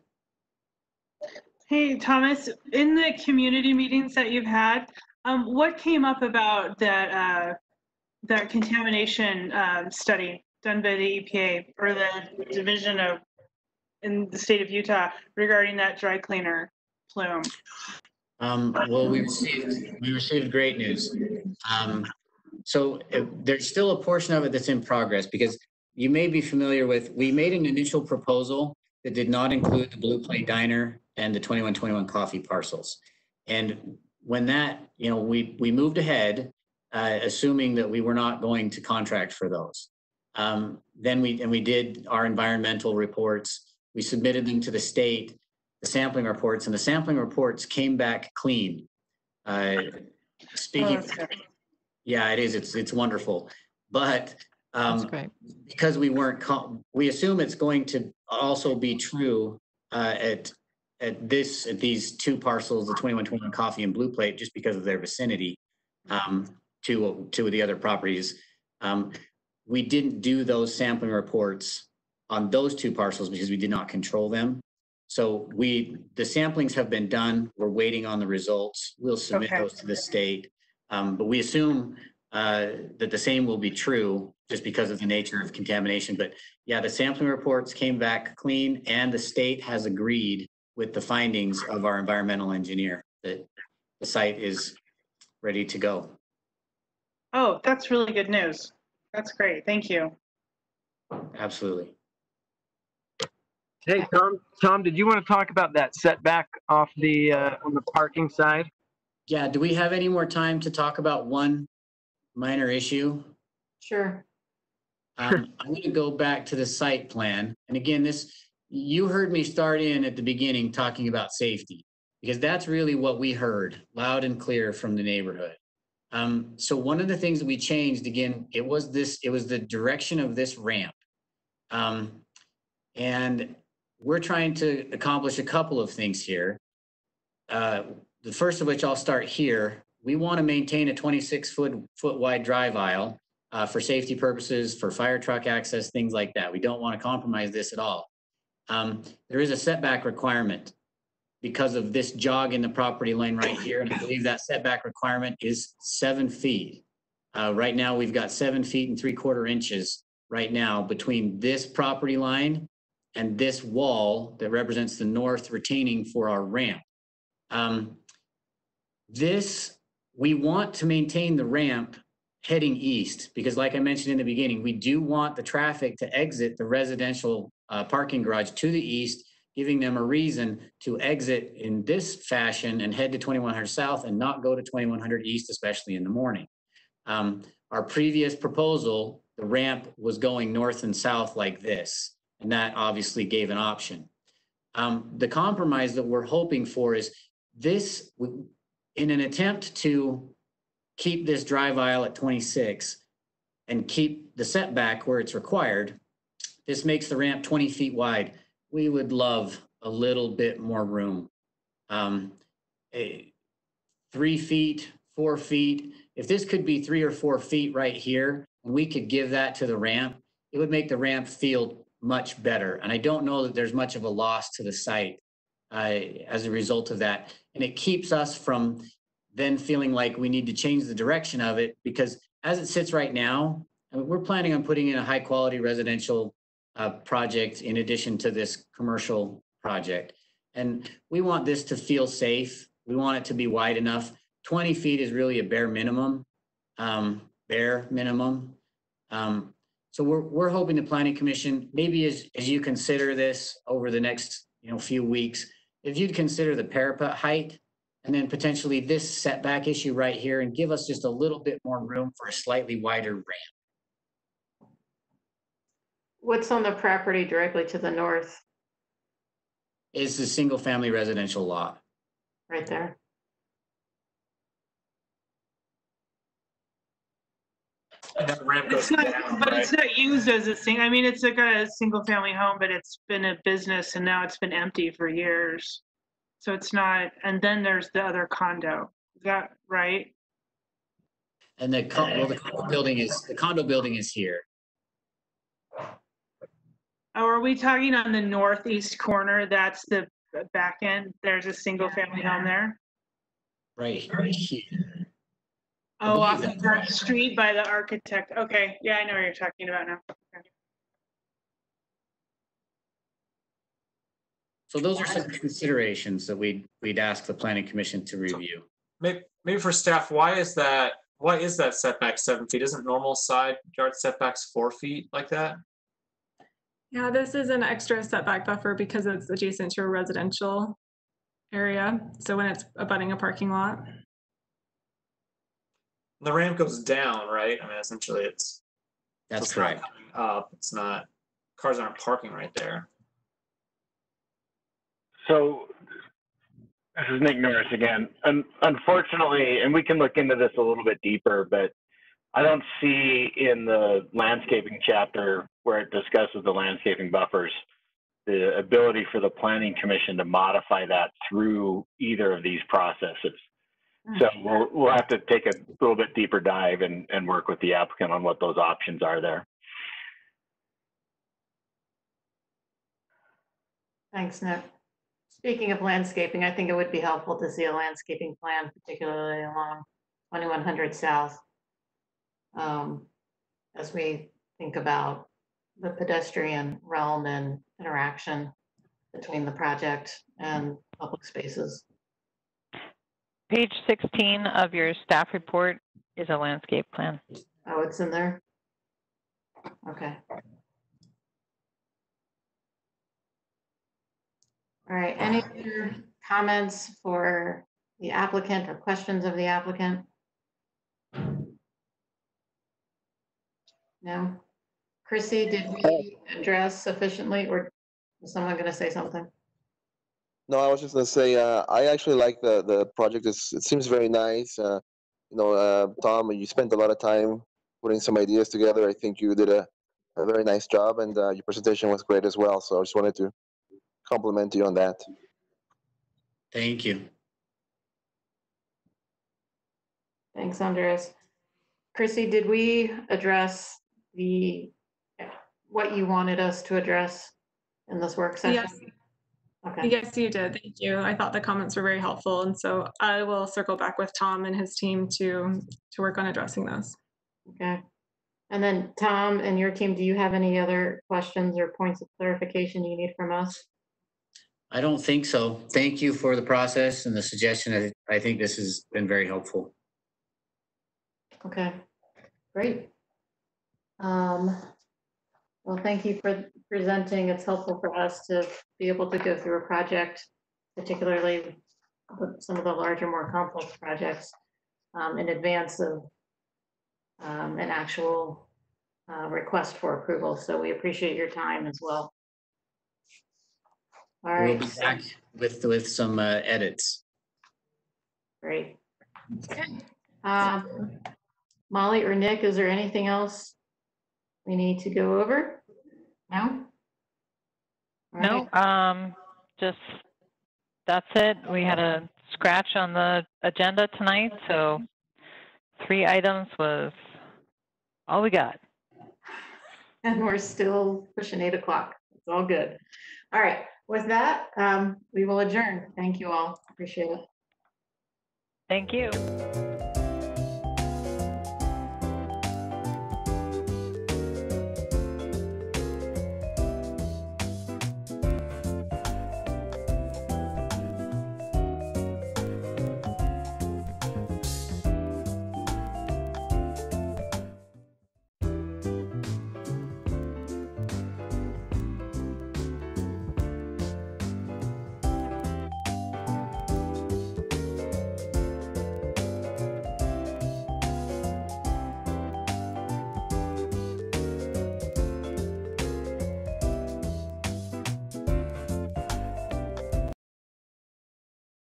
Hey, Thomas, in the community meetings that you've had, what came up about that contamination study done by the EPA or the division in the state of Utah regarding that dry cleaner plume? Well, we received great news. So there's still a portion of it that's in progress, because you may be familiar with, we made an initial proposal that did not include the Blue Plate Diner and the 2121 coffee parcels. And when that, you know, we moved ahead, assuming that we were not going to contract for those. Then we did our environmental reports. We submitted them to the state, the sampling reports, and the sampling reports came back clean. Speaking, yeah, it is. It's wonderful, but because we weren't, we assume it's going to also be true at these two parcels, the 2121 coffee and Blue Plate, just because of their vicinity to the other properties. We didn't do those sampling reports on those two parcels because we did not control them. So the samplings have been done. We're waiting on the results. We'll submit those to the state. But we assume that the same will be true just because of the nature of contamination. But yeah, the sampling reports came back clean, and the state has agreed with the findings of our environmental engineer that the site is ready to go. Oh, that's really good news. That's great. Thank you. Absolutely. Hey, Tom, did you want to talk about that setback off the on the parking side? Yeah, do we have any more time to talk about one minor issue? Sure. I'm going to go back to the site plan. And again, you heard me start in at the beginning talking about safety, because that's really what we heard loud and clear from the neighborhood. So one of the things that we changed, again, it was the direction of this ramp. And we're trying to accomplish a couple of things here. The first of which I'll start here. We want to maintain a 26-foot wide drive aisle for safety purposes, for fire truck access, things like that. We don't want to compromise this at all. There is a setback requirement because of this jog in the property line right here. And I believe that setback requirement is 7 feet. Right now, we've got 7 feet and 3/4 inches right now between this property line and this wall that represents the north retaining for our ramp. We want to maintain the ramp heading east because, like I mentioned in the beginning, we do want the traffic to exit the residential parking garage to the east, giving them a reason to exit in this fashion and head to 2100 South and not go to 2100 East, especially in the morning. Our previous proposal, the ramp was going north and south like this, and that obviously gave an option. The compromise that we're hoping for is this, in an attempt to keep this drive aisle at 26 and keep the setback where it's required, this makes the ramp 20 feet wide. We would love a little bit more room. 3 feet, 4 feet. If this could be 3 or 4 feet right here, and we could give that to the ramp, it would make the ramp feel much better. And I don't know that there's much of a loss to the site as a result of that. And it keeps us from then feeling like we need to change the direction of it, because as it sits right now, I mean, we're planning on putting in a high quality residential project in addition to this commercial project. And we want this to feel safe. We want it to be wide enough. 20 feet is really a bare minimum. So we're hoping the Planning Commission, maybe as you consider this over the next few weeks, if you'd consider the parapet height and then potentially this setback issue right here and give us just a little bit more room for a slightly wider ramp. What's on the property directly to the north? It's a single family residential lot. Right there. And that ramp goes It's not, down, but right? it's not used as a I mean, it's like a single family home, but it's been a business and now it's been empty for years. So it's not, and then there's the other condo. Is that right? And the condo building is here. Oh, are we talking on the northeast corner? That's the back end. There's a single family home there. Right here. Oh, off of that street by the architect. Okay, yeah, I know what you're talking about now. Okay. So those are some considerations that we'd ask the Planning Commission to review. Maybe for staff, why is that setback 7 feet? Isn't normal side yard setbacks 4 feet like that? Yeah, this is an extra setback buffer because it's adjacent to a residential area. So when it's abutting a parking lot. The ramp goes down, right? I mean, essentially That's correct. Not coming up. It's not, cars aren't parking right there. So this is Nick Norris again. Unfortunately, and we can look into this a little bit deeper, but I don't see in the landscaping chapter where it discusses the landscaping buffers, the ability for the Planning Commission to modify that through either of these processes. So we'll have to take a little bit deeper dive and work with the applicant on what those options are there. Thanks, Nick. speaking of landscaping, I think it would be helpful to see a landscaping plan, particularly along 2100 South, as we think about the pedestrian realm and interaction between the project and public spaces. Page 16 of your staff report is a landscape plan. Oh, it's in there? Okay. All right, any other comments for the applicant or questions of the applicant? No? Chrissy, did we address sufficiently, or is someone going to say something? No, I was just gonna say I actually like the project. It seems very nice. Tom, you spent a lot of time putting some ideas together. I think you did a very nice job, and your presentation was great as well. So I just wanted to compliment you on that. Thank you. Thanks, Andres. Chrissy, did we address what you wanted us to address in this work session? Yes. Okay. Yes, you did. Thank you. I thought the comments were very helpful. And so I will circle back with Tom and his team to work on addressing those. Okay. And then Tom and your team, do you have any other questions or points of clarification you need from us? I don't think so. Thank you for the process and the suggestion. I think this has been very helpful. Okay, great. Well, thank you for presenting. It's helpful for us to be able to go through a project, particularly with some of the larger, more complex projects, in advance of an actual request for approval. So we appreciate your time as well. All right. We'll be back with some edits. Great. Molly or Nick, is there anything else we need to go over? No? No, just that's it. We had a scratch on the agenda tonight, so 3 items was all we got. And we're still pushing 8 o'clock. It's all good. All right, with that, we will adjourn. Thank you all. Appreciate it. Thank you.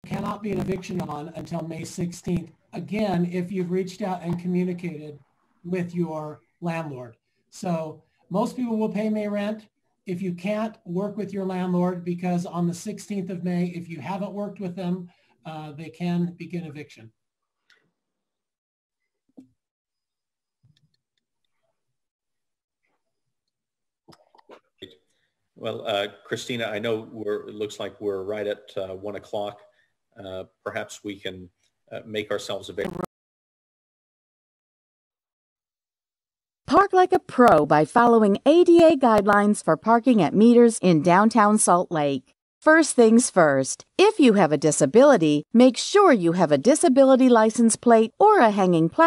Cannot be an eviction on until May 16th. Again, if you've reached out and communicated with your landlord. So most people will pay May rent. If you can't, work with your landlord, because on the 16th of May, if you haven't worked with them, they can begin eviction. Well, Christina, I know it looks like we're right at 1 o'clock. Perhaps we can make ourselves available. Park like a pro by following ADA guidelines for parking at meters in downtown Salt Lake. First things first, if you have a disability, make sure you have a disability license plate or a hanging plaque